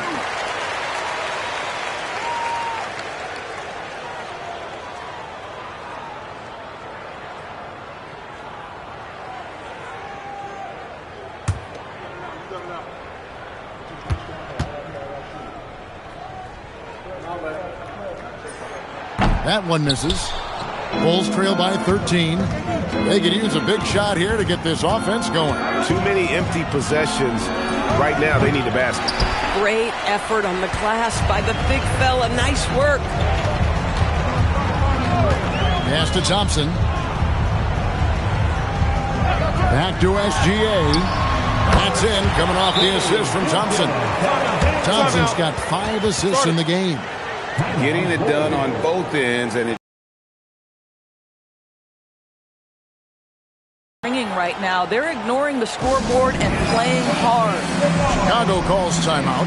That one misses. Bulls trail by 13. They could use a big shot here to get this offense going. Too many empty possessions. Right now, they need a basket. Great effort on the glass by the big fella. Nice work. Pass to Thompson. Back to SGA. That's in, coming off the assist from Thompson. Thompson's got 5 assists in the game. Getting it done on both ends, and right now. They're ignoring the scoreboard and playing hard. Chicago calls timeout.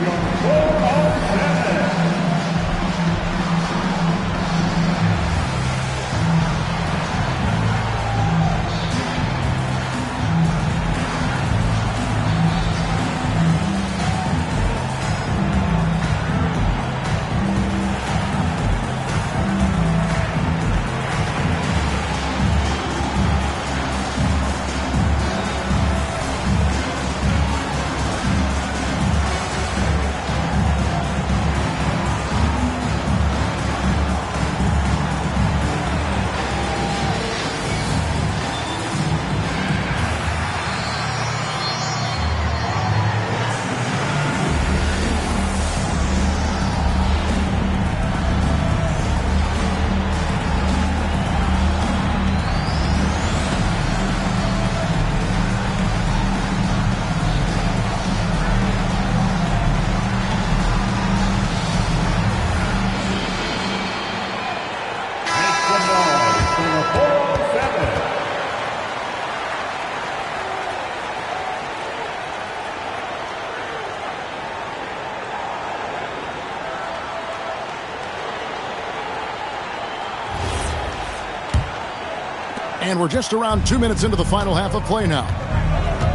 And we're just around 2 minutes into the final half of play now.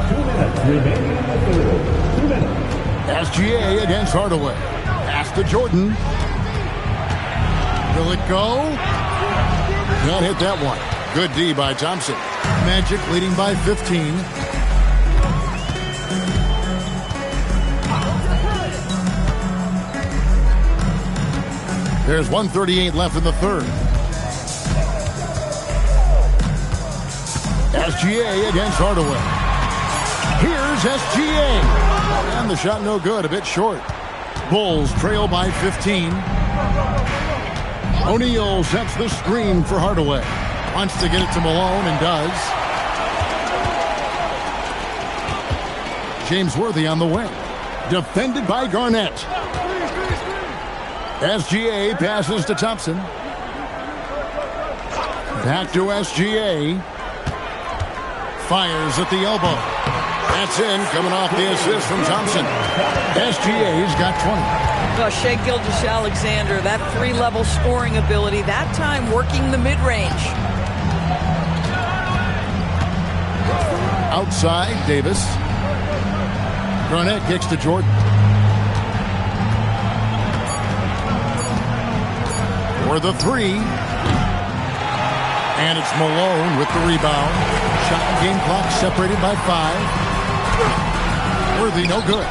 2 minutes remaining in the third. 2 minutes. SGA against Hardaway. Pass to Jordan. Will it go? Can't hit that one. Good D by Thompson. Magic leading by 15. There's 1:38 left in the third. SGA against Hardaway. Here's SGA. And the shot no good, a bit short. Bulls trail by 15. O'Neal sets the screen for Hardaway. Wants to get it to Malone and does. James Worthy on the wing. Defended by Garnett. SGA passes to Thompson. Back to SGA. Fires at the elbow. That's in, coming off the assist from Thompson. SGA's got 20. Shai Gilgeous-Alexander, that three-level scoring ability, that time working the mid-range. Outside, Davis. Garnett kicks to Jordan. For the three. And it's Malone with the rebound. Shot and game clock separated by 5. Worthy, no good.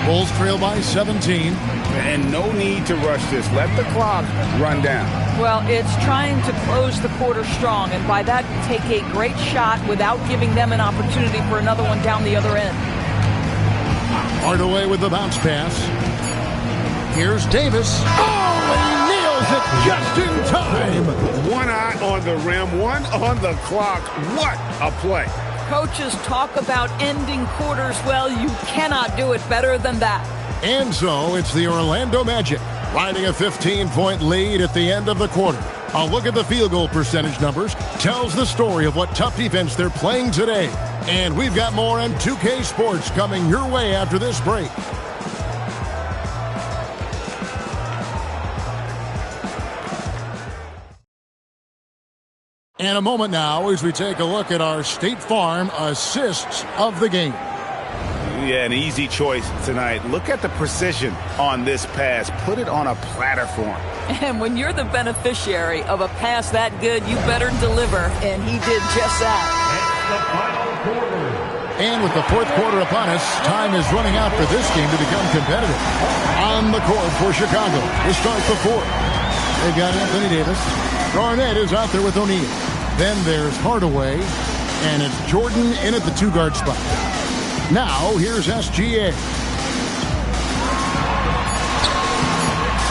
Bulls trail by 17. And no need to rush this. Let the clock run down. Well, it's trying to close the quarter strong, and by that, take a great shot without giving them an opportunity for another one down the other end. Hardaway with the bounce pass. Here's Davis. Oh, and he nails it just in time. One eye on the rim, one on the clock. What a play. Coaches talk about ending quarters. Well, you cannot do it better than that. And so it's the Orlando Magic riding a 15-point lead at the end of the quarter. A look at the field goal percentage numbers tells the story of what tough defense they're playing today. And we've got more on 2K Sports coming your way after this break. And a moment now as we take a look at our State Farm assists of the game. Yeah, an easy choice tonight. Look at the precision on this pass. Put it on a platter for him. And when you're the beneficiary of a pass that good, you better deliver. And he did just that. And with the fourth quarter upon us, time is running out for this game to become competitive. On the court for Chicago to start the fourth. They've got Anthony Davis. Garnett is out there with O'Neal. Then there's Hardaway. And it's Jordan in at the two-guard spot. Now, here's SGA.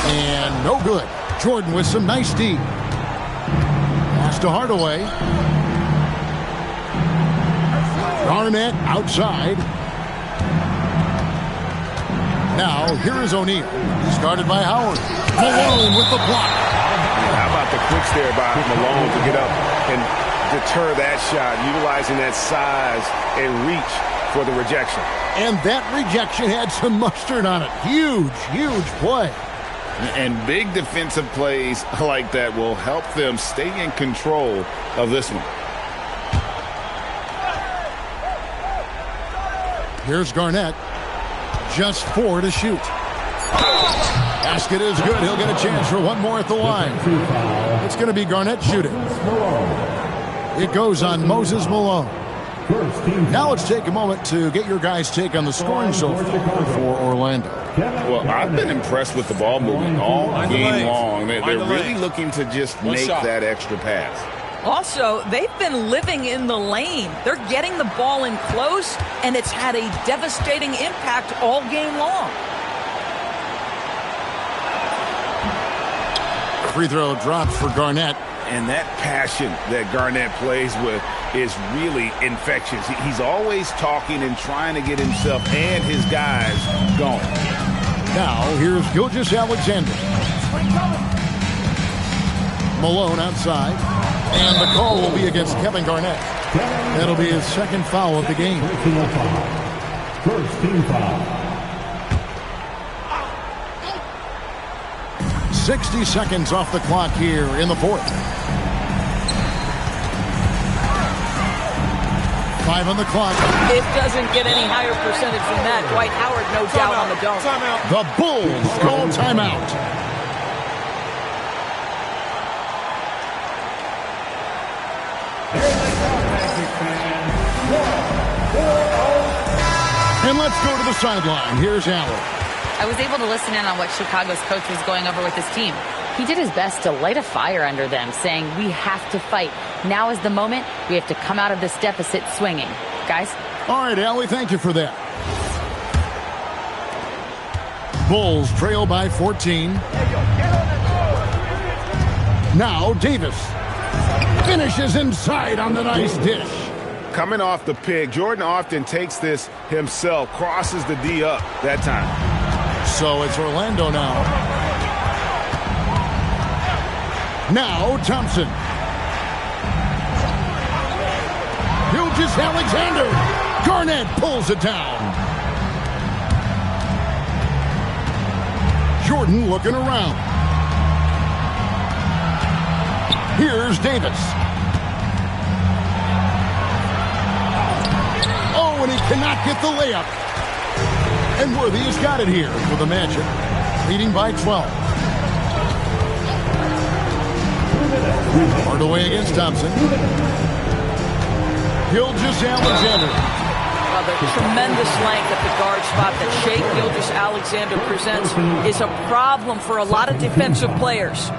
And no good. Jordan with some nice D. Pass to Hardaway. Garnett outside. Now, here is O'Neal. He's guarded by Howard. Malone with the block. How about the quicks there by Malone to get up and deter that shot, utilizing that size and reach for the rejection. And that rejection had some mustard on it. Huge, huge play. And big defensive plays like that will help them stay in control of this one. Here's Garnett. Just 4 to shoot. Basket is good. He'll get a chance for one more at the line. It's going to be Garnett shooting. It goes on Moses Malone. Now let's take a moment to get your guys' take on the scoring so far for Orlando. Well, I've been impressed with the ball movement all game long. They're really looking to just make that extra pass. Also, they've been living in the lane. They're getting the ball in close, and it's had a devastating impact all game long. Free throw drops for Garnett. And that passion that Garnett plays with is really infectious. He's always talking and trying to get himself and his guys going. Now, here's Gilgeous-Alexander. Malone outside. And the call will be against Kevin Garnett. That'll be his second foul of the game. First team foul. 60 seconds off the clock here in the fourth. 5 on the clock. It doesn't get any higher percentage than that. Dwight Howard, no doubt, on the dunk. The Bulls call timeout. And let's go to the sideline. Here's Allen. I was able to listen in on what Chicago's coach was going over with his team. He did his best to light a fire under them, saying, we have to fight. Now is the moment. We have to come out of this deficit swinging. Guys? All right, Allie, thank you for that. Bulls trail by 14. Now Davis finishes inside on the nice dish. Coming off the pick, Jordan often takes this himself, crosses the D up that time. So it's Orlando now. Now Thompson. Gilgeous-Alexander. Garnett pulls it down. Jordan looking around. Here's Davis. Oh, and he cannot get the layup. And Worthy has got it here for the Magic, leading by 12. Hardaway against Thompson. Gilgeous-Alexander. The tremendous length at the guard spot that Shai Gilgeous-Alexander presents is a problem for a lot of defensive players.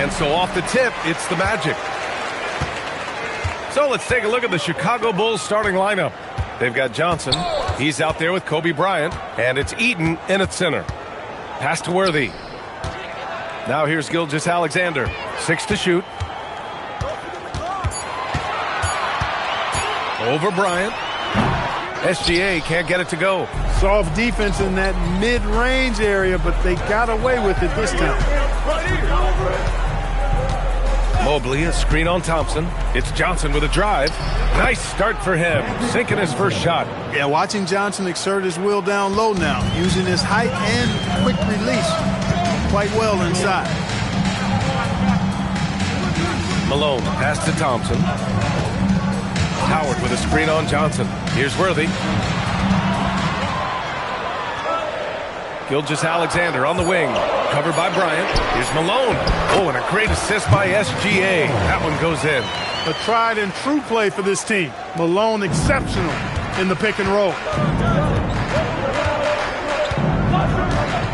And so off the tip, it's the Magic. So let's take a look at the Chicago Bulls starting lineup. They've got Johnson. He's out there with Kobe Bryant. And it's Eaton in at center. Pass to Worthy. Now here's Gilgeous-Alexander. 6 to shoot. Over Bryant. SGA can't get it to go. Soft defense in that mid-range area, but they got away with it this time. Mobley, a screen on Thompson. It's Johnson with a drive. Nice start for him, sinking his first shot. Yeah, watching Johnson exert his will down low now, using his height and quick release quite well inside. Malone, pass to Thompson. Howard with a screen on Johnson. Here's Worthy. Gilgeous-Alexander on the wing. Covered by Bryant. Here's Malone. Oh, and a great assist by SGA. That one goes in. A tried and true play for this team. Malone exceptional in the pick and roll.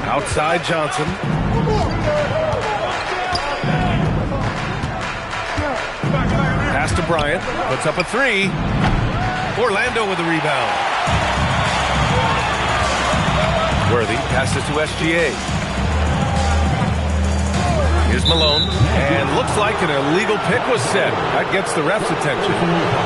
Outside Johnson. Pass to Bryant. Puts up a 3. Orlando with the rebound. Worthy passes to SGA. Here's Malone. And looks like an illegal pick was set. That gets the ref's attention.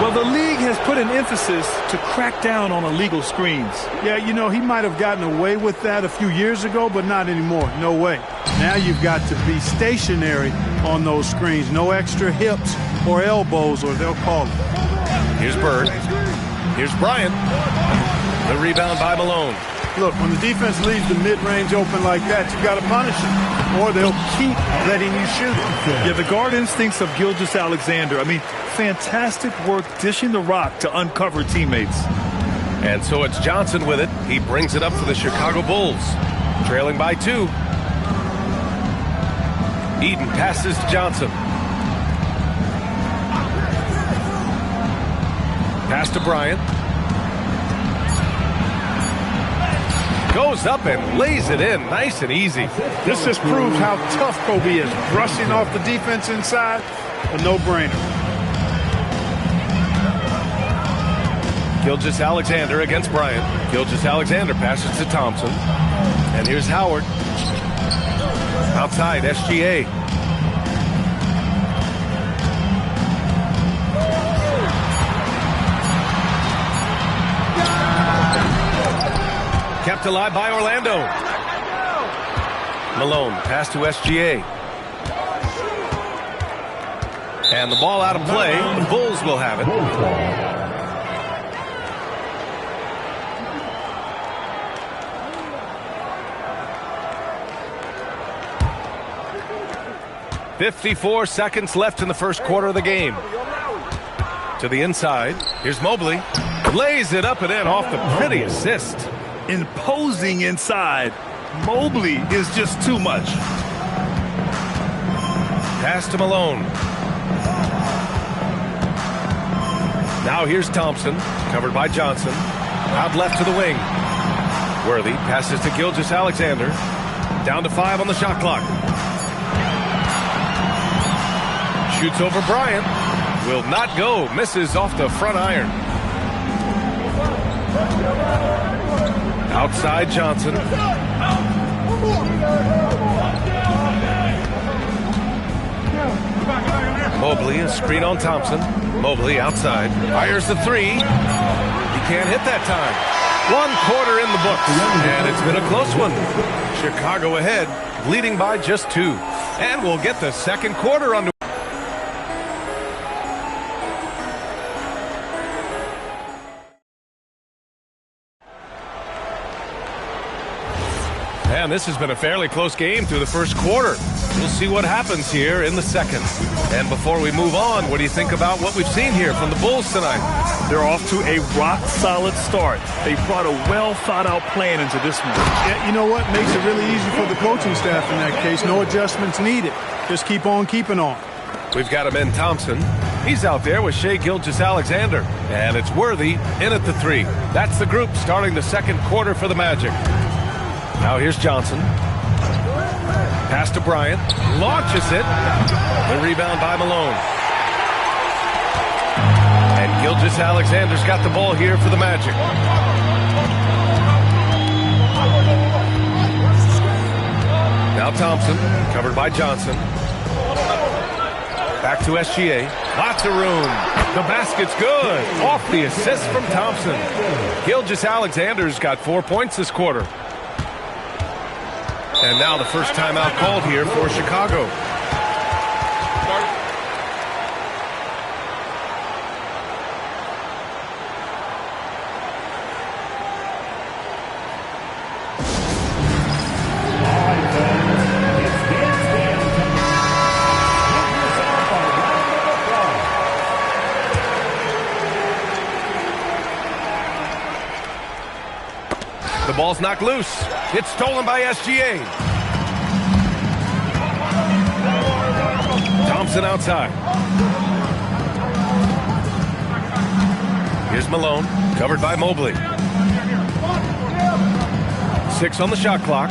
Well, the league has put an emphasis to crack down on illegal screens. Yeah, you know, he might have gotten away with that a few years ago, but not anymore. No way. Now you've got to be stationary on those screens. No extra hips or elbows, or they'll call it. Here's Bird. Here's Bryant. The rebound by Malone. Look, when the defense leaves the mid-range open like that, you got to punish them, or they'll keep letting you shoot it. Yeah, the guard instincts of Gilgeous-Alexander. I mean, fantastic work dishing the rock to uncover teammates. And so it's Johnson with it. He brings it up for the Chicago Bulls. Trailing by 2. Eaton passes to Johnson. Pass to Bryant. Goes up and lays it in nice and easy. This just proves how tough Kobe is. Brushing off the defense inside, a no-brainer. Gilgeous-Alexander against Bryant. Gilgeous-Alexander passes to Thompson. And here's Howard. Outside, SGA. Kept alive by Orlando. Malone, pass to SGA. And the ball out of play. The Bulls will have it. .54 seconds left in the first quarter of the game. To the inside. Here's Mobley. Lays it up and in off the pretty assist. Imposing inside. Mobley is just too much. Pass to Malone. Now here's Thompson, covered by Johnson. Out left to the wing. Worthy passes to Gilgeous-Alexander. Down to 5 on the shot clock. Shoots over Bryant. Will not go. Misses off the front iron. Outside Johnson. Mobley, a screen on Thompson. Mobley outside. Fires the 3. He can't hit that time. 1 quarter in the books. And it's been a close one. Chicago ahead, leading by just 2. And we'll get the second quarter underway. And this has been a fairly close game through the first quarter. We'll see what happens here in the second. And before we move on, what do you think about what we've seen here from the Bulls tonight? They're off to a rock-solid start. They brought a well-thought-out plan into this one. Yeah, you know what? Makes it really easy for the coaching staff in that case. No adjustments needed. Just keep on keeping on. We've got him in Thompson. He's out there with Shai Gilgeous-Alexander. And it's Worthy in at the 3. That's the group starting the second quarter for the Magic. Now here's Johnson. Pass to Bryant. Launches it. The rebound by Malone. And Gilgeous-Alexander's got the ball here for the Magic. Now Thompson, covered by Johnson. Back to SGA. Lots of room. The basket's good. Off the assist from Thompson. Gilgeous-Alexander's got 4 points this quarter. And now the first timeout called here for Chicago. The ball's knocked loose. It's stolen by SGA. Thompson outside. Here's Malone, covered by Mobley. 6 on the shot clock.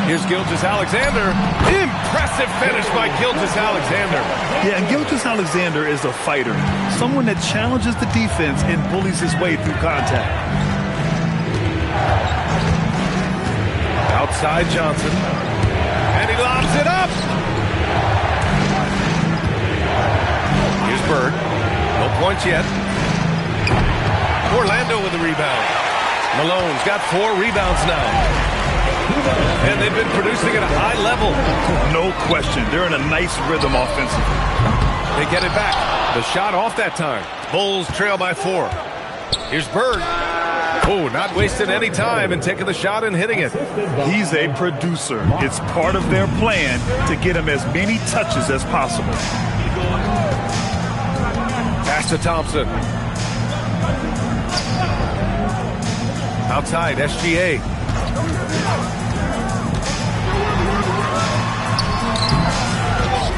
Here's Gilgeous-Alexander. Impressive finish by Gilgeous-Alexander. Yeah, and Gilgeous-Alexander is a fighter. Someone that challenges the defense and bullies his way through contact. Outside Johnson. And he lobs it up. Here's Bird. No points yet. Orlando with the rebound. Malone's got 4 rebounds now. And they've been producing at a high level. No question. They're in a nice rhythm offensively. They get it back. The shot off that time. Bulls trail by 4. Here's Bird. Oh, not wasting any time and taking the shot and hitting it. He's a producer. It's part of their plan to get him as many touches as possible. Pass to Thompson. Outside, SGA.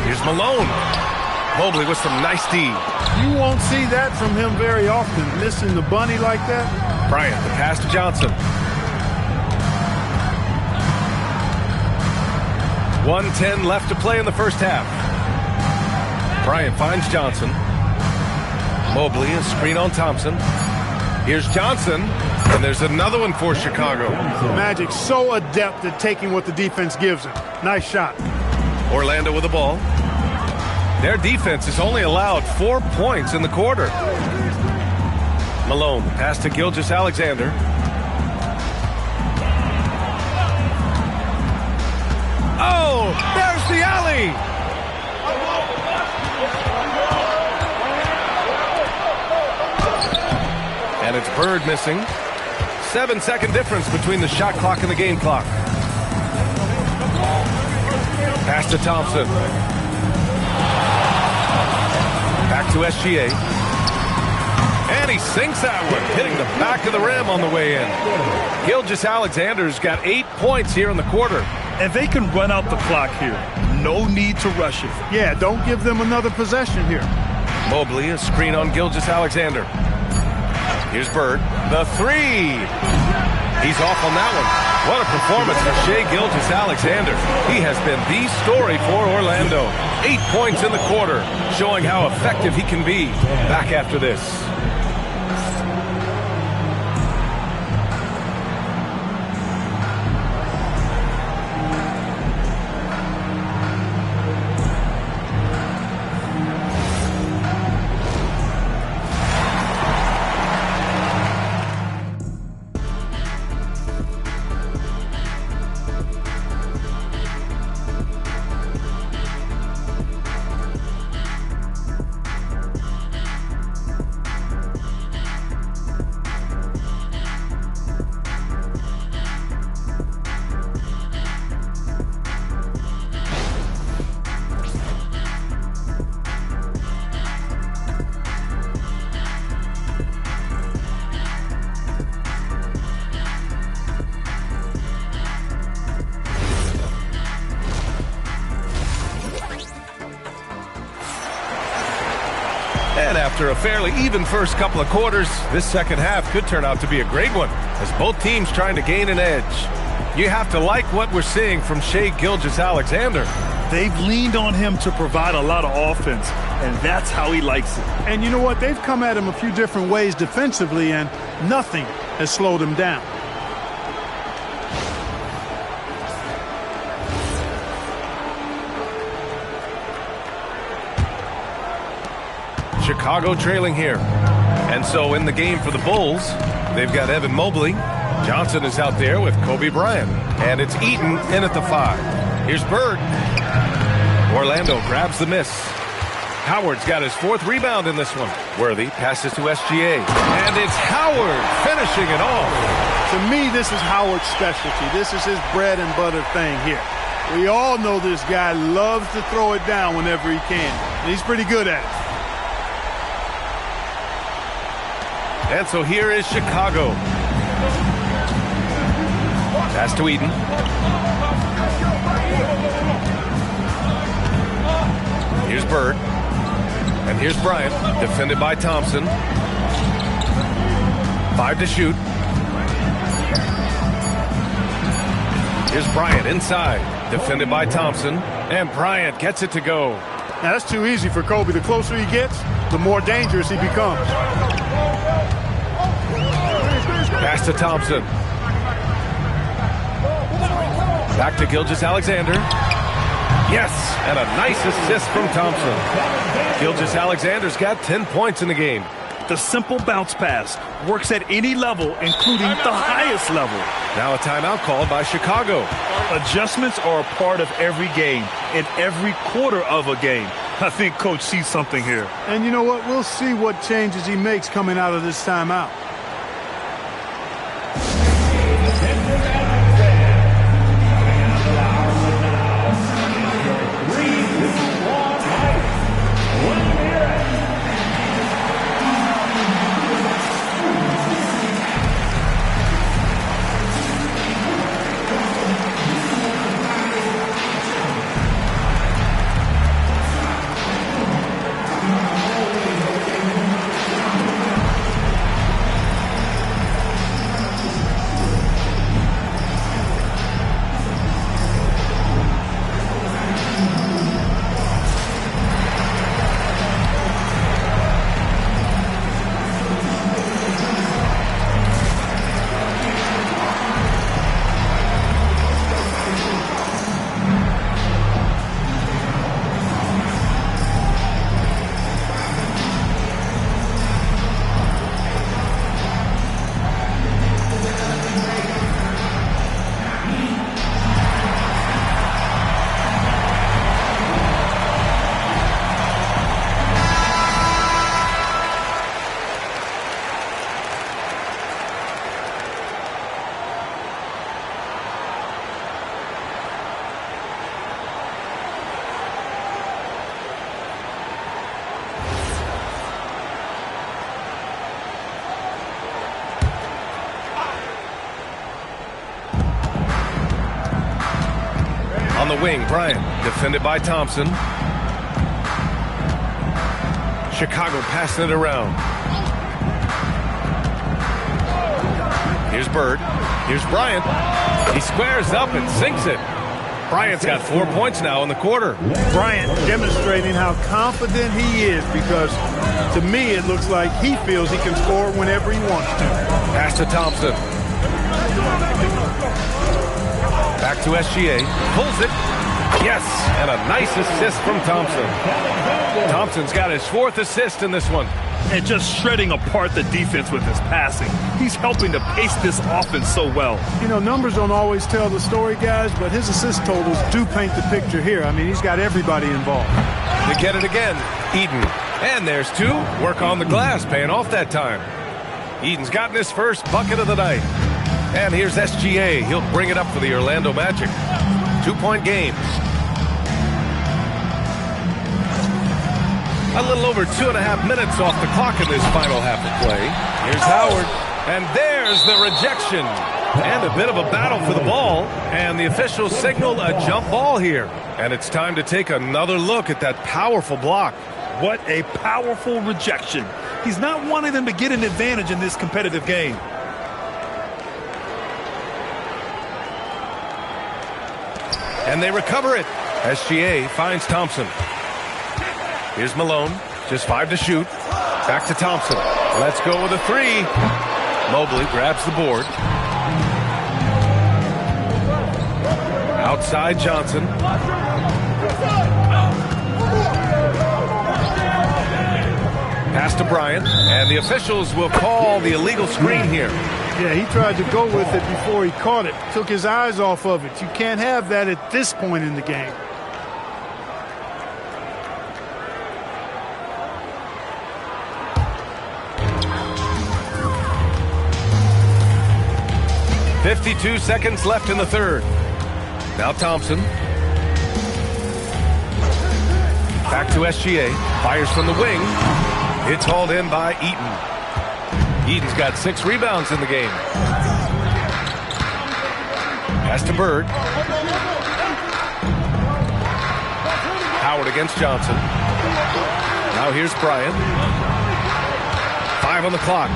Here's Malone. Mobley with some nice D. You won't see that from him very often, missing the bunny like that. Bryant, the pass to Johnson. 1:10 left to play in the first half. Bryant finds Johnson. Mobley, a screen on Thompson. Here's Johnson, and there's another one for Chicago. Magic so adept at taking what the defense gives him. Nice shot. Orlando with the ball. Their defense has only allowed 4 points in the quarter. Malone, pass to Gilgeous-Alexander. Oh, there's the alley. And it's Bird missing. 7-second difference between the shot clock and the game clock. Pass to Thompson. Back to SGA. And he sinks that one, hitting the back of the rim on the way in. Gilgeous-Alexander's got 8 points here in the quarter. And they can run out the clock here. No need to rush it. Yeah, don't give them another possession here. Mobley, a screen on Gilgeous-Alexander. Here's Bird. The 3. He's off on that one. What a performance for Shai Gilgeous-Alexander. He has been the story for Orlando. 8 points in the quarter, showing how effective he can be. Back after this. And after a fairly even first couple of quarters, this second half could turn out to be a great one, as both teams trying to gain an edge. You have to like what we're seeing from Shai Gilgeous-Alexander. They've leaned on him to provide a lot of offense, and that's how he likes it. And you know what? They've come at him a few different ways defensively, and nothing has slowed him down. Chicago trailing here. And so in the game for the Bulls, they've got Evan Mobley. Johnson is out there with Kobe Bryant. And it's Eaton in at the 5. Here's Bird. Orlando grabs the miss. Howard's got his 4th rebound in this one. Worthy passes to SGA. And it's Howard finishing it off. To me, this is Howard's specialty. This is his bread and butter thing here. We all know this guy loves to throw it down whenever he can. And he's pretty good at it. And so here is Chicago. Pass to Eden. Here's Bird. And here's Bryant, defended by Thompson. 5 to shoot. Here's Bryant inside, defended by Thompson. And Bryant gets it to go. Now, that's too easy for Kobe. The closer he gets, the more dangerous he becomes. Pass to Thompson. Back to Gilgeous-Alexander. Yes, and a nice assist from Thompson. Gilgeous-Alexander's got 10 points in the game. The simple bounce pass works at any level, including the highest level. Now a timeout called by Chicago. Adjustments are a part of every game, in every quarter of a game. I think Coach sees something here. And you know what? We'll see what changes he makes coming out of this timeout. On the wing, Bryant, defended by Thompson. Chicago passing it around. Here's Bird. Here's Bryant. He squares up and sinks it. Bryant's got 4 points now in the quarter. Bryant demonstrating how confident he is, because to me it looks like he feels he can score whenever he wants to. Pass to Thompson. Back to SGA. Pulls it. Yes, and a nice assist from Thompson. Thompson's got his 4th assist in this one. And just shredding apart the defense with his passing. He's helping to pace this offense so well. You know, numbers don't always tell the story, guys, but his assist totals do paint the picture here. I mean, he's got everybody involved. They get it again. Eden. And there's 2. Work on the glass, paying off that time. Eden's gotten his first bucket of the night. And here's SGA. He'll bring it up for the Orlando Magic. 2-point game. A little over 2.5 minutes off the clock in this final half of play. Here's Howard. And there's the rejection. And a bit of a battle for the ball. And the officials signal a jump ball here. And it's time to take another look at that powerful block. What a powerful rejection. He's not wanting them to get an advantage in this competitive game. And they recover it. SGA finds Thompson. Here's Malone. Just 5 to shoot. Back to Thompson. Let's go with a 3. Mobley grabs the board. Outside Johnson. Pass to Bryant. And the officials will call the illegal screen here. Yeah, he tried to go with it before he caught it. Took his eyes off of it. You can't have that at this point in the game. .52 seconds left in the third. Now Thompson. Back to SGA. Fires from the wing. It's hauled in by Eaton. Eaton's got 6 rebounds in the game. Pass to Bird. Howard against Johnson. Now here's Bryant. 5 on the clock.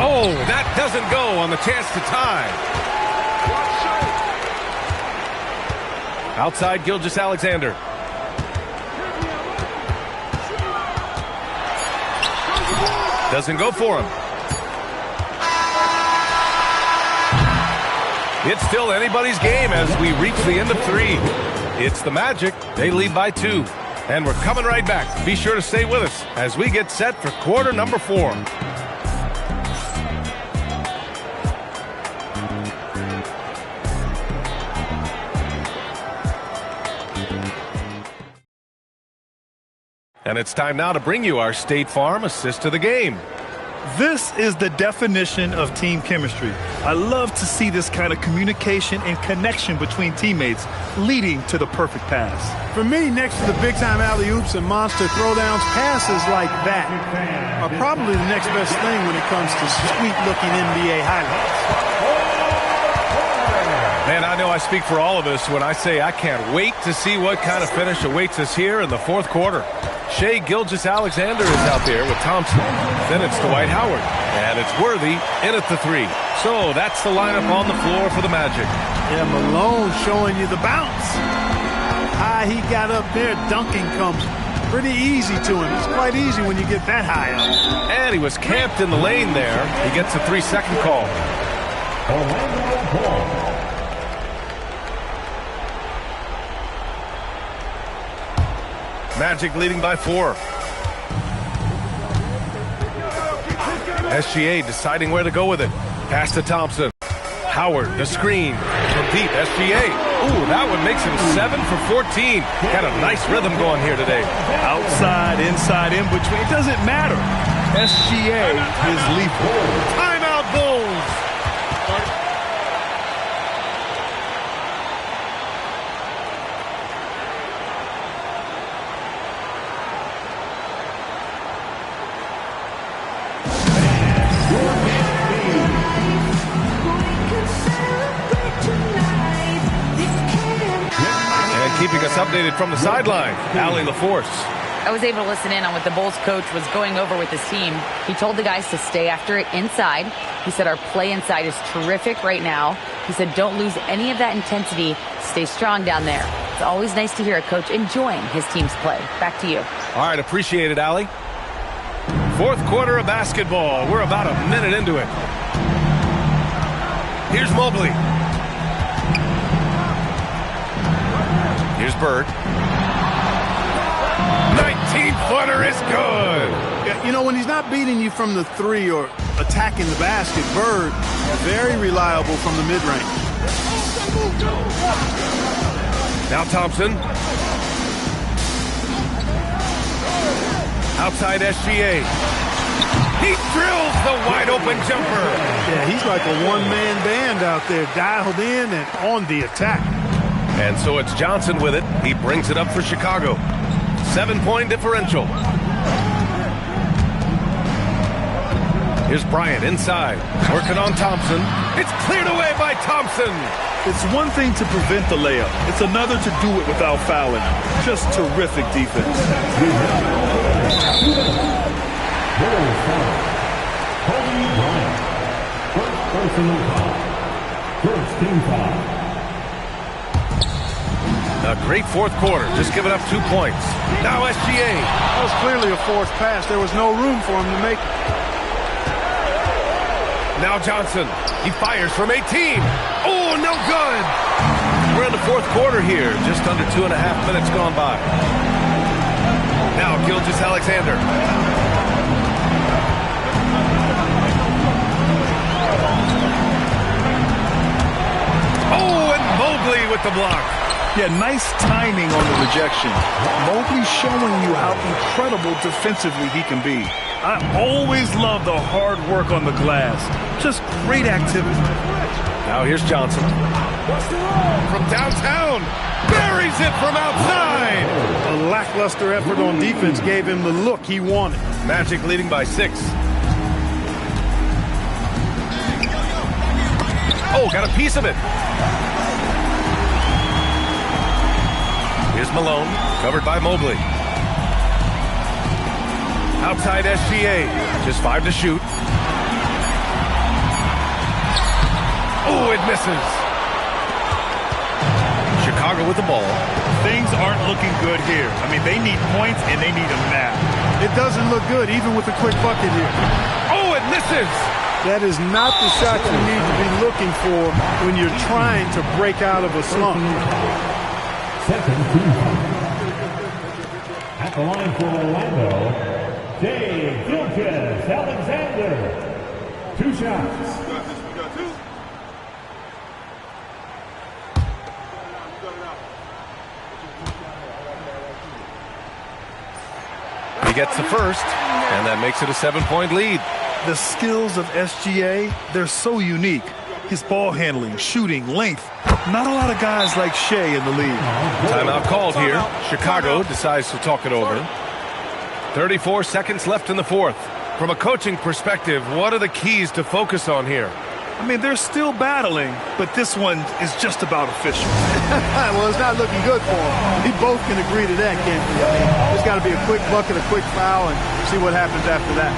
Oh, that doesn't go on the chance to tie. Outside Gilgeous-Alexander. Doesn't go for him. It's still anybody's game as we reach the end of 3. It's the Magic. They lead by 2. And we're coming right back. Be sure to stay with us as we get set for quarter number 4. And it's time now to bring you our State Farm assist to the game. This is the definition of team chemistry. I love to see this kind of communication and connection between teammates leading to the perfect pass. For me, next to the big-time alley-oops and monster throwdowns, passes like that are probably the next best thing when it comes to sweet-looking NBA highlights. Man, I know I speak for all of us when I say I can't wait to see what kind of finish awaits us here in the fourth quarter. Shai Gilgeous-Alexander is out there with Thompson. Then it's Dwight Howard. And it's Worthy in at the 3. So that's the lineup on the floor for the Magic. Yeah, Malone showing you the bounce. High he got up there, dunking comes pretty easy to him. It's quite easy when you get that high up. And he was camped in the lane there. He gets a 3-second call. Magic leading by 4. SGA deciding where to go with it. Pass to Thompson. Howard, the screen. From deep, SGA. Ooh, that one makes him 7 for 14. Got a nice rhythm going here today. Outside, inside, in between. It doesn't matter. SGA is lethal. Timeout Bulls. Keeping us updated from the sideline, Allie LaForce. I was able to listen in on what the Bulls coach was going over with his team. He told the guys to stay after it inside. He said our play inside is terrific right now. He said don't lose any of that intensity. Stay strong down there. It's always nice to hear a coach enjoying his team's play. Back to you. All right, appreciate it, Allie. Fourth quarter of basketball. We're about a minute into it. Here's Mobley. Here's Bird. 19-footer is good. Yeah, you know, when he's not beating you from the 3 or attacking the basket, Bird, very reliable from the mid-range. Now Thompson. Outside SGA. He drills the wide-open jumper. Yeah, he's like a one-man band out there, dialed in and on the attack. And so it's Johnson with it. He brings it up for Chicago. 7-point differential. Here's Bryant inside. Working on Thompson. It's cleared away by Thompson. It's one thing to prevent the layup. It's another to do it without fouling. Just terrific defense. Personal foul. First team foul. A great fourth quarter, just giving up 2 points. Now SGA. That was clearly a forced pass. There was no room for him to make it. Now Johnson. He fires from 18. Oh, no good. We're in the fourth quarter here. Just under 2.5 minutes gone by. Now Gilgeous-Alexander. Oh, and Mobley with the block. Yeah, nice timing on the rejection. Mobley showing you how incredible defensively he can be. I always love the hard work on the glass. Just great activity. Now here's Johnson. From downtown. Buries it from outside. A lackluster effort on defense gave him the look he wanted. Magic leading by 6. Oh, got a piece of it. Here's Malone, covered by Mobley. Outside SGA, just 5 to shoot. Oh, it misses. Chicago with the ball. Things aren't looking good here. I mean, they need points and they need them now. It doesn't look good, even with a quick bucket here. Oh, it misses. That is not the shot you need to be looking for when you're trying to break out of a slump. Second team foul. At the line for Orlando, Shai Gilgeous-Alexander. 2 shots. He gets the first, and that makes it a 7-point lead. The skills of SGA, they're so unique. His ball handling, shooting, length. Not a lot of guys like Shai in the league. Timeout called here. Chicago decides to talk it over. 34 seconds left in the fourth. From a coaching perspective, what are the keys to focus on here? I mean, they're still battling, but this one is just about official. Well, it's not looking good for him. We both can agree to that, can't we? I mean, there's got to be a quick bucket, a quick foul, and see what happens after that.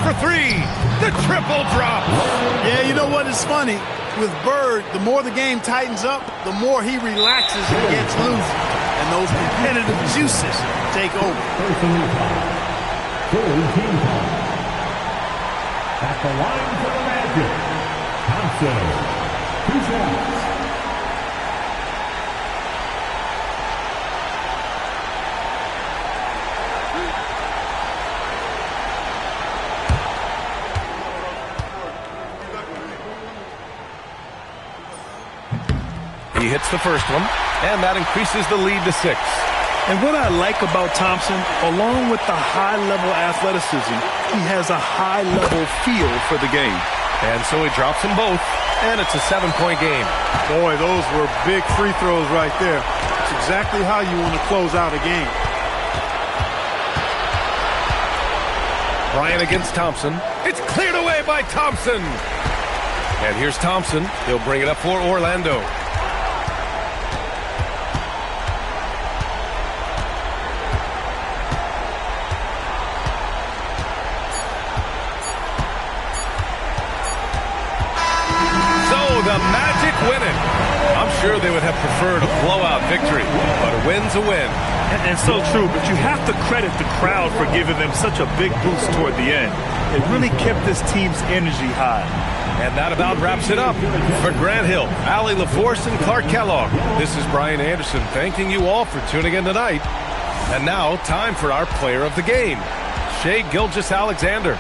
For 3, the triple drop. Yeah, you know what is funny? With Bird, the more the game tightens up, the more he relaxes and gets loose. And those competitive juices take over. Personal foul. Third team foul. At the line for the Magic, Thompson. 2 shots. He hits the first one, and that increases the lead to 6. And what I like about Thompson, along with the high-level athleticism, he has a high-level feel for the game. And so he drops them both, and it's a 7-point game. Boy, those were big free throws right there. It's exactly how you want to close out a game. Bryant against Thompson. It's cleared away by Thompson. And here's Thompson. He'll bring it up for Orlando. winning. I'm sure they would have preferred a blowout victory, but a win's a win. And so true, but you have to credit the crowd for giving them such a big boost toward the end. It really kept this team's energy high. And that about wraps it up. For Grant Hill, Allie LaForce, and Clark Kellogg, this is Brian Anderson thanking you all for tuning in tonight. And now, time for our player of the game, Shai Gilgeous-Alexander.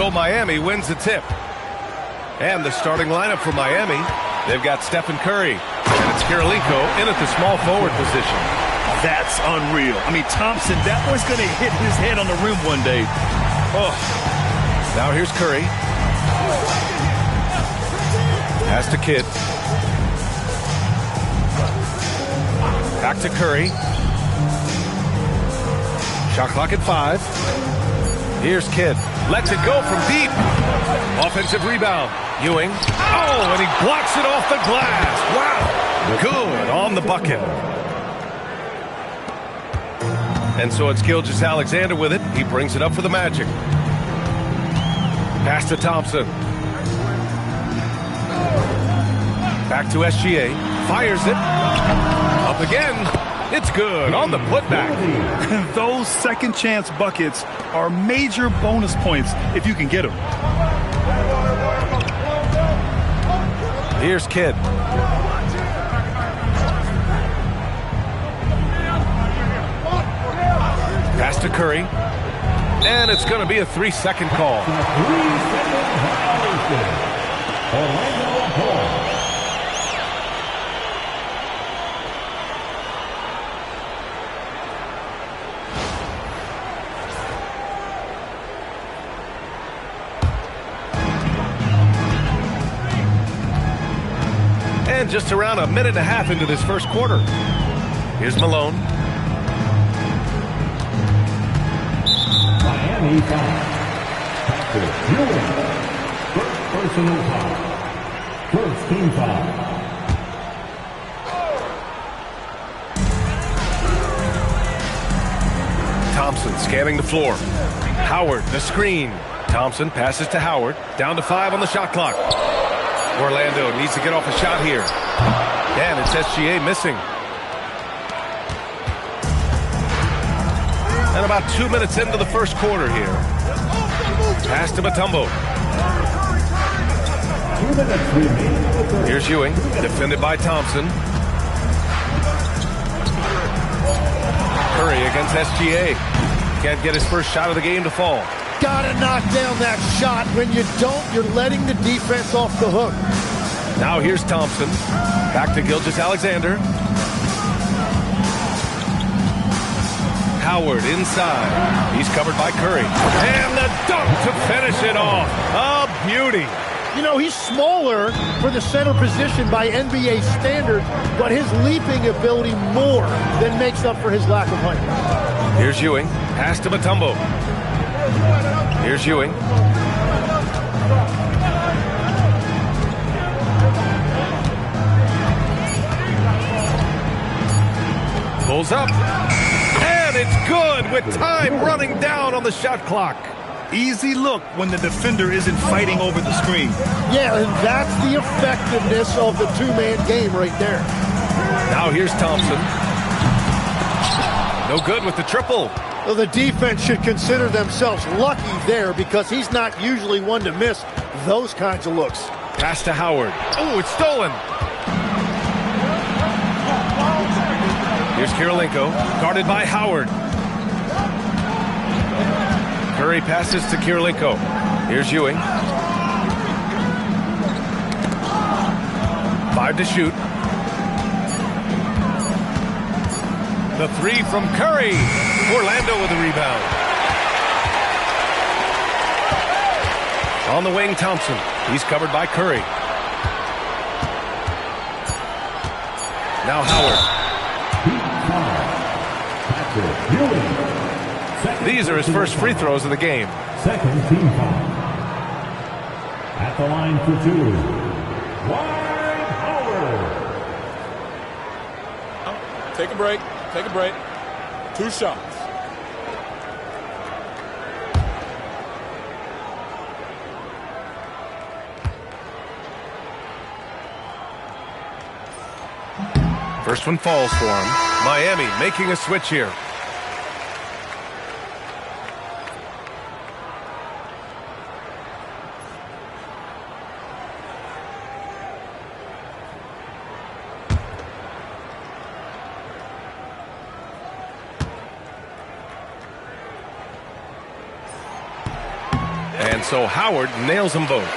So Miami wins the tip. And the starting lineup for Miami, they've got Stephen Curry. And it's Kirilenko in at the small forward position. That's unreal. I mean, Thompson, that boy's going to hit his head on the rim one day. Oh. Now here's Curry. Pass to Kidd. Back to Curry. Shot clock at 5. Here's Kidd. Lets it go from deep. Offensive rebound. Ewing. Oh, and he blocks it off the glass. Wow. Good on the bucket. And so it's Gilgeous-Alexander with it. He brings it up for the Magic. Pass to Thompson. Back to SGA. Fires it. Up again. It's good on the putback. Those second chance buckets are major bonus points if you can get them. Here's Kidd. Pass to Curry. And it's going to be a 3-second call. And just around a minute and a half into this first quarter. Here's Malone. Miami foul. Patrick Ewing. First personal foul. First team foul. Thompson scanning the floor. Howard, the screen. Thompson passes to Howard. Down to 5 on the shot clock. Orlando needs to get off a shot here. And it's SGA missing. And about 2 minutes into the first quarter here. Pass to Mutombo. Here's Ewing, defended by Thompson. Curry against SGA. Can't get his first shot of the game to fall. Gotta knock down that shot. When you don't, you're letting the defense off the hook. Now here's Thompson. Back to Gilgeous-Alexander. Howard inside. He's covered by Curry. And the dunk to finish it off. A beauty. You know, he's smaller for the center position by NBA standards, but his leaping ability more than makes up for his lack of height. Here's Ewing. Pass to Mutombo. Here's Ewing. Pulls up. And it's good with time running down on the shot clock. Easy look when the defender isn't fighting over the screen. Yeah, and that's the effectiveness of the two-man game right there. Now here's Thompson. No good with the triple. Well, the defense should consider themselves lucky there because he's not usually one to miss those kinds of looks. Pass to Howard. Oh, it's stolen. Here's Kirilenko, guarded by Howard. Curry passes to Kirilenko. Here's Ewing. 5 to shoot. The 3 from Curry. Orlando with the rebound. On the wing, Thompson. He's covered by Curry. Now Howard. These are his first free throws of the game. Second team foul. At the line for 2. Dwight Howard. Take a break. Take a break. 2 shots. First one falls for him. Miami making a switch here. And so Howard nails them both.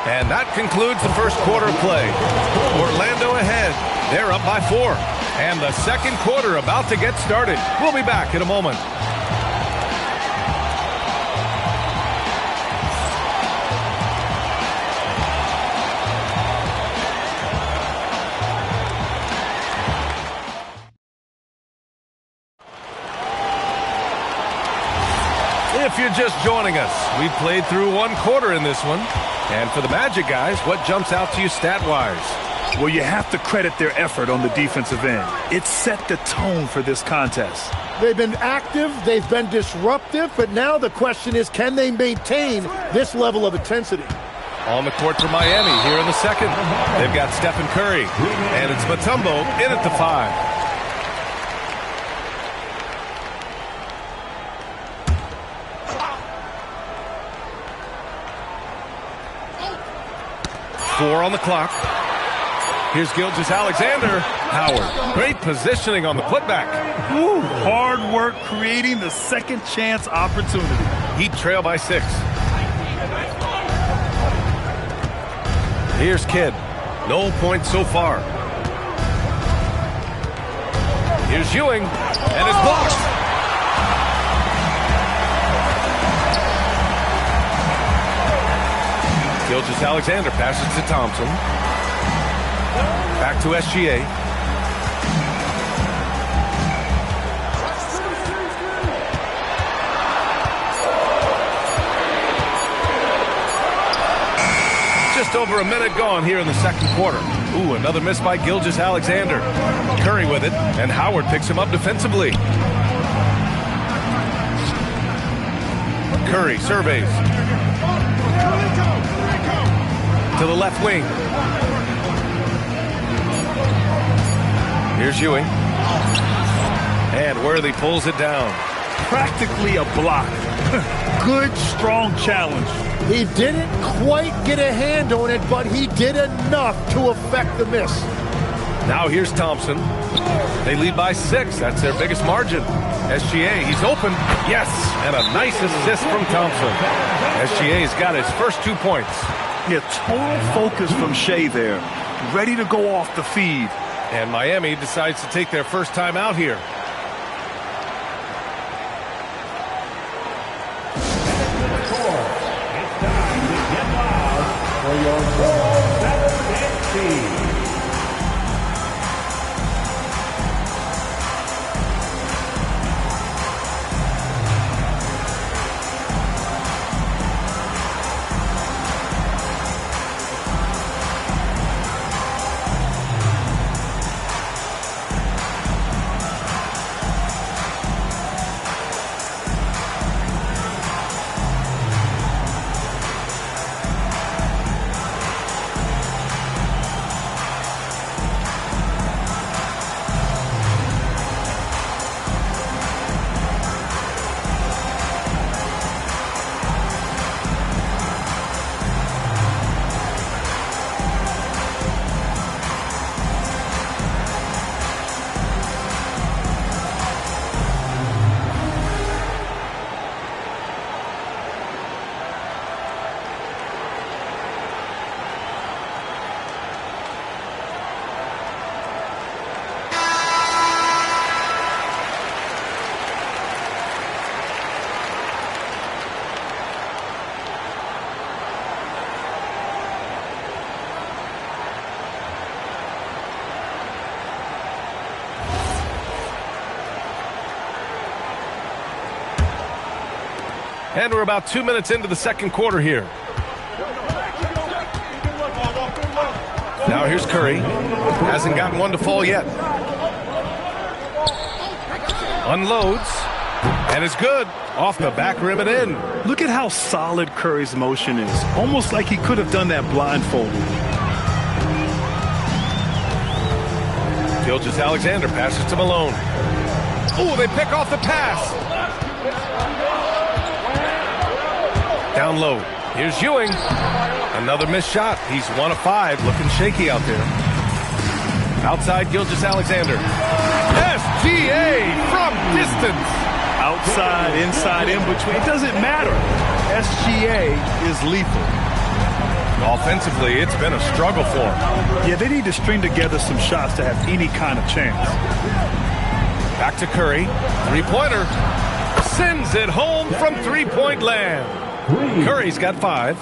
And that concludes the first quarter of play. Orlando ahead. They're up by 4. And the second quarter about to get started. We'll be back in a moment. If you're just joining us, we've played through one quarter in this one. And for the Magic guys, what jumps out to you stat-wise? Well, you have to credit their effort on the defensive end. It set the tone for this contest. They've been active, they've been disruptive, but now the question is, can they maintain this level of intensity? On the court for Miami here in the second. They've got Stephen Curry, and it's Mutombo in at the 5. Four on the clock. Here's Gilgeous-Alexander. Howard. Great positioning on the putback. Ooh, hard work creating the second chance opportunity. Heat trail by 6. Here's Kidd. No points so far. Here's Ewing. And it's blocked. Gilgeous-Alexander passes to Thompson. Back to SGA. Just over a minute gone here in the second quarter. Ooh, another miss by Gilgeous-Alexander. Curry with it, and Howard picks him up defensively. Curry surveys. To the left wing. Here's Ewing. And Worthy pulls it down. Practically a block. Good, strong challenge. He didn't quite get a hand on it, but he did enough to affect the miss. Now here's Thompson. They lead by 6. That's their biggest margin. SGA, he's open. Yes, and a nice assist from Thompson. SGA's got his first 2 points. Yeah, total focus from Shea there. Ready to go off the feed. And Miami decides to take their first time out here. It's time to get loud for your World Next team. And we're about 2 minutes into the second quarter here. Now here's Curry. Hasn't gotten one to fall yet. Unloads. And it's good. Off the back rim and in. Look at how solid Curry's motion is. Almost like he could have done that blindfolded. Gilgeous-Alexander passes to Malone. Oh, they pick off the pass. Down low. Here's Ewing. Another missed shot. He's 1 of 5. Looking shaky out there. Outside Gilgeous-Alexander. Yes! SGA from distance. Outside, inside, in between. It doesn't matter. SGA is lethal. Offensively, it's been a struggle for him. Yeah, they need to string together some shots to have any kind of chance. Back to Curry. Three-pointer. Sends it home from three-point land. Curry's got 5.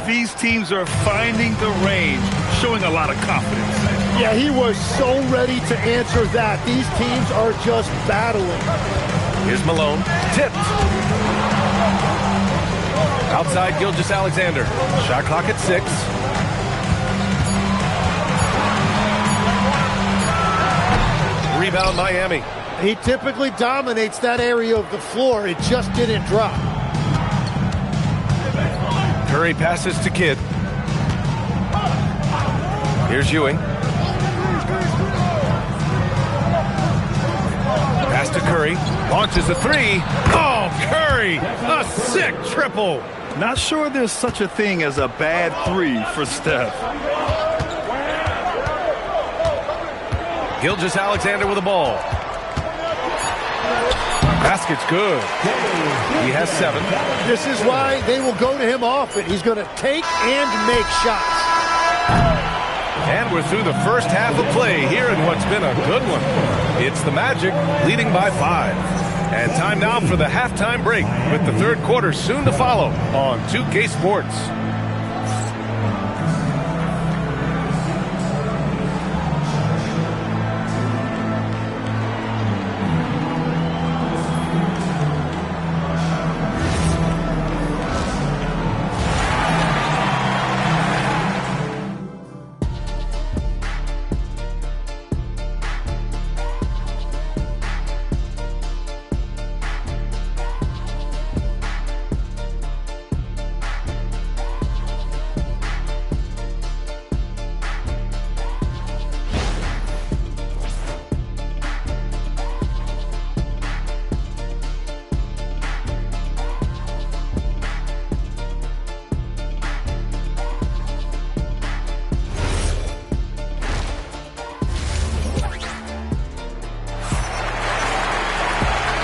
These teams are finding the range, showing a lot of confidence. Yeah, he was so ready to answer that. These teams are just battling. Here's Malone. Tipped. Outside Gilgeous-Alexander. Shot clock at 6. Rebound Miami. He typically dominates that area of the floor. It just didn't drop. Curry passes to Kidd. Here's Ewing. Pass to Curry. Launches a 3. Oh, Curry! A sick triple. Not sure there's such a thing as a bad 3 for Steph. Gilgeous-Alexander with the ball. Basket's good. He has 7. This is why they will go to him often. He's going to take and make shots. And we're through the first half of play here in what's been a good one. It's the Magic leading by 5. And time now for the halftime break with the third quarter soon to follow on 2K Sports.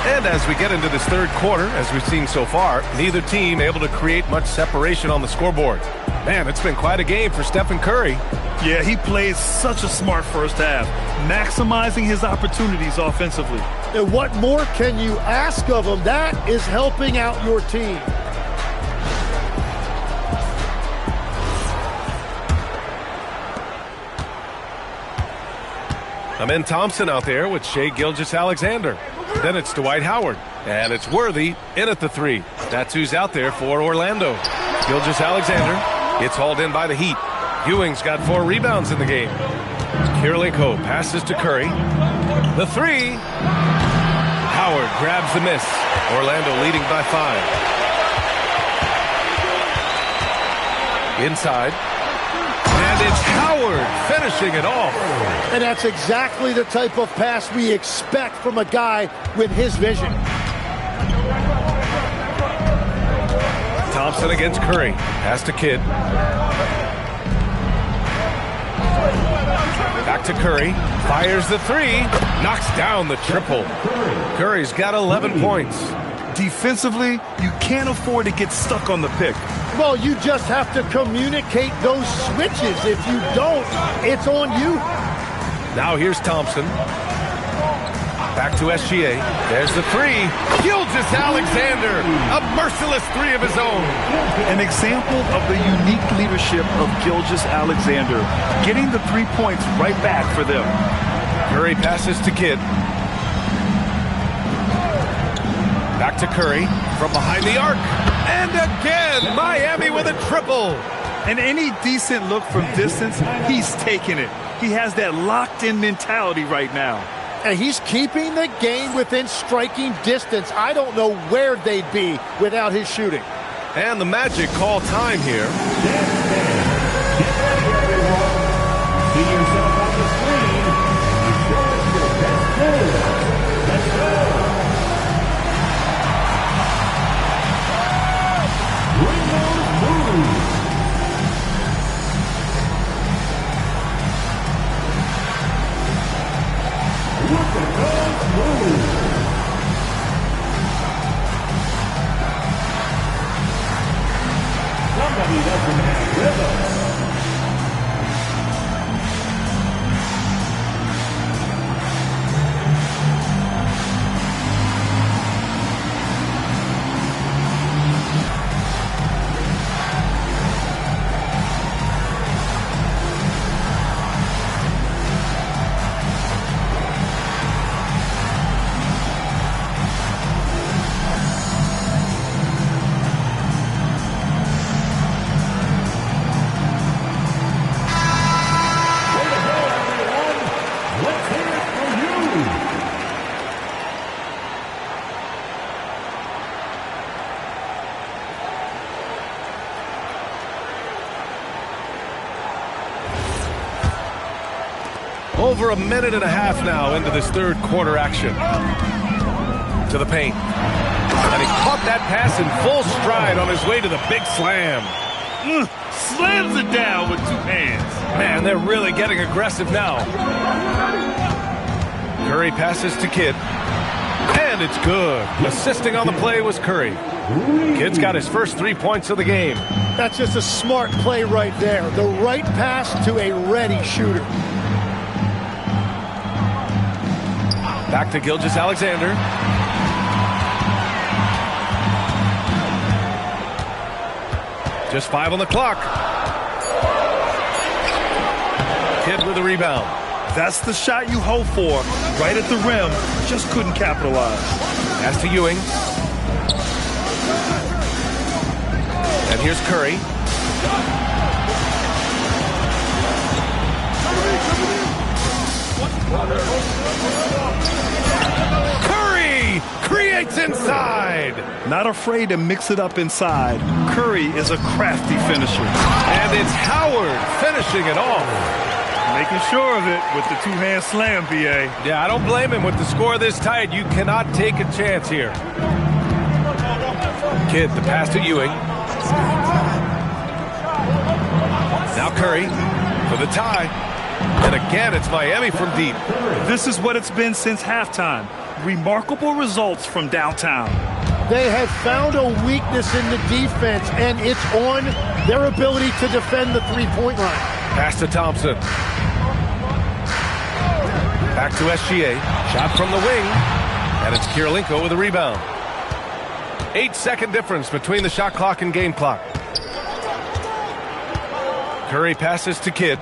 And as we get into this third quarter, as we've seen so far, neither team able to create much separation on the scoreboard. Man, it's been quite a game for Stephen Curry. Yeah, he plays such a smart first half, maximizing his opportunities offensively. And what more can you ask of him? That is helping out your team. Amen Thompson out there with Shai Gilgeous-Alexander. Then it's Dwight Howard. And it's Worthy in at the 3. That's who's out there for Orlando. Gilgeous-Alexander gets hauled in by the Heat. Ewing's got 4 rebounds in the game. Kirilenko passes to Curry. The 3. Howard grabs the miss. Orlando leading by 5. Inside. And it's Howard finishing it off. And that's exactly the type of pass we expect from a guy with his vision. Thompson against Curry. Pass to Kidd. Back to Curry. Fires the 3. Knocks down the triple. Curry's got 11 points. Defensively, you can't afford to get stuck on the pick. Well, you just have to communicate those switches. If you don't, it's on you. Now here's Thompson. Back to SGA. There's the 3. Gilgeous-Alexander. A merciless 3 of his own. An example of the unique leadership of Gilgeous-Alexander. Getting the 3 points right back for them. Curry passes to Kidd. Back to Curry from behind the arc. And again, Miami with a triple. And any decent look from distance, he's taking it. He has that locked-in mentality right now. And he's keeping the game within striking distance. I don't know where they'd be without his shooting. And the Magic call time here. See yourself on the screen. Show us your best move. Let's go. With the Somebody doesn't have rhythm. Over a minute and a half now into this third quarter action. To the paint. And he caught that pass in full stride on his way to the big slam. Slams it down with two hands. Man, they're really getting aggressive now. Curry passes to Kidd. And it's good. Assisting on the play was Curry. Kidd's got his first 3 points of the game. That's just a smart play right there. The right pass to a ready shooter. Back to Gilgeous-Alexander. Just 5 on the clock. Kidd with a rebound. That's the shot you hope for. Right at the rim. Just couldn't capitalize. Pass to Ewing. And here's Curry. Curry creates inside. Not afraid to mix it up inside. Curry is a crafty finisher. And it's Howard finishing it off. Making sure of it with the two-hand slam, B.A. Yeah, I don't blame him. With the score this tight, you cannot take a chance here. Kidd, the pass to Ewing. Now Curry for the tie. And again, it's Miami from deep. This is what it's been since halftime. Remarkable results from downtown. They have found a weakness in the defense, and it's on their ability to defend the three-point line. Pass to Thompson. Back to SGA. Shot from the wing. And it's Kirilenko with a rebound. 8-second difference between the shot clock and game clock. Curry passes to Kidd.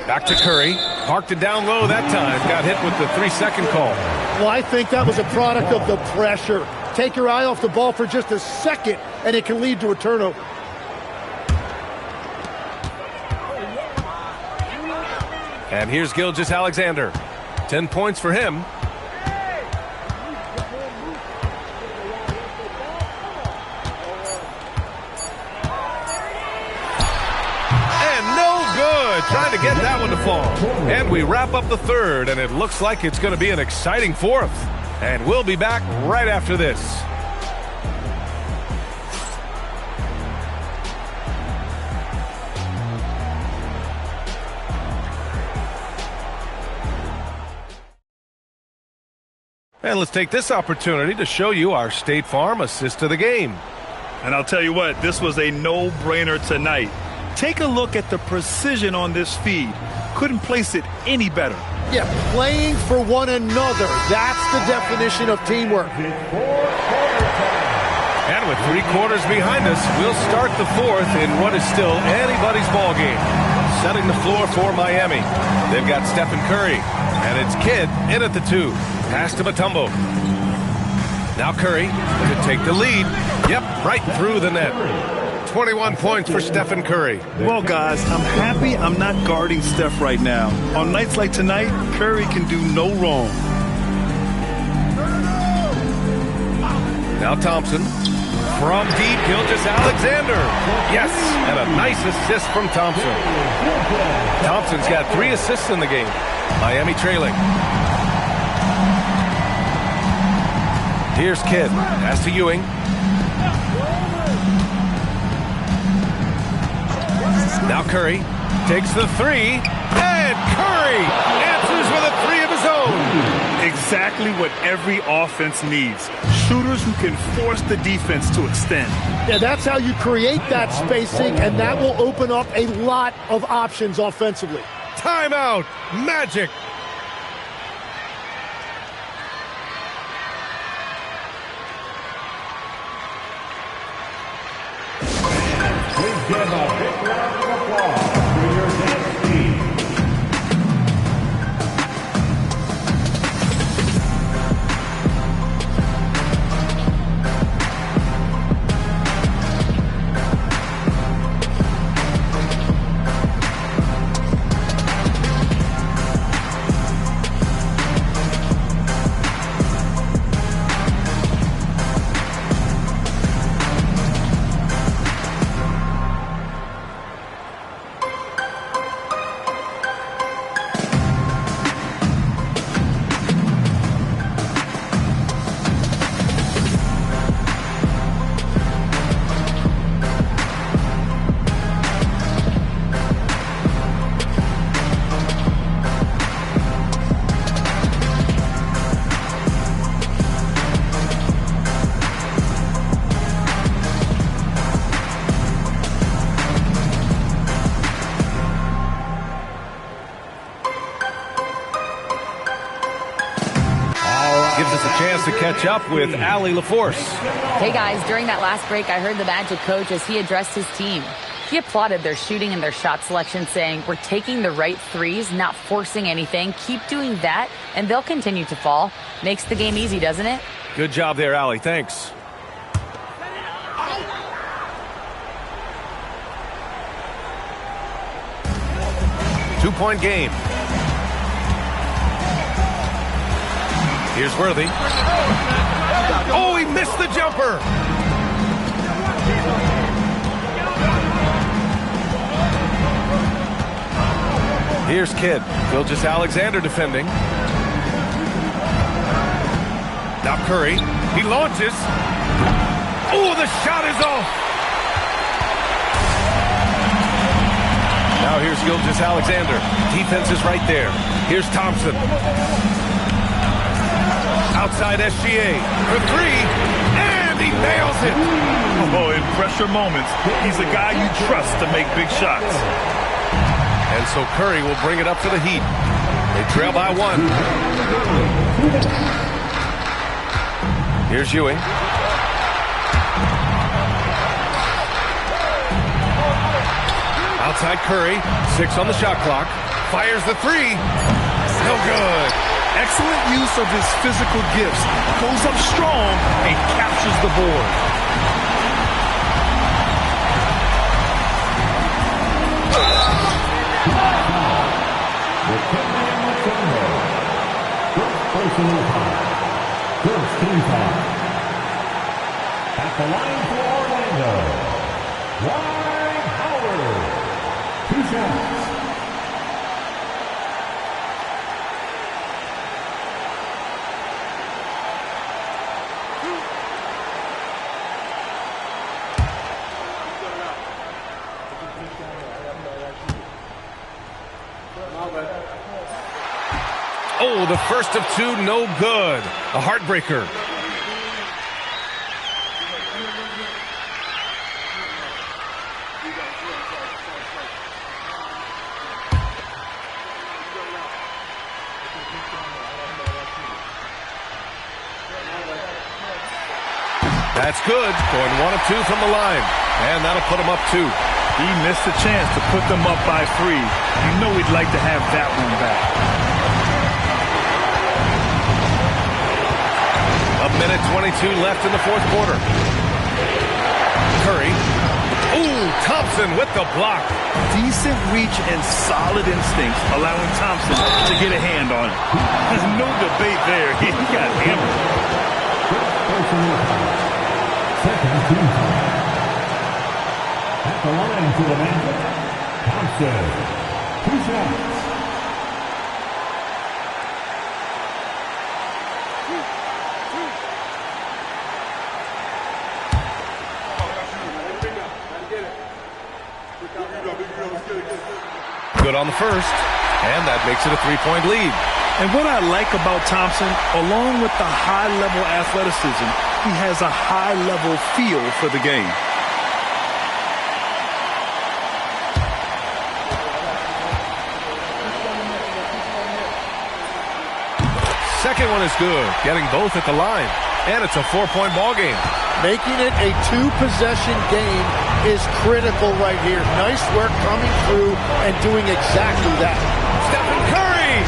Back to Curry. Parked it down low that time. Got hit with the 3-second call. Well, I think that was a product of the pressure. Take your eye off the ball for just a second, and it can lead to a turnover. And here's Gilgeous-Alexander. 10 points for him. Trying to get that one to fall. And we wrap up the third, and it looks like it's going to be an exciting fourth. And we'll be back right after this. And let's take this opportunity to show you our State Farm assist of the game. And I'll tell you what, this was a no-brainer tonight. Take a look at the precision on this feed. Couldn't place it any better. Yeah, playing for one another. That's the definition of teamwork. And with 3 quarters behind us, we'll start the fourth in what is still anybody's ball game. Setting the floor for Miami. They've got Stephen Curry. And it's Kidd in at the 2. Pass to Mutombo. Now Curry to take the lead. Yep, right through the net. 21 points for Stephen Curry. Well, guys, I'm happy I'm not guarding Steph right now. On nights like tonight, Curry can do no wrong. Now Thompson. From deep, Gilgeous-Alexander. Yes, and a nice assist from Thompson. Thompson's got 3 assists in the game. Miami trailing. Here's Kidd. Pass to Ewing. Now Curry takes the 3, and Curry exactly what every offense needs. Shooters who can force the defense to extend. Yeah, that's how you create that spacing, and that will open up a lot of options offensively. Timeout. Magic. Please give a big round of applause for your next team. Gives us a chance to catch up with Allie LaForce. Hey guys, during that last break, I heard the Magic coach as he addressed his team. He applauded their shooting and their shot selection, saying, "We're taking the right threes, not forcing anything. Keep doing that, and they'll continue to fall." Makes the game easy, doesn't it? Good job there, Allie. Thanks. Two-point game. Here's Worthy. Oh, he missed the jumper. Here's Kidd. Gilgeous-Alexander defending. Now Curry. He launches. Oh, the shot is off. Now here's Gilgeous-Alexander. Defense is right there. Here's Thompson. Outside SGA for three, and he nails it. Oh, in pressure moments, he's a guy you trust to make big shots. And so Curry will bring it up for the Heat. They trail by one. Here's Ewing. Outside Curry, 6 on the shot clock. Fires the three. No good. Excellent use of his physical gifts. Goes up strong and captures the board. First team foul. At the line for Orlando, Dwight Howard. 2 shots. Oh, the first of two, no good. A heartbreaker. That's good. Going 1 of 2 from the line. And that'll put him up 2. He missed a chance to put them up by 3. You know he'd like to have that one back. A minute 22 left in the fourth quarter. Curry. Ooh, Thompson with the block. Decent reach and solid instincts, allowing Thompson to get a hand on it. There's no debate there. He got hammered. Second team foul. At the line for the Magic, Thompson. 2 shots. Good on the first, and that makes it a 3-point lead. And what I like about Thompson, along with the high-level athleticism, he has a high-level feel for the game. Second one is good, getting both at the line. And it's a 4-point ball game. Making it a 2-possession game is critical right here. Nice work coming through and doing exactly that. Stephen Curry!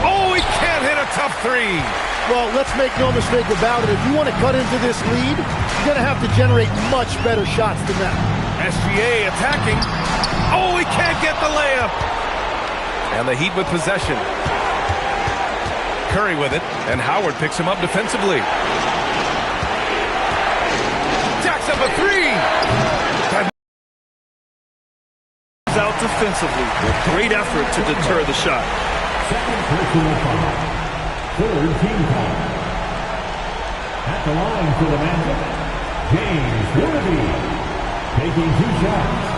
Oh, he can't hit a tough three. Well, let's make no mistake about it. If you want to cut into this lead, you're going to have to generate much better shots than that. SGA attacking. Oh, he can't get the layup. And the Heat with possession. Curry with it, and Howard picks him up defensively. Jacks up a three. Out defensively with great effort to deter the shot. Second personal foul. Third team foul. At the line for the Magic, James Worthy taking 2 shots.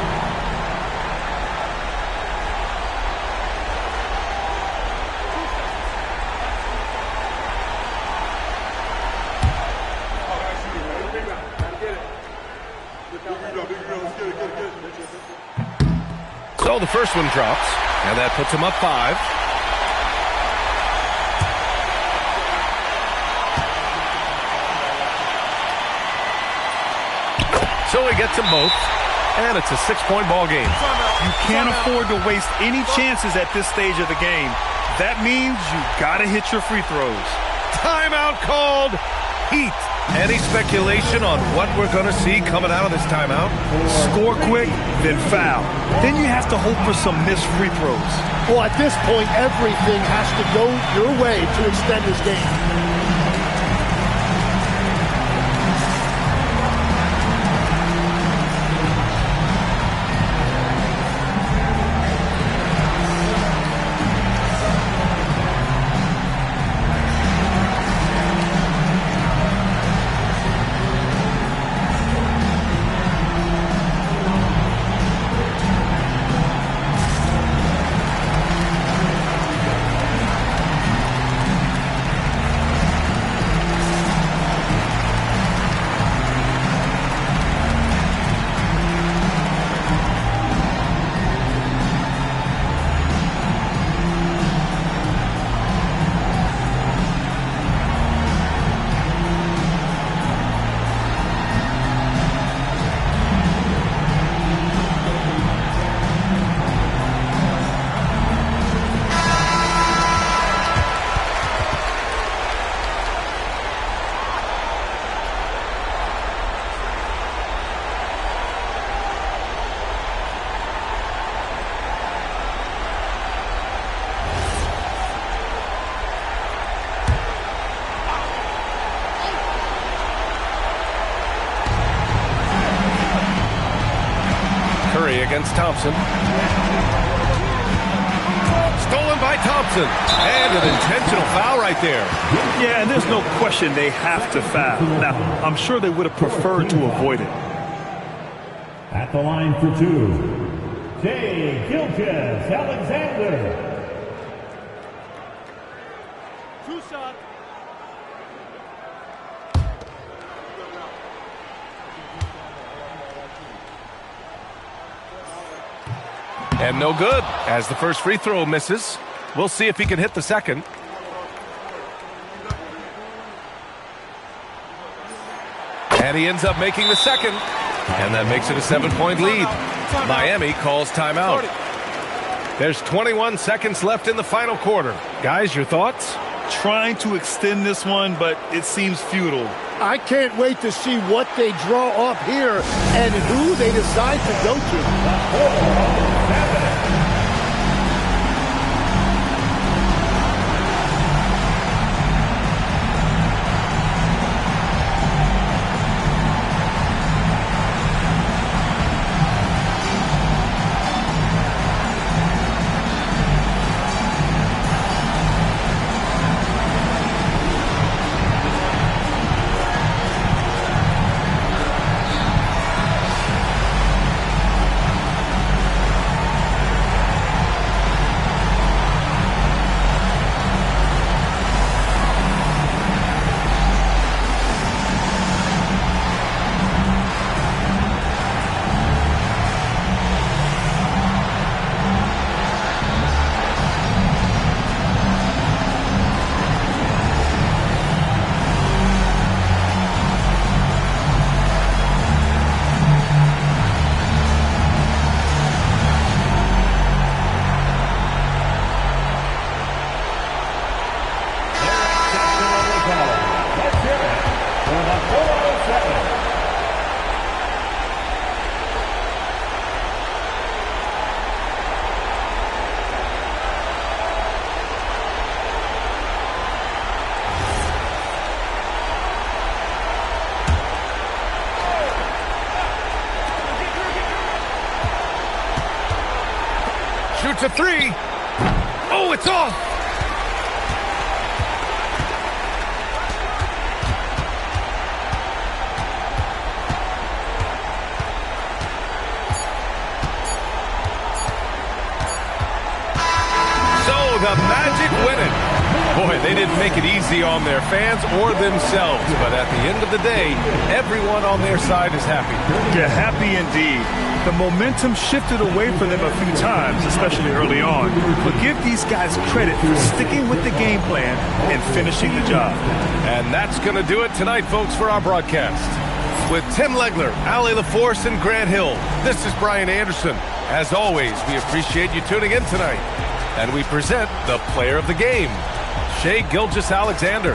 So the first one drops, and that puts him up 5. So he gets them both, and it's a 6-point ball game. You can't afford to waste any chances at this stage of the game. That means you gotta hit your free throws. Timeout called. Heat. Any speculation on what we're going to see coming out of this timeout? Score quick, then foul. Then you have to hope for some missed free throws. Well, at this point, everything has to go your way to extend this game. Against Thompson. Stolen by Thompson. And an intentional foul right there. Yeah, and there's no question they have to foul. Now, I'm sure they would have preferred to avoid it. At the line for 2, Shai Gilgeous-Alexander. 2 shots. And no good, as the first free throw misses. We'll see if he can hit the second. And he ends up making the second. And that makes it a 7-point lead. Miami calls timeout. There's 21 seconds left in the final quarter. Guys, your thoughts? Trying to extend this one, but it seems futile. I can't wait to see what they draw up here and who they decide to go to. Shoots a three. Oh, it's off. So the Magic win it. Boy, they didn't make it easy on their fans or themselves, but at the end of the day, everyone on their side is happy. Yeah, happy indeed. The momentum shifted away from them a few times, especially early on. But give these guys credit for sticking with the game plan and finishing the job. And that's going to do it tonight, folks, for our broadcast. With Tim Legler, Allie LaForce, and Grant Hill, this is Brian Anderson. As always, we appreciate you tuning in tonight. And we present the player of the game, Shai Gilgeous-Alexander.